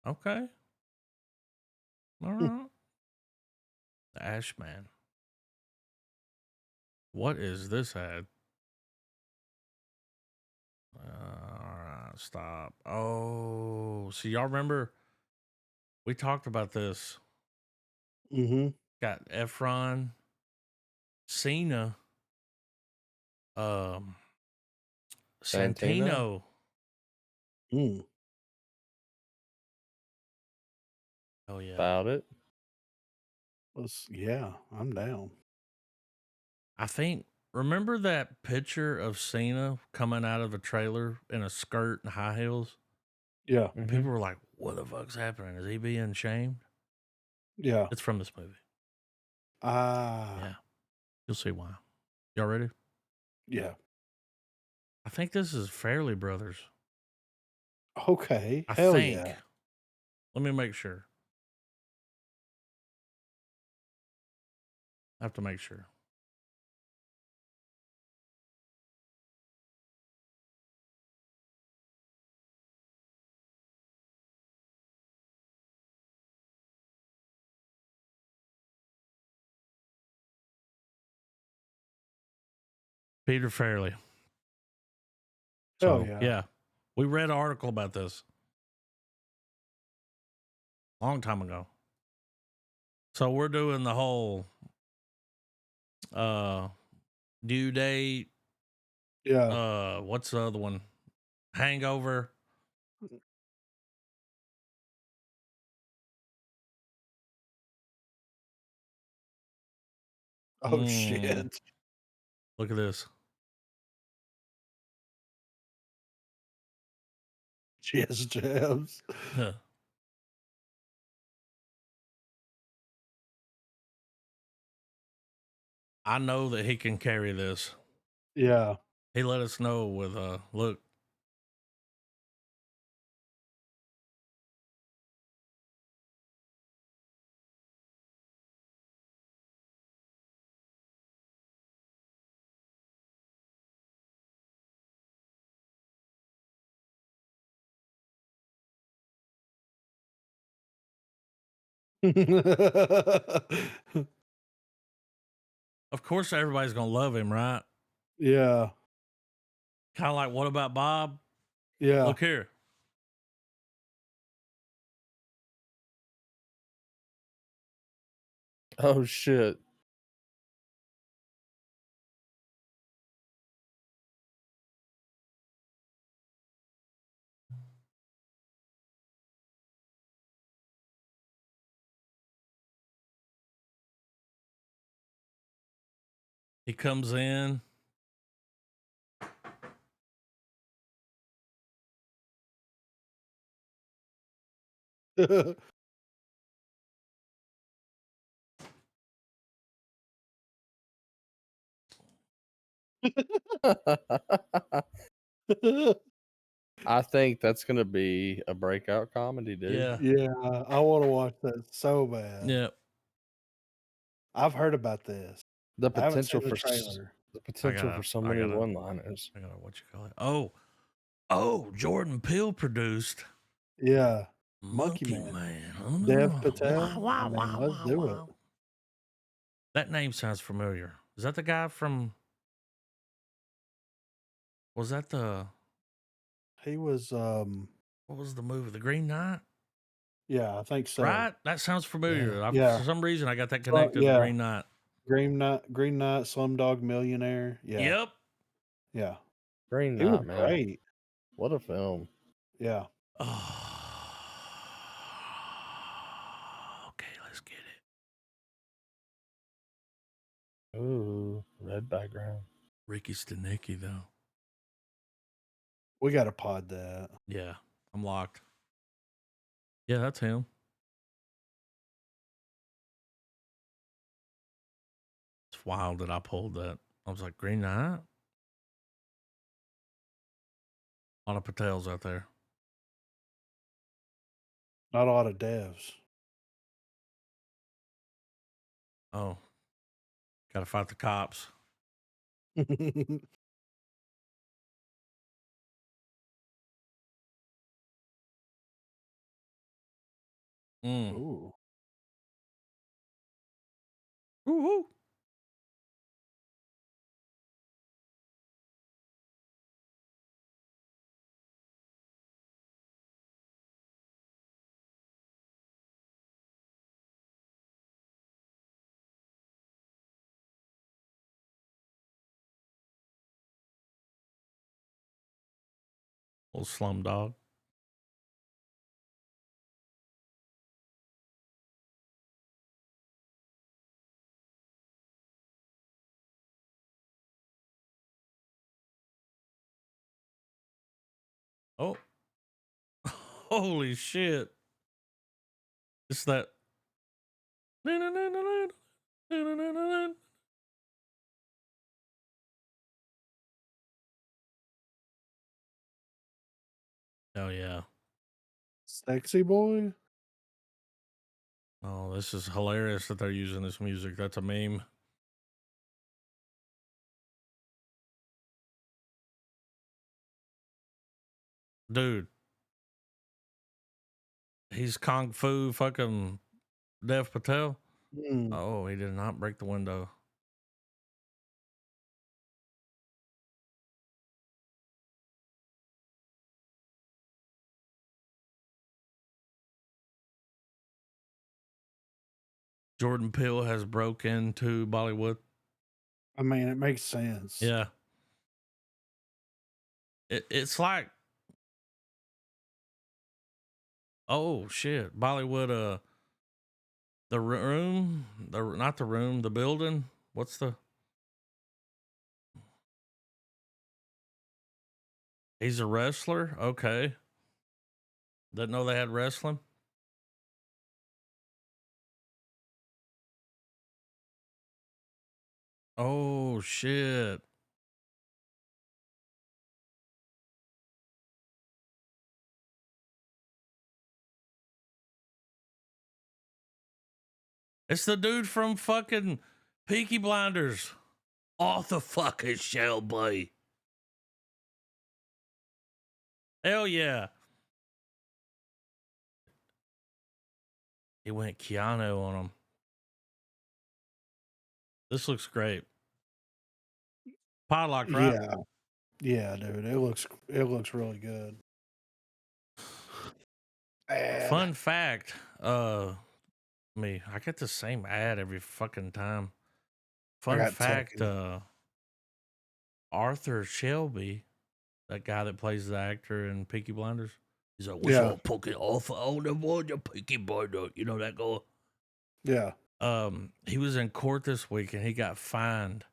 Okay. All right. The Ashman. What is this ad? All right, stop. Oh, so y'all remember we talked about this. Mm-hmm. Got Efron, Cena, Santino. Mm. Oh yeah. About it. Yeah, I'm down. I think remember that picture of Cena coming out of a trailer in a skirt and high heels? Yeah. And people were like, what the fuck's happening? Is he being shamed? Yeah. It's from this movie. Ah. Yeah. You'll see why. Y'all ready? Yeah. I think this is Fairley Brothers. Okay. I Hell think. yeah. Let me make sure. I have to make sure. Peter Fairley. Hell So, yeah. we read an article about this a long time ago. So we're doing the whole due date. Yeah. What's the other one? Hangover. Oh shit. Look at this. Jazz jabs. I know that he can carry this. Yeah. He let us know with look. Of course everybody's gonna love him, right? Yeah. Kind of like, what about Bob? Yeah. Look here. Oh shit. He comes in. I think that's gonna be a breakout comedy, dude. Yeah. Yeah, I want to watch that so bad. Yeah. I've heard about this. The I haven't potential seen the for trailer. so many one-liners. I gotta what you call it. Oh, Jordan Peele produced Yeah, Monkey Man. Dev Oh, Patel. wow, I mean, let's do it. That name sounds familiar. Is that the guy from? Was that the? He was, What was the movie? The Green Knight. yeah, I think so. Right? That sounds familiar. Yeah. For some reason, I got that connected to yeah. Green Knight. Green Knight, Slumdog Millionaire. Yeah, Yep. yeah. Green He was Knight, man. great. What a film. Yeah. Okay, let's get it. Ooh, red background. Ricky Stenicki, though. We got to pod that. Yeah, I'm locked. Yeah, that's him. It's wild that I pulled that. I was like, Green Knight? A lot of Patels out there. Not a lot of devs. Oh, gotta fight the cops. Ooh. Ooh. Little Slumdog. Oh. Holy shit. It's that. Oh, yeah. Sexy Boy? Oh, this is hilarious that they're using this music. That's a meme. Dude. He's Kung Fu fucking Dev Patel. Oh, he did not break the window. Jordan Peele has broke into Bollywood. I mean, it makes sense. Yeah. It's like, oh shit, Bollywood. The room, not the room, the building. What's the? He's a wrestler. Okay. Didn't know they had wrestling. Oh shit. It's the dude from fucking Peaky Blinders. Arthur fucking Shelby. Hell yeah. He went Keanu on him. This looks great. Podlock, right? Yeah. Yeah, dude. It looks really good. Fun fact, I get the same ad every fucking time. Fun fact, Arthur Shelby, that guy that plays the actor in Peaky Blinders, he's like, what's up, poking off on the one, your Peaky Blinder? You know that guy? Yeah. He was in court this week and he got fined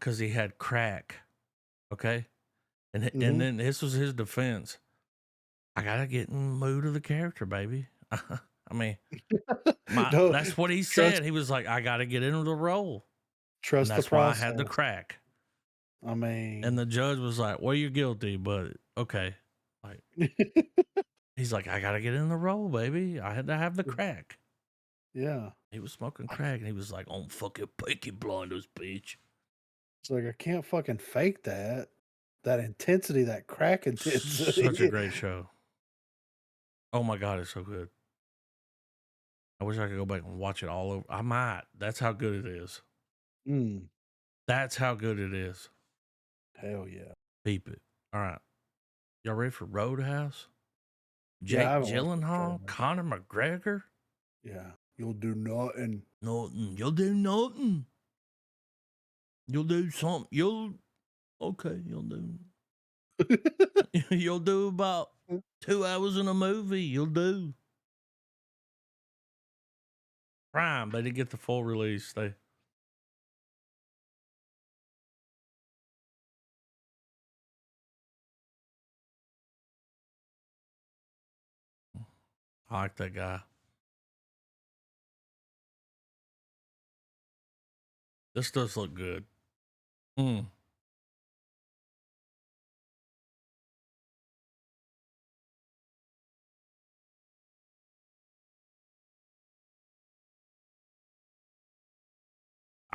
because he had crack. Okay. And then this was his defense. I gotta get in the mood of the character, baby. I mean, that's what he said. He was like, I gotta get into the role. Trust and that's the process. why I had the crack. I mean, and the judge was like, well, you're guilty, but okay. Like, he's like, I gotta get in the role, baby. I had to have the crack. Yeah. He was smoking crack, and he was like, "On fucking Peaky Blinders, bitch." It's like, I can't fucking fake that intensity, that crack intensity. Such a great show. Oh my god, it's so good. I wish I could go back and watch it all over. I might. That's how good it is. That's how good it is. Hell yeah. Peep it. All right. Y'all ready for Roadhouse? Jake Gyllenhaal, Conor McGregor. Yeah. You'll do nothing. Nothing. You'll do nothing. You'll do something. You'll do. You'll do about 2 hours in a movie. You'll do. Prime, they didn't get the full release. I like that guy. This does look good. I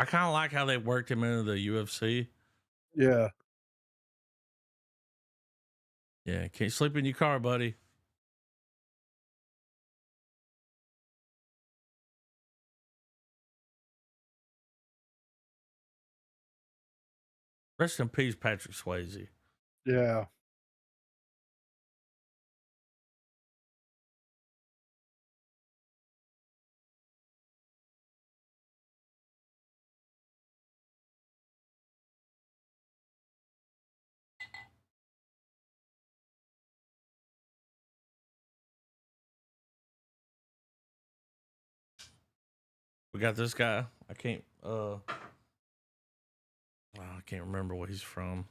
kind of like how they worked him into the UFC. Yeah. Yeah, can't sleep in your car, buddy. Rest in peace, Patrick Swayze. Yeah. We got this guy. I can't remember what he's from.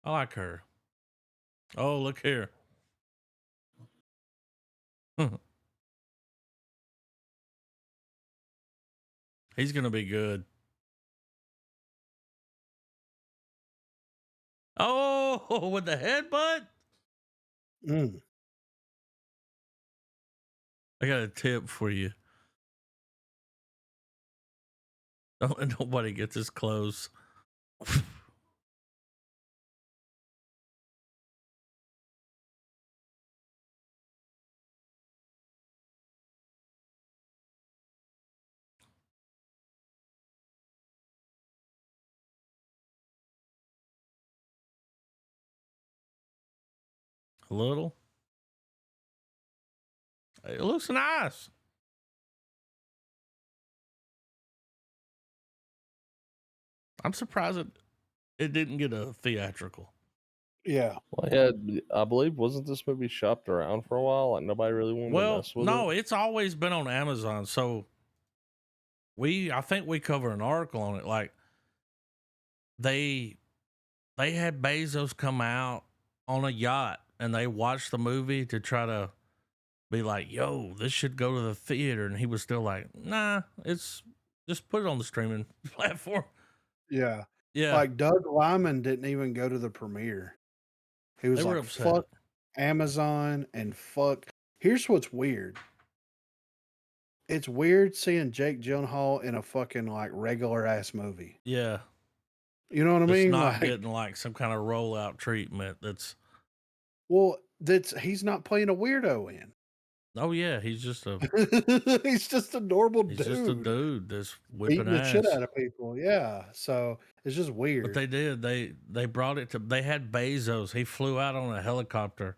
I like her. Oh, look here. He's going to be good. Oh, with the headbutt? I got a tip for you. Don't let nobody get this close. A little. It looks nice. I'm surprised it didn't get a theatrical. Yeah. Well, yeah, I believe, wasn't this movie shopped around for a while? Like, nobody really wanted to mess with it? No, it's always been on Amazon. So I think we cover an article on it. Like, they had Bezos come out on a yacht and they watched the movie to try to be like, yo, this should go to the theater. And he was still like, nah, it's just put it on the streaming platform. Yeah. Yeah. Like Doug Liman didn't even go to the premiere. He was like, fuck Amazon and fuck. Here's what's weird. It's weird seeing Jake Gyllenhaal in a fucking like regular ass movie. Yeah. You know what I mean? Not like, getting like some kind of rollout treatment. He's not playing a weirdo in. Oh yeah, he's just a he's just a normal dude. He's just a dude that's whipping the shit out of people. Yeah. So it's just weird. But they did. They brought it to. They had Bezos. He flew out on a helicopter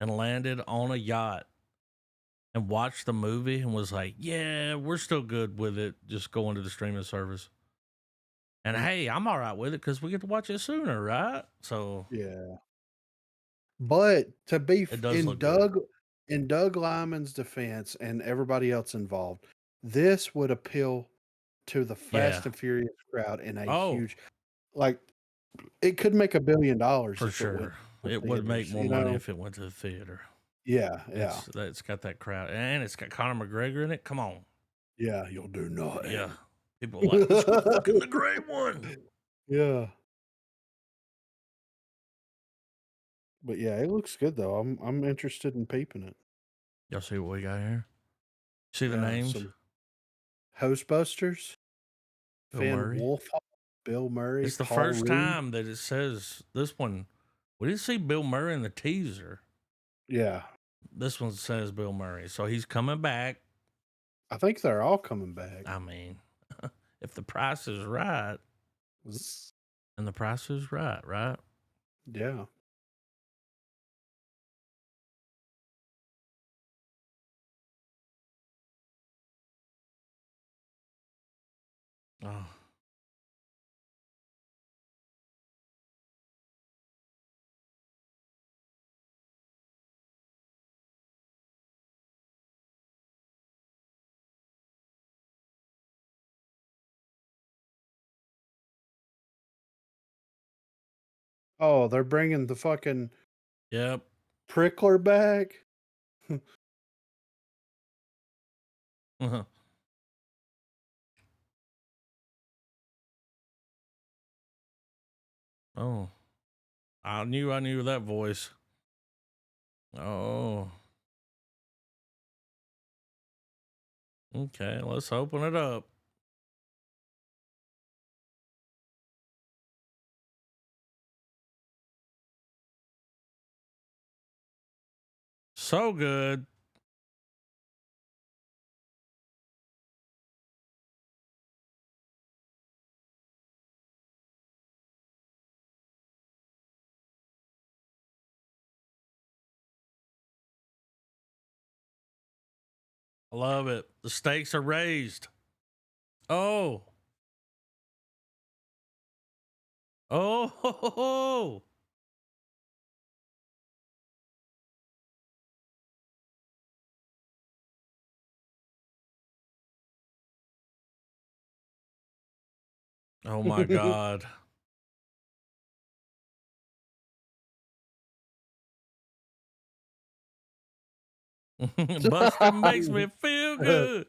and landed on a yacht and watched the movie and was like, "Yeah, we're still good with it. Just going to the streaming service." And hey, I'm all right with it because we get to watch it sooner, right? So Yeah. But to be it does look good. in Doug Lyman's defense and everybody else involved, this would appeal to the Yeah. Fast and Furious crowd in a Oh, huge, like, it could make $1 billion for if it went sure. to It would make theaters, more you money know? if it went to the theater. Yeah, yeah, It's got that crowd, and it's got Conor McGregor in it. Come on, yeah. You'll do nothing. yeah. People are like, let's go fucking the great one. Yeah. But yeah, it looks good though. I'm interested in peeping it. Y'all see what we got here? See the Yeah, names? some Ghostbusters, Bill Finn Murray. Wolfhard, Bill Murray. It's the Paul first Rudd. time that it says this one. We didn't see Bill Murray in the teaser. Yeah, This one says Bill Murray, so he's coming back. I think they're all coming back. I mean, if the price is right, and the price is right? Yeah. Oh. Oh, they're bringing the fucking Yep. prickler back. Oh, I knew that voice. Oh, okay. Let's open it up. So good. I love it. The stakes are raised. Oh. Oh. Oh my God. Buster makes me feel good.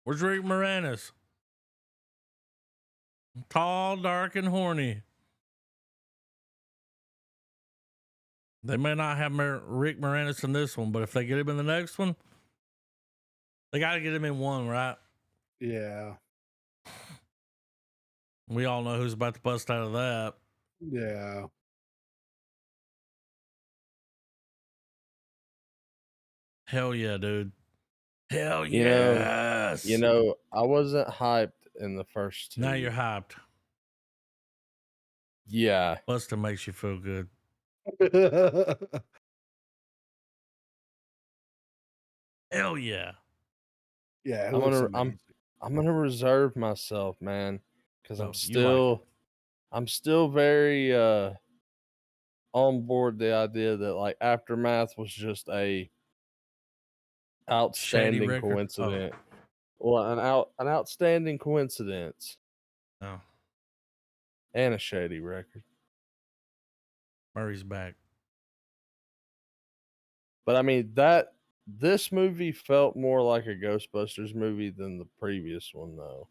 Where's Rick Moranis? Tall, dark, and horny. They may not have Rick Moranis in this one, but if they get him in the next one, they got to get him in one, right? Yeah. We all know who's about to bust out of that. Yeah. Hell yeah, dude. Hell You yes. know, I wasn't hyped in the first two. Now you're hyped. Yeah. Buster makes you feel good. Hell yeah. Yeah, it I'm looks gonna amazing. I'm gonna reserve myself, man, because Oh, I'm you like still I'm still very on board the idea that like Aftermath was just a outstanding record? Oh. coincidence. Well, an outstanding coincidence Oh, and a shady record. Murray's back. But I mean this movie felt more like a Ghostbusters movie than the previous one, though.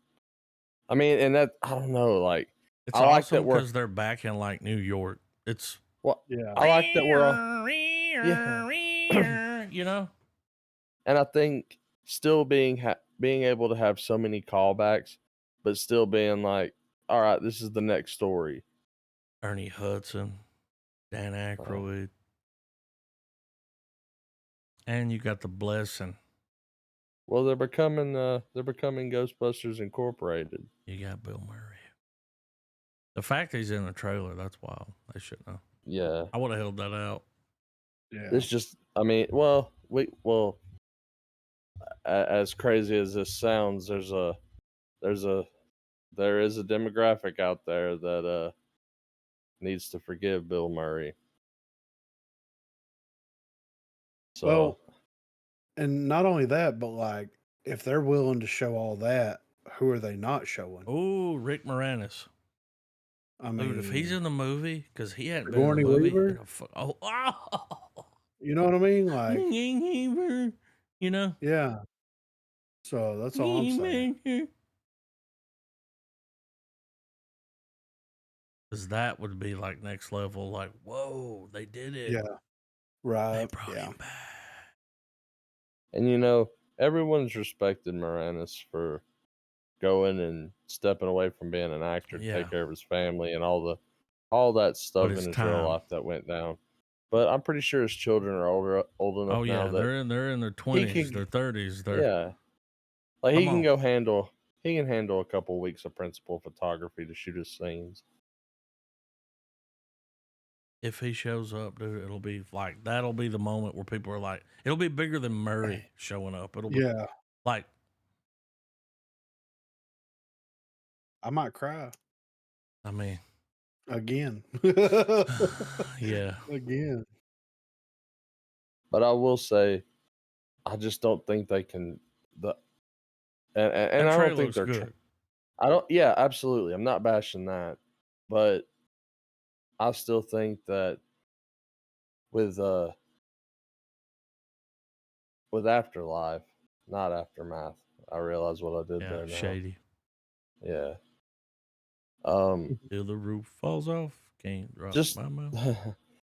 I mean, and that I don't know, like It's I like awesome that we're because they're back in like New York. It's well, Yeah. I like that we're all, yeah. You know, And I think still being able to have so many callbacks, but still being like, all right, this is the next story. Ernie Hudson, Dan Aykroyd, and you got the blessing. Well, they're becoming Ghostbusters Incorporated. You got Bill Murray. The fact he's in the trailer, that's wild. They should know. Yeah, I would have held that out. Yeah. This just, I mean, well, as crazy as this sounds, there is a demographic out there that needs to forgive Bill Murray. So, well, and not only that, but like if they're willing to show all that, who are they not showing? Oh, Rick Moranis. I Dude, if he's mean, in the movie, because he hadn't been in Sigourney the movie. Weaver? You know what I mean? Like, you know? yeah. So that's all I'm saying. Because that would be like next level. Like, whoa, they did it. Yeah. They Right. brought Yeah. him back. and everyone's respected Moranis for going and stepping away from being an actor to Yeah. take care of his family and all that stuff in his real life that went down. But I'm pretty sure his children are old enough now that they're in their 20s, their 30s. Yeah. Like he can handle a couple of weeks of principal photography to shoot his scenes. If he shows up, dude, it'll be like that'll be the moment where people are like, it'll be bigger than Murray showing up. It'll be like, I might cry I mean, again. yeah. Again. But I will say, I just don't think they can. And I don't think they're good. I don't. Yeah, absolutely. I'm not bashing that, but I still think that with Afterlife, not Aftermath. I realize what I did there now. Shady. Yeah. Till the roof falls off, can't drop Just my mouth.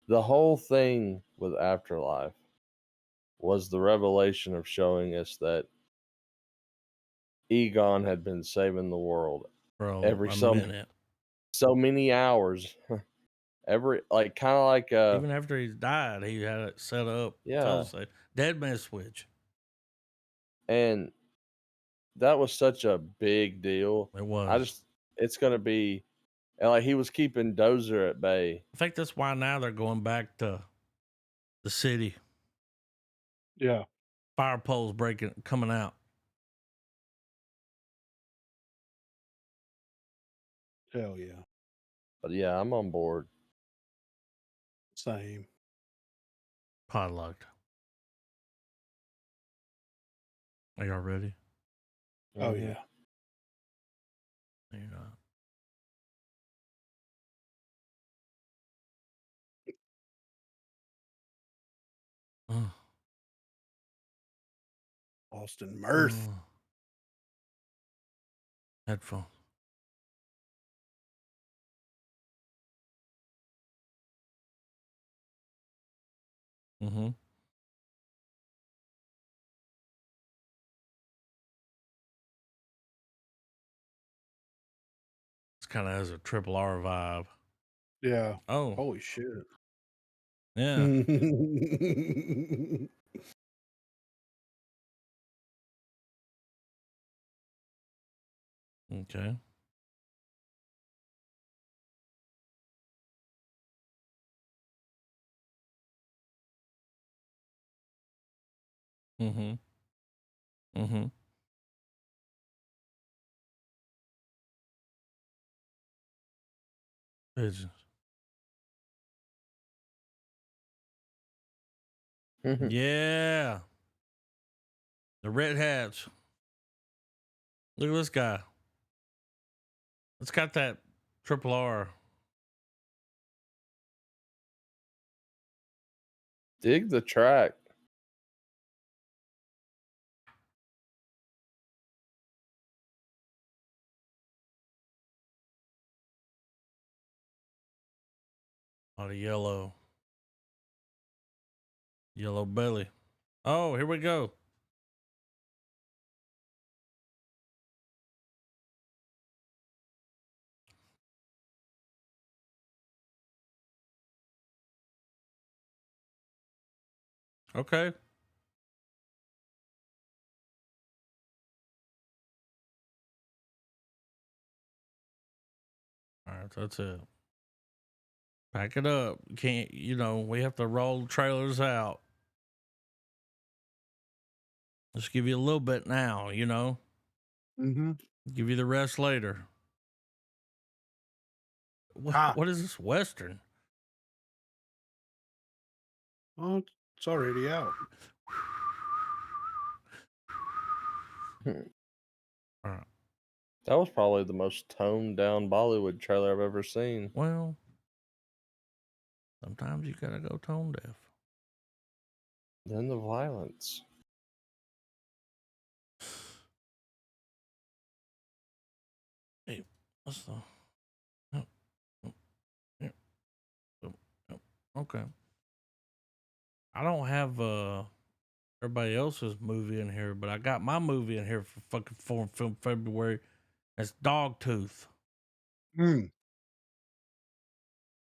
The whole thing with Afterlife was the revelation of showing us that Egon had been saving the world every so many hours. Every kind of like even after he's died, he had it set up. Yeah, dead man switch, and that was such a big deal. It was. It's gonna be, and like he was keeping Dozer at bay. I think that's why now they're going back to the city. Yeah, fire poles coming out. Hell yeah. But yeah, I'm on board. Same. Podlocked. Are y'all ready? Oh yeah. No, you're not. Austin Mirth. Headphone. Mm-hmm. This kind of has a triple R vibe. Yeah. Oh. Holy shit. Yeah. Okay. Mm-hmm. Mm-hmm. Pigeons. Yeah. The red hats. Look at this guy. It's got that triple R. Dig the track. A lot of yellow. Yellow belly. Oh, here we go. Okay. All right, that's it. Pack it up. We have to roll trailers out. Just give you a little bit now, you know. Mm-hmm. Give you the rest later. What is this Western? Well, it's already out. That was probably the most toned down Bollywood trailer I've ever seen. Well, sometimes you gotta go tone deaf. Then the violence. Hey, what's the? Okay. I don't have everybody else's movie in here, but I got my movie in here for fucking film February. It's Dogtooth.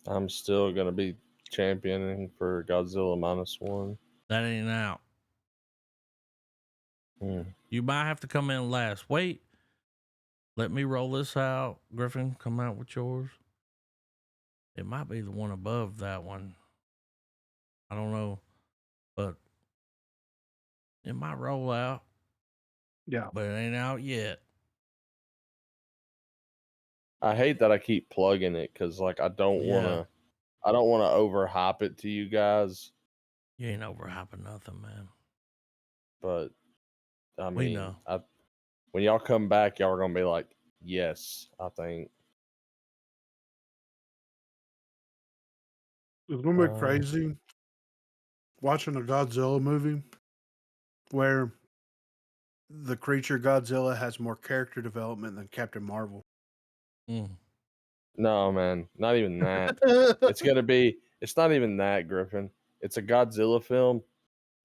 I'm still gonna be championing for Godzilla -1. That ain't out. You might have to come in last. Wait. Let me roll this out. Griffin, come out with yours. It might be the one above that one. I don't know. But it might roll out. Yeah. But it ain't out yet. I hate that I keep plugging it because like I don't wanna overhype it to you guys. You ain't overhyping nothing, man. But I We mean, know. when y'all come back, y'all are gonna be like, yes, I think. It's gonna be crazy watching a Godzilla movie where the creature Godzilla has more character development than Captain Marvel. No, man, not even that. It's not even that, Griffin. It's a Godzilla film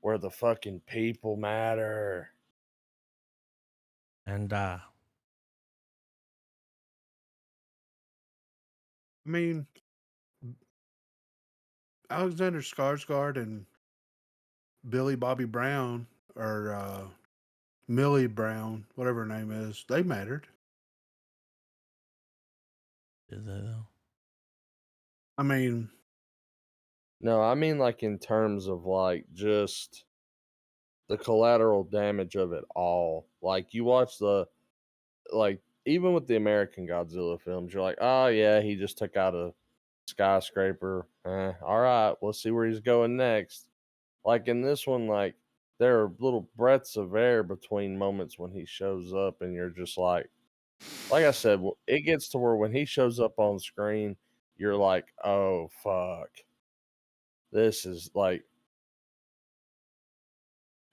where the fucking people matter. And I mean, Alexander Skarsgård and Billy Bobby Brown, or Millie Brown, whatever her name is, they mattered. Is they though? I mean, no, I mean like in terms of like just the collateral damage of it all. Like you watch even with the American Godzilla films, you're like, oh yeah, he just took out a skyscraper. All right, let's see where he's going next. Like in this one, like there are little breaths of air between moments when he shows up, and you're just like I said, it gets to where when he shows up on screen, you're like, oh fuck, this is like,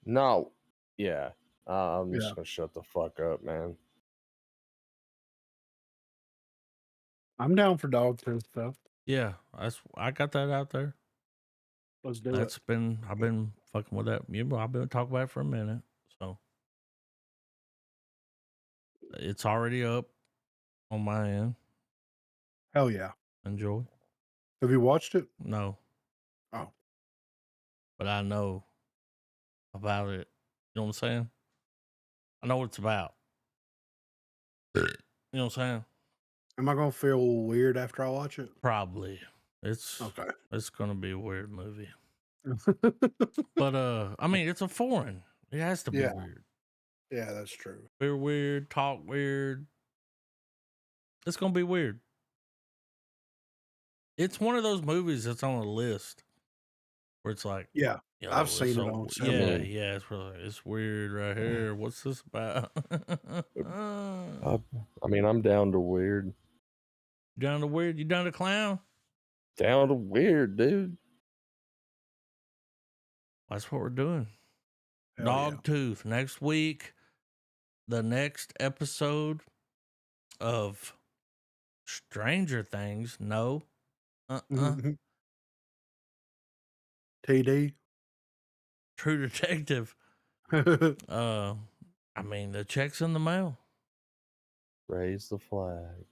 no, yeah. I'm just gonna shut the fuck up, man. I'm down for Dogtooth stuff. Yeah, I got that out there. Let's do it. I've been fucking with that. I've been talking about it for a minute. So it's already up on my end. Hell yeah. Enjoy. Have you watched it? No. Oh. But I know about it. You know what I'm saying? I know what it's about. You know what I'm saying? Am I gonna feel weird after I watch it? Probably. It's gonna be a weird movie. But I mean, it's a foreign. It has to be weird. Yeah, that's true. We're weird, talk weird. It's gonna be weird. It's one of those movies that's on a list where it's like, yeah, you know, I've seen it on several. Yeah, it's weird right here. What's this about? I mean, I'm down to weird. Down to weird? You down to clown? Down to weird, dude. That's what we're doing. Hell Dogtooth. Next week, the next episode of Stranger Things. No. TD. True Detective. I mean, the check's in the mail. Raise the flag.